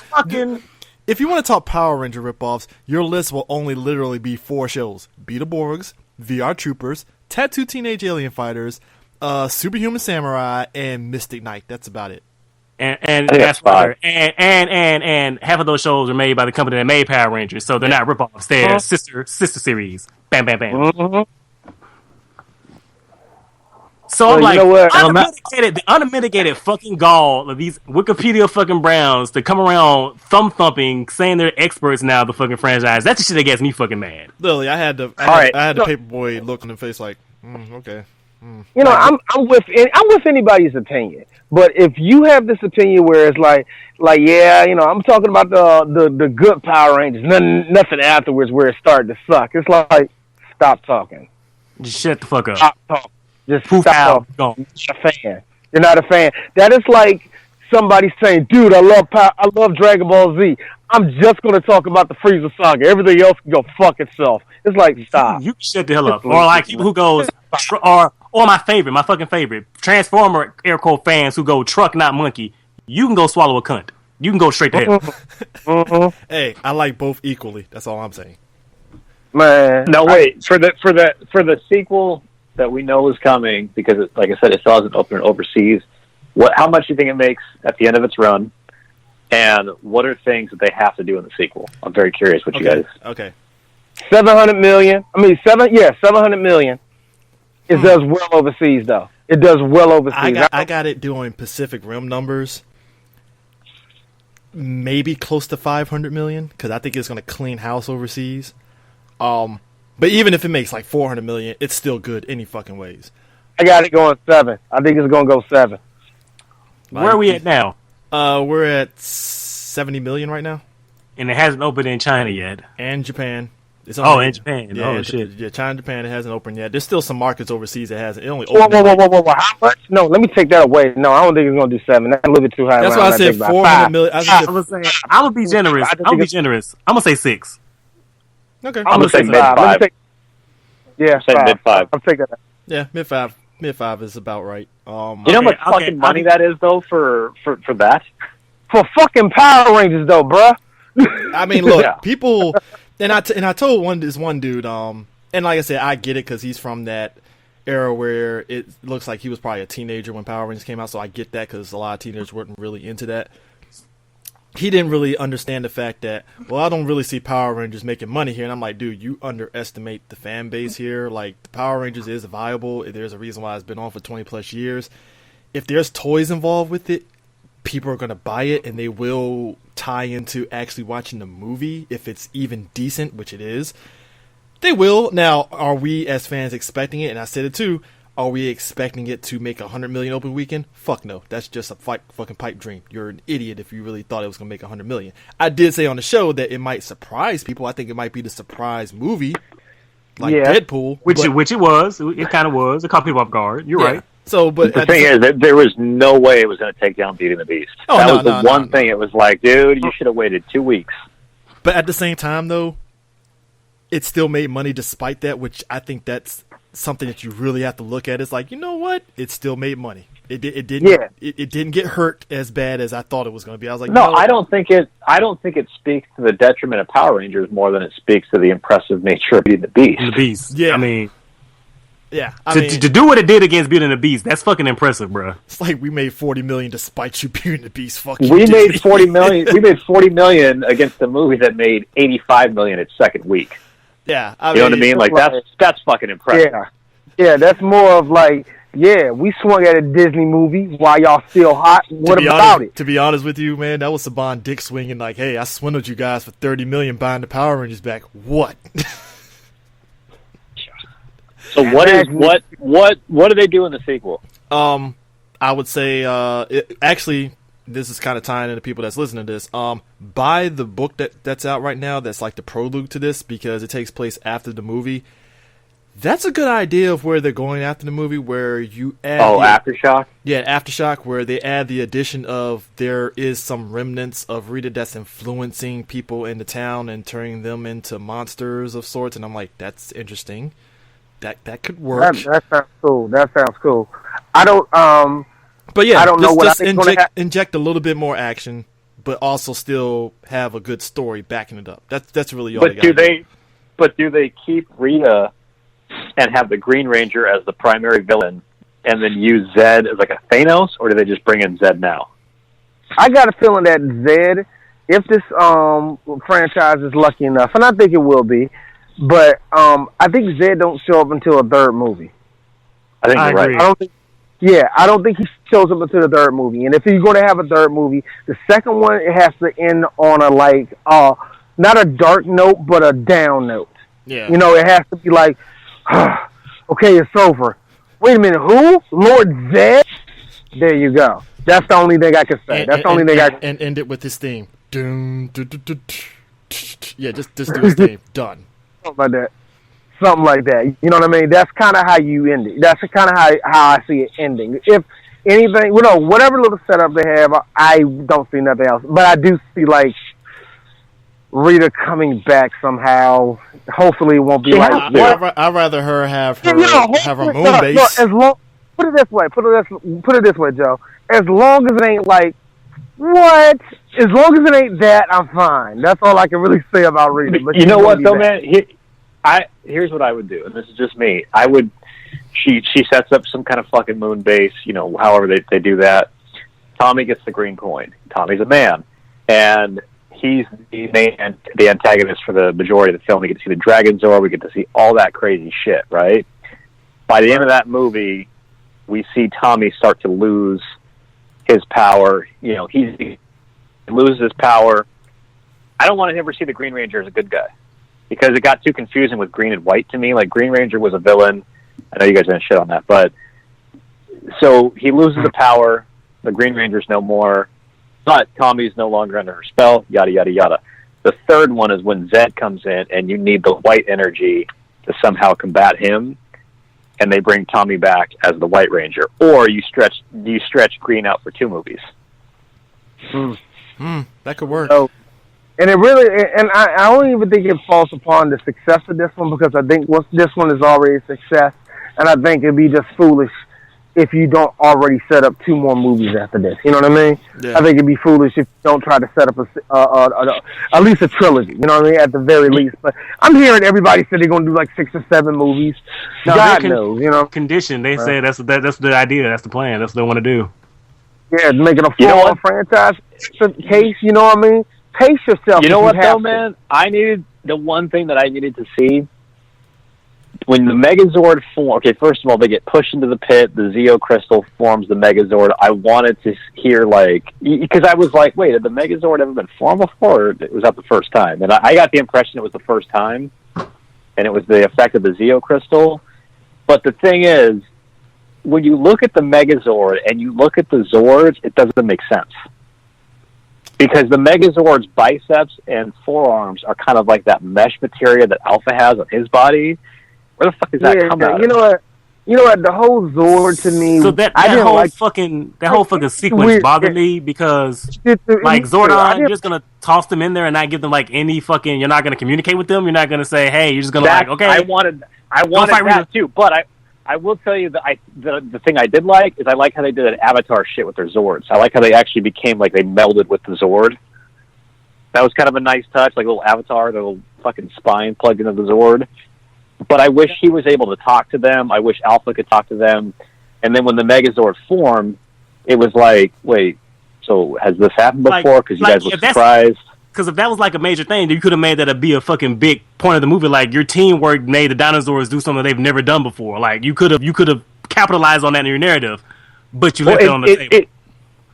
Speaker 1: if you want to talk Power Ranger ripoffs, your list will only literally be 4 shows: Beetleborgs, VR Troopers, Tattoo Teenage Alien Fighters, Superhuman Samurai, and Mystic Knight. That's about it.
Speaker 3: And that's right. And half of those shows are made by the company that made Power Rangers, so they're not ripoffs. They're sister series. Bam, bam, bam.
Speaker 2: Mm-hmm.
Speaker 3: So I'm like, the unmitigated fucking gall of these Wikipedia fucking Browns to come around thumb thumping, saying they're experts now of the fucking franchise. That's the shit that gets me fucking mad.
Speaker 1: Literally, I had the Paperboy look on the face like, okay.
Speaker 2: You know, I'm with anybody's opinion, but if you have this opinion where it's like yeah, you know, I'm talking about the good Power Rangers, nothing afterwards where it started to suck. It's like, stop talking.
Speaker 3: Just shut the fuck up.
Speaker 2: Stop talking. Just stop talking. You're not a fan. You're not a fan. That is like somebody saying, "Dude, I love Dragon Ball Z. I'm just going to talk about the Frieza saga. Everything else can go fuck itself." It's like, stop.
Speaker 3: You shut the hell up. Or like people who goes, or my fucking favorite, Transformer air quote fans who go truck not monkey. You can go swallow a cunt. You can go straight to hell.
Speaker 2: Mm-hmm.
Speaker 1: Hey, I like both equally. That's all I'm saying.
Speaker 2: Man,
Speaker 4: no wait for the sequel that we know is coming, because it, like I said, it still hasn't opened overseas. How much do you think it makes at the end of its run? And what are things that they have to do in the sequel? I'm very curious what you guys.
Speaker 1: Okay.
Speaker 2: 700 million. I mean, 700 million. It does well overseas, though. It does well overseas.
Speaker 1: I got it doing Pacific Rim numbers. Maybe close to 500 million, because I think it's going to clean house overseas. But even if it makes like 400 million, it's still good any fucking ways.
Speaker 2: I got it going 7. I think it's going to go 7.
Speaker 3: Where are we at now?
Speaker 1: We're at 70 million right now.
Speaker 3: And it hasn't opened in China yet.
Speaker 1: And Japan.
Speaker 3: In Japan.
Speaker 1: Yeah,
Speaker 3: shit.
Speaker 1: Yeah, China and Japan, it hasn't opened yet. There's still some markets overseas that hasn't. It only
Speaker 2: opened.
Speaker 1: Whoa.
Speaker 2: How much? No, let me take that away. No, I don't think it's going to do 7. That's a little bit too high.
Speaker 1: That's why I said 400 million.
Speaker 3: I'm going to be generous. I'm going to say 6.
Speaker 1: Okay.
Speaker 4: I'm going to say mid-5.
Speaker 2: Yeah,
Speaker 4: say mid-5.
Speaker 2: I'll take that.
Speaker 1: Yeah, mid-5. Mid-5 is about right.
Speaker 4: You know how much fucking money that is, though, for that?
Speaker 2: For fucking Power Rangers, though, bruh.
Speaker 1: I mean, look, people... And I told this one dude, and like I said, I get it because he's from that era where it looks like he was probably a teenager when Power Rangers came out, so I get that because a lot of teenagers weren't really into that. He didn't really understand the fact that, well, I don't really see Power Rangers making money here. And I'm like, dude, you underestimate the fan base here. Like, the Power Rangers is viable. There's a reason why it's been on for 20 plus years. If there's toys involved with it, people are going to buy it, and they will tie into actually watching the movie if it's even decent, which it is. They will. Now, are we as fans expecting it? And I said it too. Are we expecting it to make 100 million open weekend? Fuck no. That's just a fucking pipe dream. You're an idiot if you really thought it was going to make 100 million. I did say on the show that it might surprise people. I think it might be the surprise movie, like Deadpool.
Speaker 3: Which it was. It kind of was. It caught people off guard. You're right.
Speaker 4: So, but the thing is that there was no way it was going to take down Beauty and the Beast. That was the one thing. It was like, dude, you should have waited 2 weeks.
Speaker 1: But at the same time, though, it still made money despite that, which I think that's something that you really have to look at. It's like, you know what? It still made money. It didn't get hurt as bad as I thought it was going to be. I was like,
Speaker 4: no, I don't think it speaks to the detriment of Power Rangers more than it speaks to the impressive nature of Beauty and the Beast.
Speaker 3: The Beast. Yeah, I mean,
Speaker 1: to
Speaker 3: do what it did against Beauty and the Beast, that's fucking impressive, bro.
Speaker 1: It's like we made 40 million despite you, Beauty and the Beast. Fuck
Speaker 4: you, made 40 million. We made 40 million against a movie that made 85 million its second week.
Speaker 1: Yeah,
Speaker 4: you know what I mean? Like that's fucking impressive.
Speaker 2: Yeah, that's more of like, yeah, we swung at a Disney movie while y'all still hot. What about it?
Speaker 1: To be honest with you, man, that was Saban dick swinging like, hey, I swindled you guys for 30 million buying the Power Rangers back. What?
Speaker 4: So what do they do in the sequel?
Speaker 1: I would say actually this is kind of tying into people that's listening to this. Buy the book that's out right now. That's like the prelude to this because it takes place after the movie. That's a good idea of where they're going after the movie, where you add...
Speaker 4: Aftershock?
Speaker 1: Yeah, Aftershock, where they add the addition of there is some remnants of Rita that's influencing people in the town and turning them into monsters of sorts, and I'm like, that's interesting. That could work.
Speaker 2: That sounds cool. I don't...
Speaker 1: but yeah,
Speaker 2: I don't know what
Speaker 1: just
Speaker 2: I think
Speaker 1: inject a little bit more action, but also still have a good story backing it up. That's really all.
Speaker 4: But do they keep Rita and have the Green Ranger as the primary villain, and then use Zed as like a Thanos, or do they just bring in Zed now?
Speaker 2: I got a feeling that Zed, if this franchise is lucky enough, and I think it will be, but I think Zed don't show up until a third movie.
Speaker 4: I think you're right.
Speaker 2: I don't think he shows up until the third movie. And if he's going to have a third movie, the second one, it has to end on a not a dark note, but a down note.
Speaker 1: Yeah.
Speaker 2: It has to be like, okay, it's over. Wait a minute, who? Lord Zed? There you go. That's the only thing I can say.
Speaker 1: And end it with this theme. Dun, dun, dun, dun, yeah, just do his theme. Done.
Speaker 2: Something like that. You know what I mean? That's kind of how you end it. That's kind of how I see it ending. If anything, whatever little setup they have, I don't see nothing else. But I do see, like, Rita coming back somehow. Hopefully it won't be like
Speaker 1: that. I'd rather her have her moon base.
Speaker 2: Put it this way, Joe. As long as it ain't like, what? As long as it ain't that, I'm fine. That's all I can really say about Rita.
Speaker 4: But you know what, though, man? Here's what I would do, and this is just me. She sets up some kind of fucking moon base, however they do that. Tommy gets the green coin. Tommy's a man. And he's the antagonist for the majority of the film. We get to see the Dragon Zord. We get to see all that crazy shit, right? By the end of that movie, we see Tommy start to lose his power. He loses his power. I don't want to ever see the Green Ranger as a good guy because it got too confusing with green and white to me. Like, Green Ranger was a villain. I know you guys didn't shit on that, but so he loses the power. The Green Ranger's no more. But Tommy's no longer under her spell, yada, yada, yada. The third one is when Zed comes in and you need the white energy to somehow combat him, and they bring Tommy back as the White Ranger. Or you stretch Green out for 2 movies.
Speaker 1: That could work.
Speaker 2: So, and it really, and I don't even think it falls upon the success of this one, because I think this one is already a success, and I think it'd be just foolish if you don't already set up 2 more movies after this. You know what I mean? Yeah. I think it'd be foolish if you don't try to set up at least a trilogy. You know what I mean? At the very least. But I'm hearing everybody say they're going to do like 6 or 7 movies. No, God knows,
Speaker 3: Condition. They say that's the idea. That's the plan. That's what they want to do.
Speaker 2: Yeah, making a full-on franchise case. You know what I mean? Pace yourself.
Speaker 4: You know what, though, man? The one thing that I needed to see when the Megazord form. Okay, first of all, they get pushed into the pit. The Zeo crystal forms the Megazord. I wanted to hear, like, because I was like, wait, had the Megazord ever been formed before? Or was that the first time? And I got the impression it was the first time, and it was the effect of the Zeo crystal. But the thing is, when you look at the Megazord and you look at the Zords, it doesn't make sense. Because the Megazord's biceps and forearms are kind of like that mesh material that Alpha has on his body. Where the fuck does that come out?
Speaker 2: You know what? The whole Zord to me.
Speaker 3: So that whole fucking sequence weird. Bothered me because like Zordon, you're just gonna toss them in there and not give them like any fucking. You're not gonna communicate with them. You're not gonna say, hey, you're just gonna okay.
Speaker 4: I wanted that too, but I will tell you that the thing I did like is I like how they did an Avatar shit with their Zords. I like how they actually became like they melded with the Zord. That was kind of a nice touch, like a little Avatar, the little fucking spine plugged into the Zord. But I wish he was able to talk to them. I wish Alpha could talk to them. And then when the Megazord formed, it was like, wait, so has this happened before? Because you guys were surprised.
Speaker 3: Because if that was like a major thing, you could have made that be a fucking big point of the movie. Like, your teamwork made the dinosaurs do something they've never done before. Like, you could have capitalized on that in your narrative, but you left it on the table.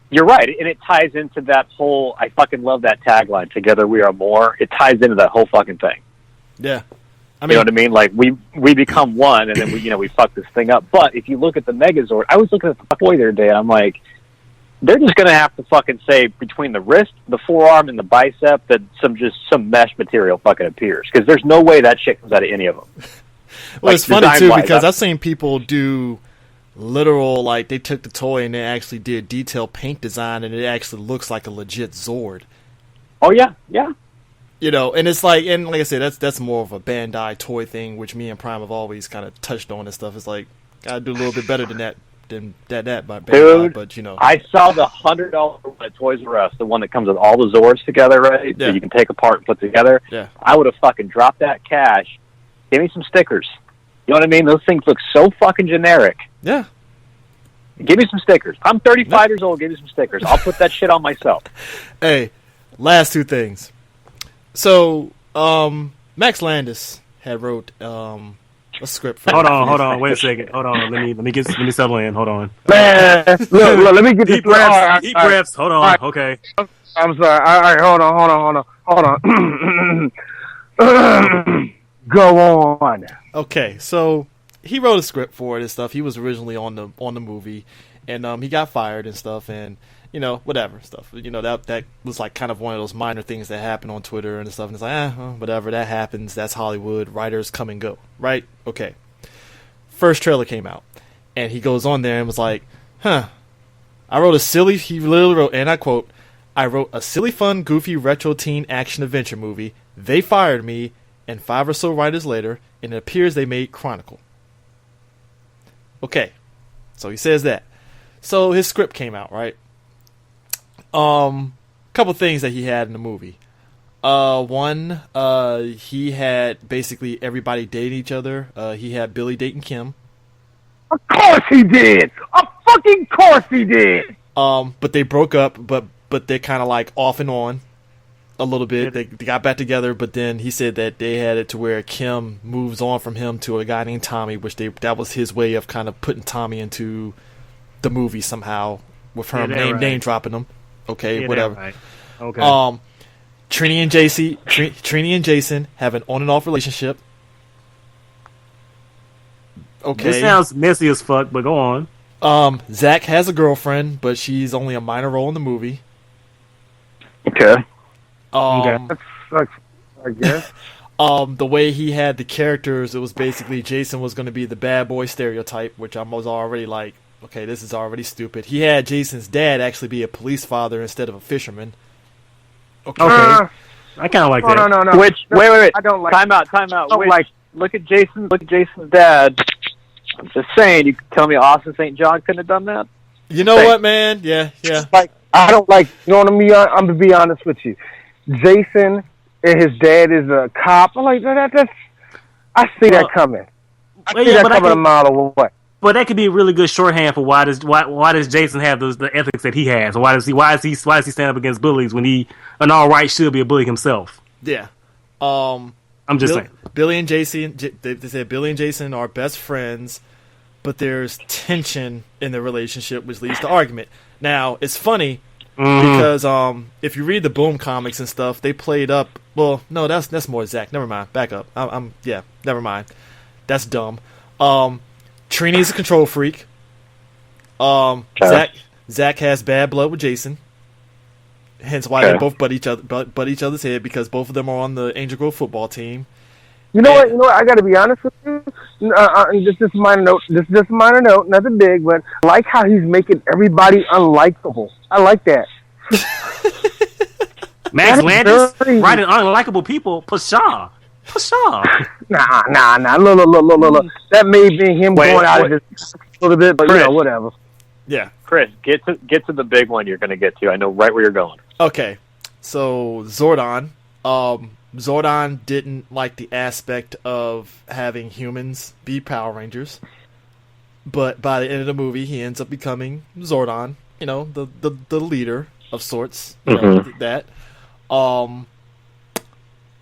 Speaker 4: You're right, and it ties into that whole. I fucking love that tagline. Together we are more. It ties into that whole fucking thing.
Speaker 1: Yeah. I mean,
Speaker 4: you know what I mean? Like we become one, and then we fuck this thing up. But if you look at the Megazord, I was looking at the toy the other day, and I'm like, they're just gonna have to fucking say between the wrist, the forearm, and the bicep that some mesh material fucking appears, because there's no way that shit comes out of any of them.
Speaker 1: Well, like, it's funny too because I've seen people do literal, like they took the toy and they actually did detailed paint design, and it actually looks like a legit Zord.
Speaker 4: Oh yeah, yeah.
Speaker 1: You know, and it's like, and like I said, that's more of a Bandai toy thing, which me and Prime have always kind of touched on and stuff. It's like, gotta do a little bit better than that by Bandai.
Speaker 4: Dude,
Speaker 1: but you know,
Speaker 4: I saw the $100 one at Toys R Us, the one that comes with all the Zords together, right?
Speaker 1: Yeah.
Speaker 4: That you can take apart and put together.
Speaker 1: Yeah.
Speaker 4: I would have fucking dropped that cash. Give me some stickers. You know what I mean? Those things look so fucking generic.
Speaker 1: yeah.
Speaker 4: Give me some stickers. I'm 35 years old. Give me some stickers. I'll put that shit on myself.
Speaker 1: Hey, last two things. So, Max Landis had wrote a script for.
Speaker 3: Hold on, wait a second. Hold on, let me settle in. Hold on.
Speaker 2: Man, look, let me get
Speaker 3: Deep
Speaker 2: this
Speaker 3: breaths. Deep breaths. Hold on. Okay.
Speaker 2: I'm sorry. All right, hold on. Go on.
Speaker 1: Okay, so he wrote a script for it and stuff. He was originally on the movie, and he got fired and stuff, and you know, whatever stuff. You know, that was like kind of one of those minor things that happened on Twitter and stuff. And it's like, well, whatever, that happens. That's Hollywood. Writers come and go, right? Okay. First trailer came out, and he goes on there and was like, I wrote a silly. He literally wrote, and I quote, "I wrote a silly, fun, goofy, retro teen action adventure movie. They fired me, and 5 or so writers later, and it appears they made Chronicle." Okay, so he says that. So his script came out, right? Couple things that he had in the movie. One, he had basically everybody dating each other. He had Billy dating Kim.
Speaker 2: Of course he did. Of fucking course he did.
Speaker 1: But they broke up. But they're kind of like off and on a little bit. They got back together, but then he said that they had it to where Kim moves on from him to a guy named Tommy, which that was his way of kind of putting Tommy into the movie somehow with her name dropping him. Okay, whatever.
Speaker 3: Right. Okay.
Speaker 1: Trini and Jason have an on and off relationship. Okay.
Speaker 3: This sounds messy as fuck, but go on.
Speaker 1: Zach has a girlfriend, but she's only a minor role in the movie.
Speaker 2: Okay.
Speaker 1: That
Speaker 2: sucks, I guess.
Speaker 1: The way he had the characters, it was basically Jason was going to be the bad boy stereotype, which I was already like, okay, this is already stupid. He had Jason's dad actually be a police father instead of a fisherman. Okay.
Speaker 3: I kind of like that.
Speaker 2: No.
Speaker 4: Wait.
Speaker 2: I don't like.
Speaker 4: Time out. Look at Jason's dad. I'm just saying. You can tell me Austin St. John couldn't have done that.
Speaker 1: You know what, man? Yeah.
Speaker 2: Like, I don't like. You know what I mean? I'm gonna be honest with you. Jason and his dad is a cop. I'm like that's. I see that coming. I see that coming a mile away.
Speaker 3: But that could be a really good shorthand for why does Jason have the ethics that he has? Why does he stand up against bullies when he an all right should be a bully himself?
Speaker 1: Yeah.
Speaker 3: I'm just saying.
Speaker 1: Billy and Jason. They said Billy and Jason are best friends, but there's tension in the relationship, which leads to argument. Now it's funny because if you read the Boom comics and stuff, they played up. Well, no, that's more Zach. Never mind. Back up. Never mind. That's dumb. Trini's a control freak. Zach has bad blood with Jason. Hence why they both butt each other's head, because both of them are on the Angel Grove football team.
Speaker 2: You know what? I got to be honest with you. Just a minor note. Just a minor note. Nothing big, but I like how he's making everybody unlikable. I like that.
Speaker 3: Max Landis writing unlikable people. Pshaw.
Speaker 2: Nah. Look. That may be him going out of his a little bit, but
Speaker 4: Chris,
Speaker 2: whatever.
Speaker 1: Yeah.
Speaker 4: Chris, get to the big one you're going to get to. I know right where you're going.
Speaker 1: Okay. So Zordon. Zordon didn't like the aspect of having humans be Power Rangers, but by the end of the movie, he ends up becoming Zordon. You know, the leader of sorts. You know, that.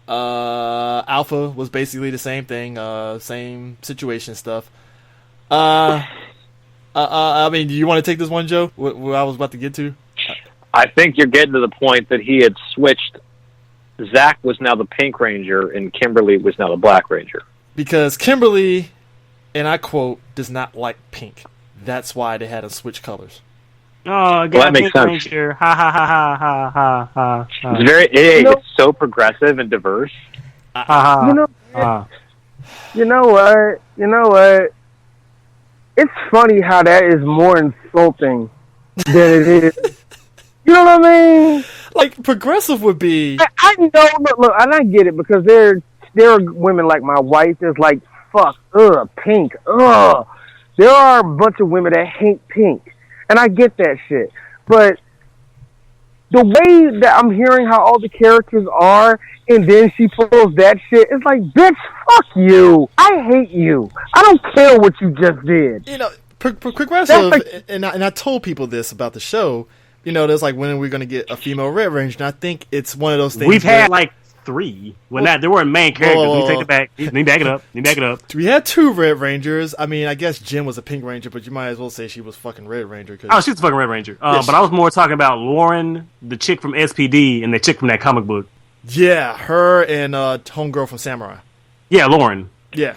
Speaker 1: Alpha was basically the same thing, same situation stuff. I mean, do you want to take this one, Joe? What I was about to get to?
Speaker 4: I think you're getting to the point that he had switched. Zach was now the Pink Ranger, and Kimberly was now the Black Ranger.
Speaker 1: because Kimberly, and I quote, does not like pink. That's why they had to switch colors.
Speaker 3: Oh, God,
Speaker 4: that makes sense.
Speaker 3: Ranger. Ha ha ha ha ha ha ha.
Speaker 4: It's very, it's so progressive and diverse.
Speaker 2: You know what? It's funny how that is more insulting than it is. You know what I mean?
Speaker 1: Like, progressive would be...
Speaker 2: I know, look, and I get it, because there are women like my wife that's like, fuck, pink, There are a bunch of women that hate pink, and I get that shit. But the way that I'm hearing how all the characters are, and then she pulls that shit, it's like, bitch, fuck you. I hate you. I don't care what you just did.
Speaker 1: You know, progressive, and I told people this about the show, you know, there's like, when are we going to get a female Red Ranger? And I think it's one of those things.
Speaker 3: We've had like 3. They weren't main characters. Let me take it back. Let me back it up.
Speaker 1: We had 2 Red Rangers. I mean, I guess Jen was a Pink Ranger, but you might as well say she was fucking Red Ranger.
Speaker 3: Oh, she's a fucking Red Ranger. But I was more talking about Lauren, the chick from SPD, and the chick from that comic book.
Speaker 1: Yeah, her and homegirl from Samurai.
Speaker 3: Yeah, Lauren.
Speaker 1: Yeah.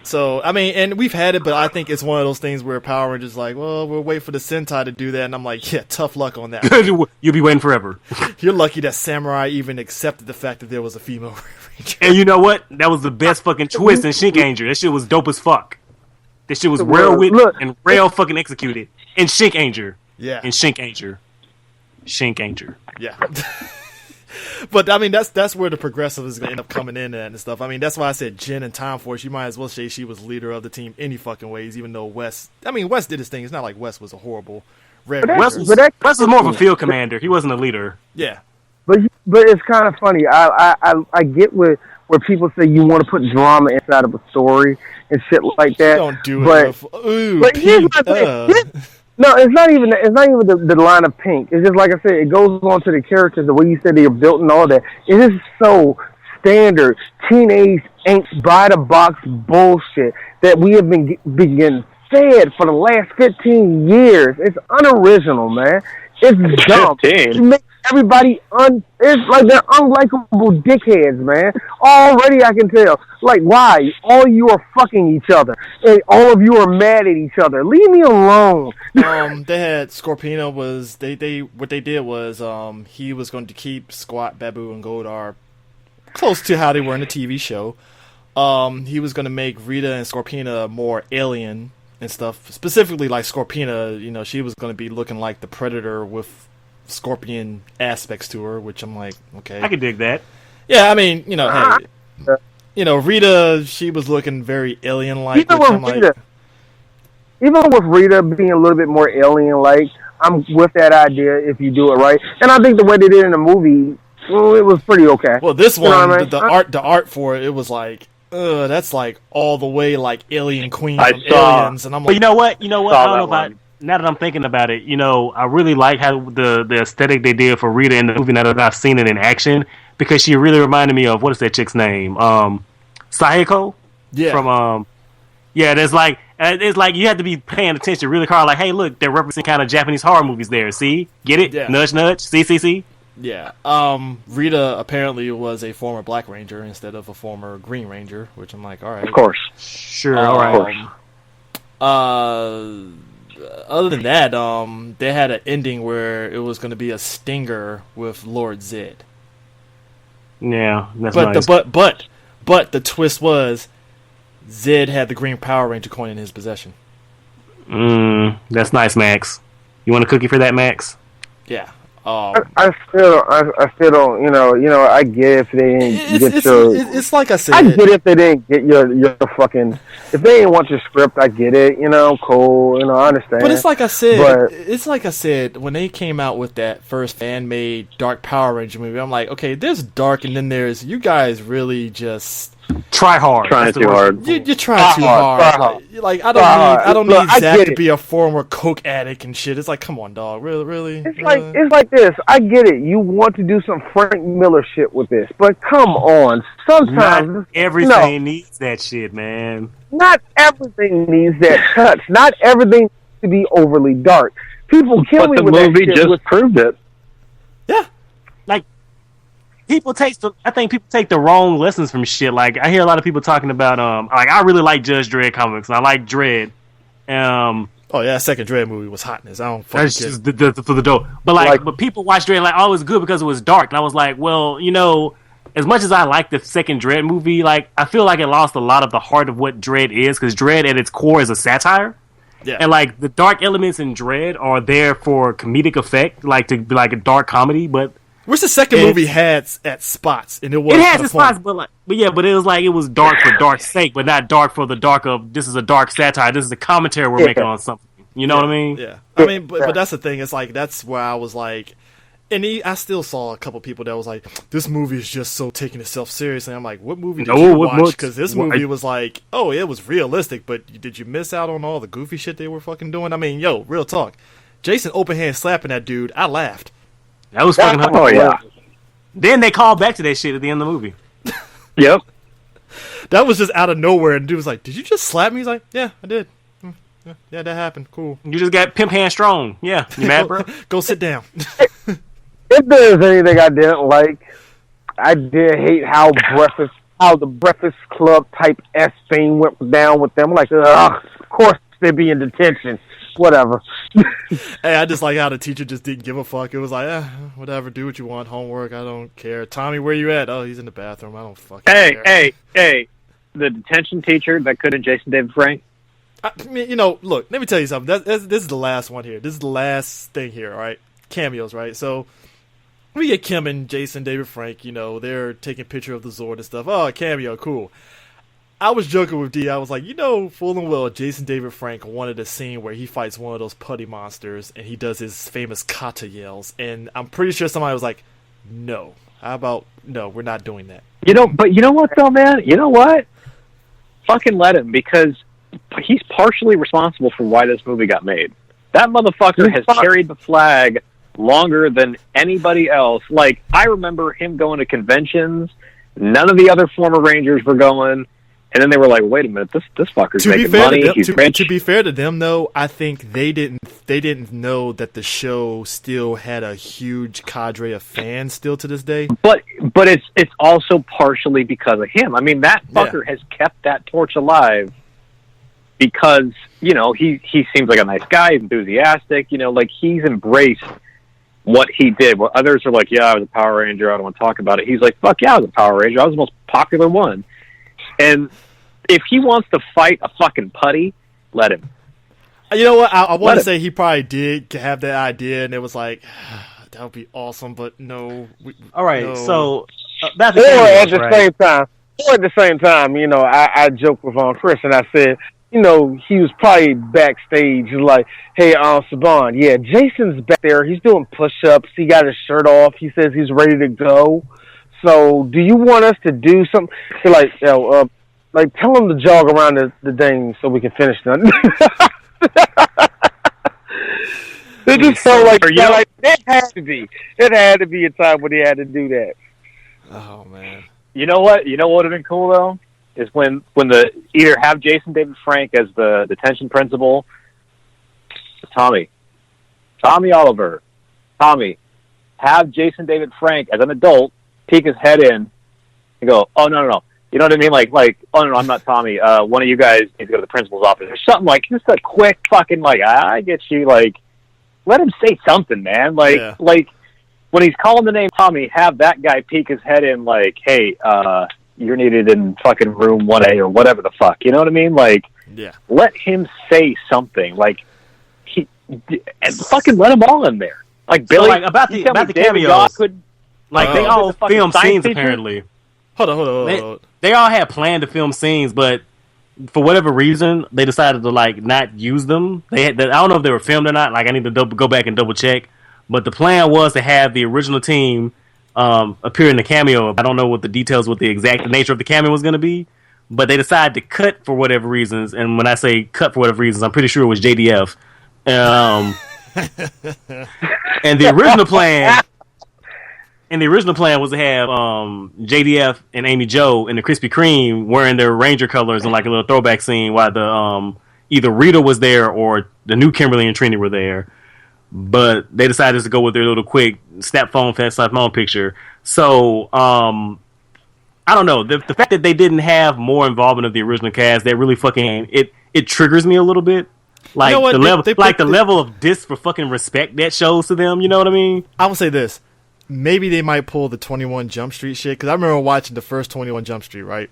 Speaker 1: So, I mean, and we've had it, but I think it's one of those things where Power Rangers like, well, we'll wait for the Sentai to do that, and I'm like, yeah, tough luck on that.
Speaker 3: You'll be waiting forever.
Speaker 1: You're lucky that Samurai even accepted the fact that there was a female Ranger.
Speaker 3: And you know what? That was the best fucking twist in Shink Anger. That shit was dope as fuck. That shit was real wit and real fucking executed. In Shink Anger.
Speaker 1: Yeah.
Speaker 3: In Shink Anger. Shink Anger.
Speaker 1: Yeah. But I mean, that's where the progressive is gonna end up coming in and stuff. I mean, that's why I said Jen and Time Force. You might as well say she was leader of the team any fucking ways. Even though West did his thing. It's not like West was a horrible Red Ranger.
Speaker 3: West was more of a field commander. He wasn't a leader.
Speaker 1: Yeah.
Speaker 2: But it's kind of funny. I get where people say you want to put drama inside of a story and shit like that.
Speaker 1: Don't do it.
Speaker 2: But here's my thing. No, it's not even the line of pink. It's just like I said, it goes on to the characters, the way you said they are built and all that. It is so standard teenage angst by the box bullshit that we have been getting fed for the last 15 years. It's unoriginal, man. It's dumb. It makes everybody it's like they're unlikable dickheads, man. Already I can tell. Like, why? All you are fucking each other. And all of you are mad at each other. Leave me alone.
Speaker 1: They had Scorpina was what they did was he was going to keep Squat, Babu, and Goldar close to how they were in the TV show. He was going to make Rita and Scorpina more alien and stuff. Specifically, like Scorpina, you know, she was going to be looking like the Predator with scorpion aspects to her, which I'm like, okay,
Speaker 3: I could dig that.
Speaker 1: Yeah, I mean, you know, hey, you know, Rita, she was looking very alien-like.
Speaker 2: Even with Rita being a little bit more alien-like, I'm with that idea if you do it right. And I think the way they did it in the movie, it was pretty okay.
Speaker 1: Well, this one, the art for it was like, that's like all the way like Alien Queen from Aliens, and I'm like,
Speaker 3: but you know what? I don't know about. Now that I'm thinking about it, you know, I really like how the aesthetic they did for Rita in the movie now that I've seen it in action, because she really reminded me of, what is that chick's name? Sahiko?
Speaker 1: Yeah.
Speaker 3: From, there's like, it's like you have to be paying attention really hard. Like, hey, look, they're referencing kind of Japanese horror movies there. See? Get it?
Speaker 1: Yeah.
Speaker 3: Nudge, nudge. See?
Speaker 1: Yeah. Rita apparently was a former Black Ranger instead of a former Green Ranger, which I'm like, all right.
Speaker 4: Of course.
Speaker 3: Sure, all right.
Speaker 1: Other than that, they had an ending where it was going to be a stinger with Lord Zed.
Speaker 3: Yeah, that's
Speaker 1: nice.
Speaker 3: But
Speaker 1: the twist was Zed had the Green Power Ranger coin in his possession.
Speaker 3: That's nice, Max. You want a cookie for that, Max?
Speaker 1: Yeah.
Speaker 2: I still don't. You know. I get if they didn't get your.
Speaker 1: It's like I said.
Speaker 2: I get if they didn't get your fucking. If they didn't want your script, I get it. You know, cool. You know, I understand.
Speaker 1: But it's like I said. When they came out with that first fan-made Dark Power Ranger movie, I'm like, okay, there's dark, and then there's you guys really just
Speaker 3: try hard.
Speaker 4: Trying too hard.
Speaker 1: You try too hard. Like I don't need Zach to be a former coke addict and shit. It's like, come on, dog. Really.
Speaker 2: It's like this. I get it. You want to do some Frank Miller shit with this, but come on. Sometimes
Speaker 3: not everything needs that shit, man.
Speaker 2: Not everything needs that touch. Not everything needs to be overly dark. People kill me with that shit.
Speaker 4: But the movie just proved it.
Speaker 1: Yeah.
Speaker 3: people take the wrong lessons from shit. Like I hear a lot of people talking about like I really like Judge Dredd comics and I like Dredd.
Speaker 1: Oh yeah, that second Dredd movie was hotness. I don't fucking
Speaker 3: that's just for the dope. But but people watch Dredd like, oh, it was good because it was dark. And I was like, well, as much as I like the second Dredd movie, like I feel like it lost a lot of the heart of what Dredd is, because Dredd at its core is a satire. Yeah. And like the dark elements in Dredd are there for comedic effect, like to be like a dark comedy, but
Speaker 1: which the second movie had at spots, and it
Speaker 3: had its spots, but it was like it was dark for dark's sake, but not dark for the dark of this is a dark satire. This is a commentary we're making on something. You know what I mean?
Speaker 1: Yeah. I mean, but that's the thing. It's like that's where I was like, and I still saw a couple people that was like, this movie is just so taking itself seriously. I'm like, what movie did you watch? Because this movie was like, oh, it was realistic, but did you miss out on all the goofy shit they were fucking doing? I mean, real talk. Jason open hand slapping that dude, I laughed.
Speaker 3: That was fucking hard.
Speaker 4: Oh, yeah.
Speaker 3: Then they called back to that shit at the end of the movie.
Speaker 4: Yep.
Speaker 1: That was just out of nowhere, and dude was like, did you just slap me? He's like, yeah, I did. Yeah, that happened. Cool.
Speaker 3: You just got pimp hand strong. Yeah. You mad, bro?
Speaker 1: Go sit down.
Speaker 2: If there's anything I didn't like, I did hate how the Breakfast Club type S thing went down with them. Like, of course they'd be in detention. Whatever.
Speaker 1: Hey, I just like how the teacher just didn't give a fuck. It was like, whatever, do what you want, homework, I don't care. Tommy, where you at? Oh, he's in the bathroom. I don't fucking care.
Speaker 4: Hey, the detention teacher that couldn't Jason David Frank?
Speaker 1: I mean, look, let me tell you something. This is the last one here. This is the last thing here, all right? Cameos, right? So, we get Kim and Jason David Frank, they're taking a picture of the Zord and stuff. Oh, cameo, cool. I was joking with D. I was like, full and well, Jason David Frank wanted a scene where he fights one of those putty monsters and he does his famous kata yells. And I'm pretty sure somebody was like, no. How about, no, we're not doing that.
Speaker 4: But you know what, though, man? You know what? Fucking let him, because he's partially responsible for why this movie got made. That motherfucker has carried the flag longer than anybody else. Like, I remember him going to conventions. None of the other former Rangers were going. And then they were like, "Wait a minute, this fucker's making money. He's rich."
Speaker 1: To be fair to them, though, I think they didn't know that the show still had a huge cadre of fans still to this day.
Speaker 4: But it's also partially because of him. I mean, that fucker has kept that torch alive because he seems like a nice guy, he's enthusiastic. Like he's embraced what he did. Where others are like, "Yeah, I was a Power Ranger. I don't want to talk about it." He's like, "Fuck yeah, I was a Power Ranger. I was the most popular one." And if he wants to fight a fucking putty, let him.
Speaker 1: You know what? I want to say he probably did have that idea, and it was like, that would be awesome, but no.
Speaker 3: All right,
Speaker 1: no.
Speaker 3: So that's
Speaker 2: at the same time, I joked with Chris, and I said, he was probably backstage, like, hey, Saban, yeah, Jason's back there. He's doing push-ups. He got his shirt off. He says he's ready to go. So, do you want us to do something? Like, tell him to jog around the thing so we can finish them. It just felt like it had to be. It had to be a time when he had to do that.
Speaker 1: Oh man!
Speaker 4: You know what? You know what would have been cool though is when either have Jason David Frank as the detention principal, Tommy Oliver, have Jason David Frank as an adult. Peek his head in and go, oh, no. You know what I mean? Like, oh, no, I'm not Tommy. One of you guys needs to go to the principal's office. Or something like, just a quick fucking, like, I get you, like, let him say something, man. Like, when he's calling the name Tommy, have that guy peek his head in, like, hey, you're needed in fucking room 1A or whatever the fuck. You know what I mean? Like, let him say something. Like, and fucking let them all in there. Like, Billy,
Speaker 3: so, like, about the cameos. Like, they all filmed scenes, apparently.
Speaker 1: Hold on.
Speaker 3: They all had planned to film scenes, but for whatever reason, they decided to, like, not use them. I don't know if they were filmed or not. Like, I need to go back and double check. But the plan was to have the original team appear in the cameo. I don't know what the details, what the exact nature of the cameo was going to be. But they decided to cut for whatever reasons. And when I say cut for whatever reasons, I'm pretty sure it was JDF. And the original plan... And the original plan was to have JDF and Amy Jo and the Krispy Kreme wearing their Ranger colors in like a little throwback scene while the either Rita was there or the new Kimberly and Trini were there. but they decided to go with their little quick snap phone picture. So I don't know, the fact that they didn't have more involvement of the original cast, that really fucking it triggers me a little bit. Like, you know what? The level of disrespect that shows to them. You know what I mean?
Speaker 1: I will say this: maybe they might pull the 21 Jump Street shit, because I remember watching the first 21 Jump Street, right?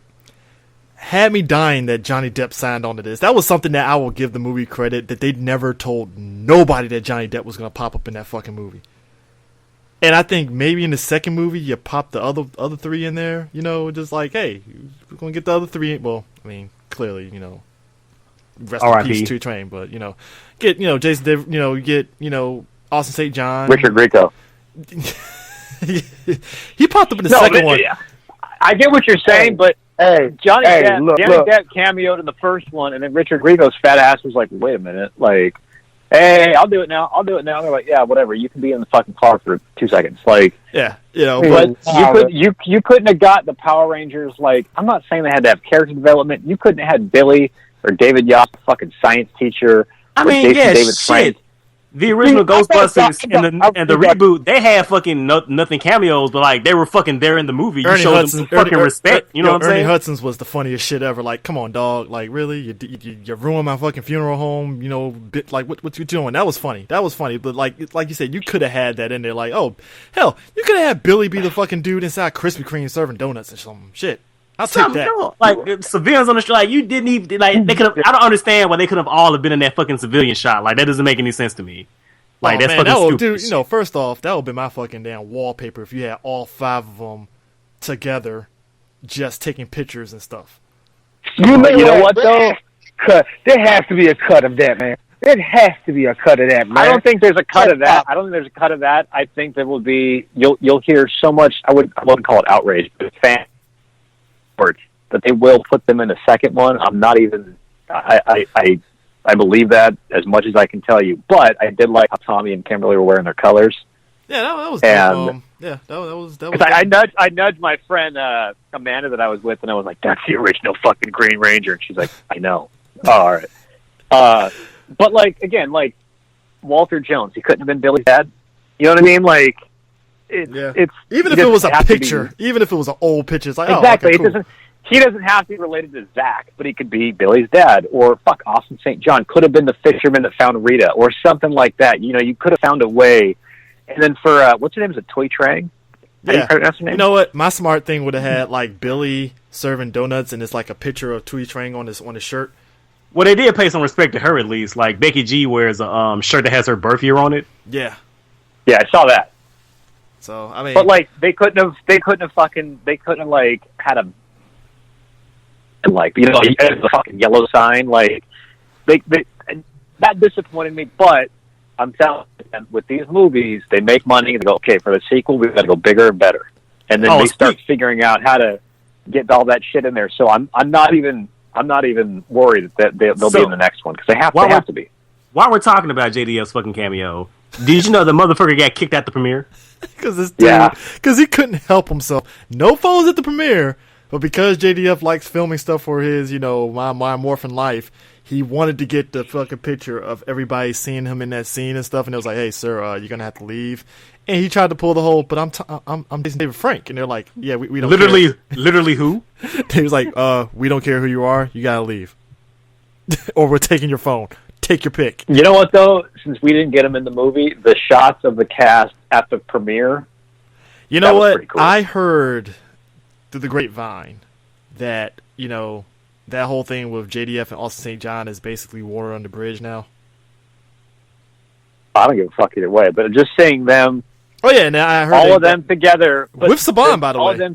Speaker 1: Had me dying that Johnny Depp signed on to this. That was something that I will give the movie credit, that they never told nobody that Johnny Depp was going to pop up in that fucking movie. And I think maybe in the second movie, you pop the other three in there, you know, just like, hey, we're going to get the other three. Well, I mean, clearly, you know, rest in peace to Train, but, you know, get, you know, Jason David, you know, get, you know, Austin St. John.
Speaker 4: Richard Grieco.
Speaker 1: He popped up in the second one.
Speaker 4: Yeah. I get what you're saying, but Johnny Depp cameoed in the first one, and then Richard Grieco's fat ass was like, wait a minute, like, hey, I'll do it now. They're like, yeah, whatever. You can be in the fucking car for 2 seconds. Like,
Speaker 1: yeah, you know,
Speaker 4: but you couldn't have got the Power Rangers. Like, I'm not saying they had to have character development. You couldn't have had Billy or David Yost, the fucking science teacher.
Speaker 3: I mean, yeah, shit. The original Ghostbusters and the reboot, they had fucking nothing cameos, but like they were fucking there in the movie. You showed them fucking respect. You know what I'm saying?
Speaker 1: Ernie Hudson's was the funniest shit ever. Like, come on, dog. Like, really? You ruined my fucking funeral home. You know, like what you doing? That was funny. But like you said, you could have had that in there. Like, oh hell, you could have had Billy be the fucking dude inside Krispy Kreme serving donuts or some shit. I'll take that.
Speaker 3: Like, civilians on the street, like, you didn't even, like, they could have, I don't understand why they could have all have been in that fucking civilian shot. Like, that doesn't make any sense to me. Like, that's fucking stupid.
Speaker 1: Dude, you know, first off, that would be my fucking damn wallpaper if you had all 5 of them together just taking pictures and stuff.
Speaker 2: You know what, though? There has to be a cut of that, man. There has to be a cut of that, man.
Speaker 4: I don't think there's a cut of that. I think there will be, you'll hear so much, I wouldn't call it outrage, but fan that they will put them in a second one. I'm not even. I believe that as much as I can tell you. But I did like how Tommy and Kimberly were wearing their colors.
Speaker 1: Yeah, that was.
Speaker 4: And
Speaker 1: that was.
Speaker 4: I nudged my friend Amanda that I was with, and I was like, "That's the original fucking Green Ranger." And she's like, "I know." Oh, all right. But like again, like Walter Jones, he couldn't have been Billy's dad. You know what I mean? Like. It's
Speaker 1: even if it was a picture, even if it was an old picture, it's like
Speaker 4: exactly.
Speaker 1: Oh, okay, cool.
Speaker 4: He doesn't have to be related to Zach, but he could be Billy's dad, or Austin St. John could have been the fisherman that found Rita, or something like that. You know, you could have found a way. And then for what's her name? Is it Toy Trang?
Speaker 1: Yeah. You know what? My smart thing would have had like Billy serving donuts, and it's like a picture of Tui Trang on his shirt.
Speaker 3: Well, they did pay some respect to her at least. Like Becky G wears a shirt that has her birth year on it.
Speaker 1: Yeah.
Speaker 4: Yeah, I saw that.
Speaker 1: So I mean,
Speaker 4: but like they couldn't have like had a like, you know, the fucking yellow sign. Like they that disappointed me. But I'm telling you, with these movies, they make money. They go, okay, for the sequel, we've got to go bigger and better, and then they start figuring out how to get all that shit in there. So I'm not even worried that they'll be in the next one, because they have to be.
Speaker 3: While we're talking about JDF's fucking cameo, did you know the motherfucker got kicked at the premiere?
Speaker 1: Because this dude, because he couldn't help himself. No phones at the premiere, but because JDF likes filming stuff for his, you know, my Morphin life, he wanted to get the fucking picture of everybody seeing him in that scene and stuff. And it was like, hey, sir, you're gonna have to leave. And he tried to pull the whole, but I'm Jason David Frank, and they're like, yeah, we don't
Speaker 3: literally who?
Speaker 1: He was like, we don't care who you are, you gotta leave, or we're taking your phone. Take your pick.
Speaker 4: You know what, though? Since we didn't get him in the movie, the shots of the cast at the premiere.
Speaker 1: You know what? Cool. I heard through the grapevine that, you know, that whole thing with JDF and Austin St. John is basically water on the bridge now.
Speaker 4: I don't give a fuck either way, but just seeing them.
Speaker 1: Oh yeah, now I heard
Speaker 4: all of them together
Speaker 1: with Saban, by the way.
Speaker 4: All of them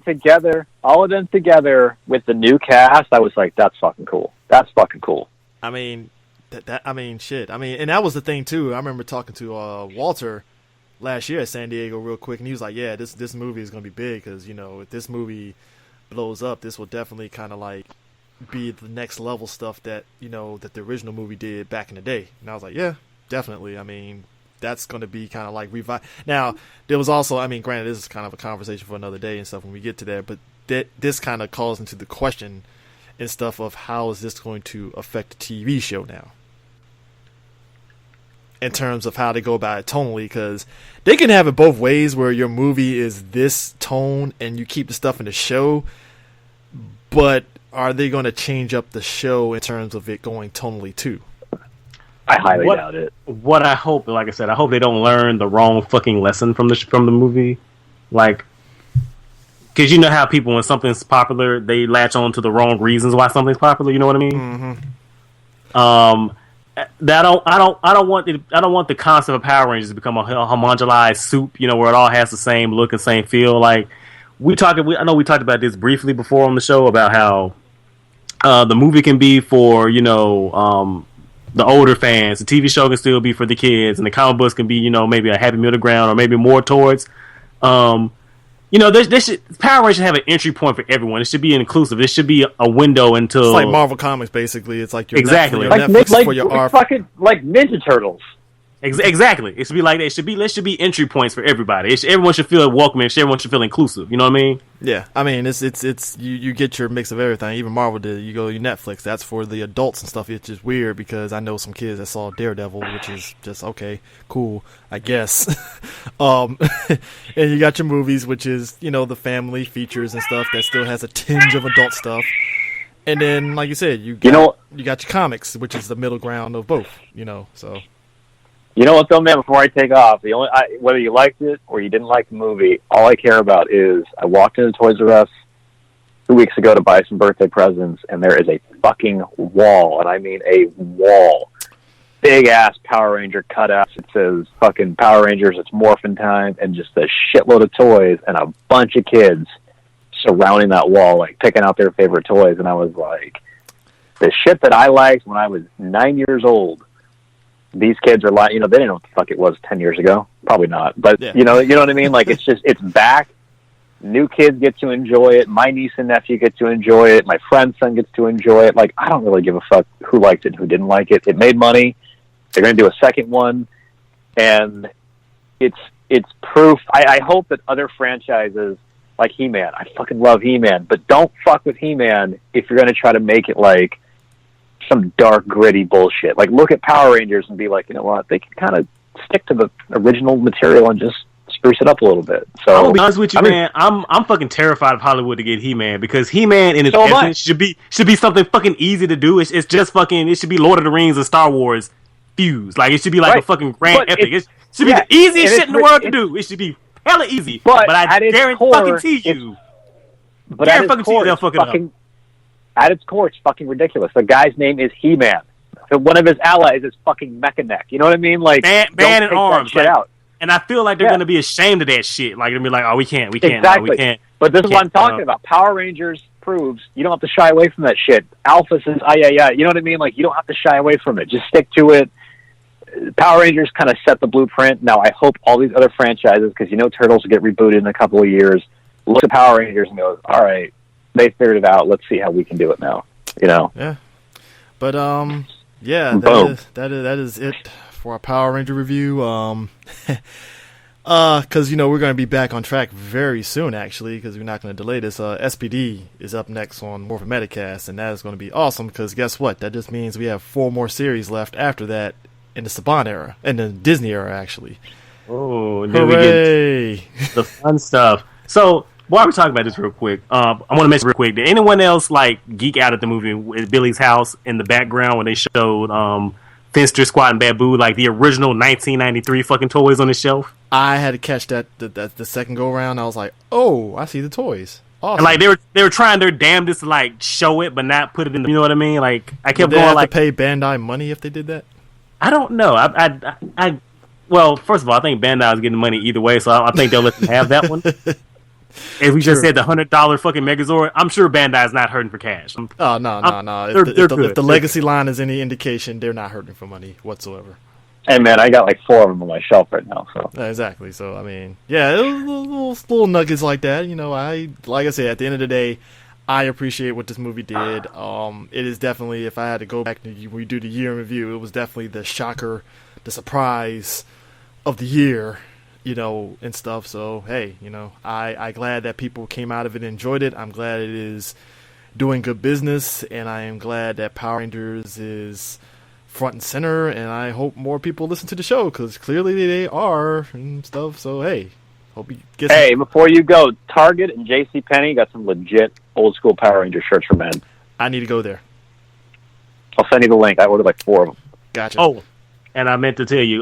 Speaker 4: together with the new cast. I was like, that's fucking cool. That's fucking cool.
Speaker 1: I mean. Shit. I mean, and that was the thing too. I remember talking to Walter last year at San Diego real quick, and he was like, "Yeah, this movie is gonna be big because, you know, if this movie blows up, this will definitely kind of like be the next level stuff that, you know, that the original movie did back in the day." And I was like, "Yeah, definitely. I mean, that's gonna be kind of like revive." Now, there was also, I mean, granted, this is kind of a conversation for another day and stuff when we get to that, but this kind of calls into the question and stuff of how is this going to affect the TV show now. in terms of how they go about it tonally, because they can have it both ways where your movie is this tone and you keep the stuff in the show, but are they going to change up the show in terms of it going tonally too?
Speaker 4: I highly doubt it.
Speaker 3: What I hope, like I said, I hope they don't learn the wrong fucking lesson from the movie. Like, because you know how people, when something's popular, they latch on to the wrong reasons why something's popular. You know what I mean? Mm-hmm. I don't want the concept of Power Rangers to become a homogenized soup. You know, where it all has the same look and same feel. Like I know we talked about this briefly before on the show about how the movie can be for the older fans. The TV show can still be for the kids, and the comic books can be, maybe a happy middle ground, or maybe more towards, Power Rangers should have an entry point for everyone. It should be inclusive. It should be a window into.
Speaker 1: It's like Marvel Comics, basically. It's like your
Speaker 3: exactly
Speaker 1: Netflix for your art.
Speaker 4: Fucking like Ninja Turtles.
Speaker 3: Exactly. It should be like that. It should be entry points for everybody. Everyone should feel welcoming. Everyone should feel inclusive. You know what I mean?
Speaker 1: Yeah. I mean, it's you get your mix of everything. Even Marvel did. You go to Netflix. That's for the adults and stuff. It's just weird because I know some kids that saw Daredevil, which is just okay, cool, I guess. And you got your movies, which is the family features and stuff that still has a tinge of adult stuff. And then, like you said, you got your comics, which is the middle ground of both. So.
Speaker 4: You know what, though, man? Before I take off, whether you liked it or you didn't like the movie, all I care about is I walked into Toys R Us 2 weeks ago to buy some birthday presents, and there is a fucking wall, and I mean a wall, big ass Power Ranger cutouts. It says fucking Power Rangers, it's Morphin time, and just a shitload of toys and a bunch of kids surrounding that wall, like picking out their favorite toys. And I was like, the shit that I liked when I was 9 years old. These kids are like, they didn't know what the fuck it was 10 years ago. Probably not. But,
Speaker 1: yeah.
Speaker 4: you know what I mean? Like, it's back. New kids get to enjoy it. My niece and nephew get to enjoy it. My friend's son gets to enjoy it. Like, I don't really give a fuck who liked it and who didn't like it. It made money. They're going to do a second one. And it's proof. I hope that other franchises, like He-Man, I fucking love He-Man, but don't fuck with He-Man if you're going to try to make it like some dark, gritty bullshit. Like, look at Power Rangers and be like, you know what? They can kind of stick to the original material and just spruce it up a little bit. So,
Speaker 3: I'll be honest with you, man. I'm fucking terrified of Hollywood to get He-Man, because He-Man in its essence should be something fucking easy to do. It's just fucking. It should be Lord of the Rings and Star Wars fused. Like, it should be like a fucking grand epic. It should be the easiest shit in the world to do. It should be hella easy. But I guarantee you.
Speaker 4: But at its core, they'll fuck it up. At its core, it's fucking ridiculous. The guy's name is He-Man. So one of his allies is fucking Mecha-Neck. You know what I mean? Like,
Speaker 3: band and arms.
Speaker 4: Shit out.
Speaker 3: And I feel like they're going to be ashamed of that shit. Like, they're going to be like, oh, we can't,
Speaker 4: exactly.
Speaker 3: No, we can't.
Speaker 4: But this is what I'm talking about. Power Rangers proves you don't have to shy away from that shit. Alpha says, yeah. You know what I mean? Like, you don't have to shy away from it. Just stick to it. Power Rangers kind of set the blueprint. Now, I hope all these other franchises, because Turtles will get rebooted in a couple of years, look at Power Rangers and go, all right, they figured it out. Let's see how we can do it now.
Speaker 1: Yeah. But that is it for our Power Ranger review. Because we're going to be back on track very soon, actually, because we're not going to delay this. SPD is up next on Morphin Metacast, and that is going to be awesome. Because guess what? That just means we have 4 more series left after that in the Saban era, in the Disney era, actually.
Speaker 3: Oh, and then we get the fun stuff. So, while we're talking about this real quick, I want to mention real quick, did anyone else geek out at the movie at Billy's house in the background when they showed Finster, Squat, and Babu, like the original 1993 fucking toys on the shelf?
Speaker 1: I had to catch that the second go around. I was like, oh, I see the toys. Awesome.
Speaker 3: And they were trying their damnedest to show it, but not put it in. You know what I mean? Like, I kept
Speaker 1: Would they
Speaker 3: going
Speaker 1: have to pay Bandai money if they did that?
Speaker 3: I don't know. Well, first of all, I think Bandai was getting money either way, so I think they'll let them have that one. As we just said, the $100 fucking Megazord, I'm sure Bandai's not hurting for cash.
Speaker 1: Oh, no. If the legacy line is any indication, they're not hurting for money whatsoever.
Speaker 4: Hey, man, I got 4 of them on my shelf right now. So
Speaker 1: exactly. So, I mean, yeah, it was little nuggets like that. Like I said, at the end of the day, I appreciate what this movie did. It is definitely, if I had to go back and we do the year in review, it was definitely the shocker, the surprise of the year. And stuff. So, hey, I'm glad that people came out of it and enjoyed it. I'm glad it is doing good business, and I am glad that Power Rangers is front and center, and I hope more people listen to the show because clearly they are and stuff. So hey, hope you get.
Speaker 4: Hey, before you go, Target and JCPenney got some legit old school Power Ranger shirts for men.
Speaker 1: I need to go there.
Speaker 4: I'll send you the link. I ordered like 4 of them.
Speaker 1: Gotcha.
Speaker 3: Oh, and I meant to tell you,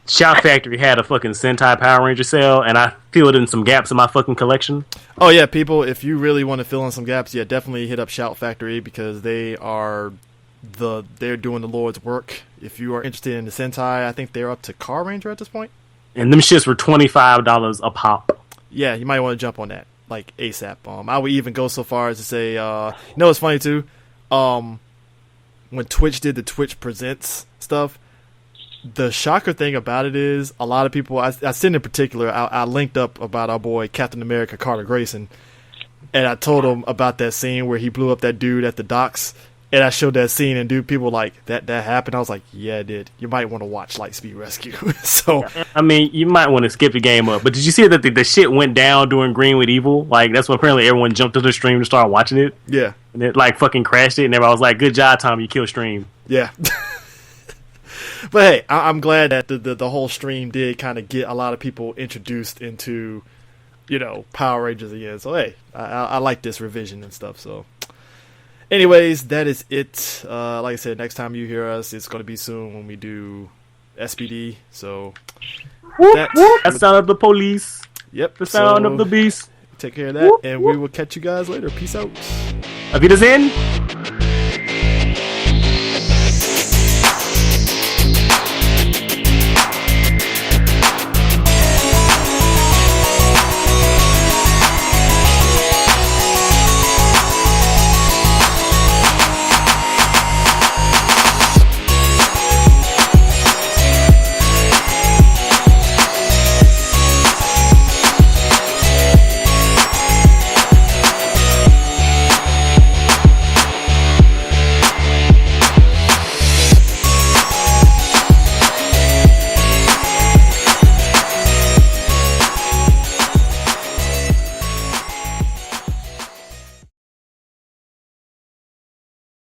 Speaker 3: Shout Factory had a fucking Sentai Power Ranger sale, and I filled in some gaps in my fucking collection.
Speaker 1: Oh yeah, people, if you really want to fill in some gaps, yeah, definitely hit up Shout Factory because they're doing the Lord's work. If you are interested in the Sentai, I think they're up to Car Ranger at this point.
Speaker 3: And them shits were $25 a pop.
Speaker 1: Yeah, you might want to jump on that, like ASAP. I would even go so far as to say, it's funny too. When Twitch did the Twitch Presents stuff, the shocker thing about it is a lot of people, I seen in particular, I linked up about our boy Captain America Carter Grayson, and I told him about that scene where he blew up that dude at the docks, and I showed that scene, and people were like, that happened? I was like, yeah, it did. You might want to watch Lightspeed Rescue. So,
Speaker 3: I mean, you might want to skip the game up, but did you see that the shit went down during Green with Evil? Like, that's when apparently everyone jumped to the stream to start watching it.
Speaker 1: Yeah.
Speaker 3: And it, like, fucking crashed it, and everybody was like, good job, Tom, you killed stream.
Speaker 1: Yeah. But hey, I'm glad that the whole stream did kind of get a lot of people introduced into, Power Rangers again. So hey, I like this revision and stuff. So anyways, that is it. Like I said, next time you hear us, it's going to be soon when we do SPD. So
Speaker 3: that's the sound of the police.
Speaker 1: Yep.
Speaker 3: The sound of the beast.
Speaker 1: Take care of that, and we will catch you guys later. Peace out.
Speaker 3: Auf Wiedersehen.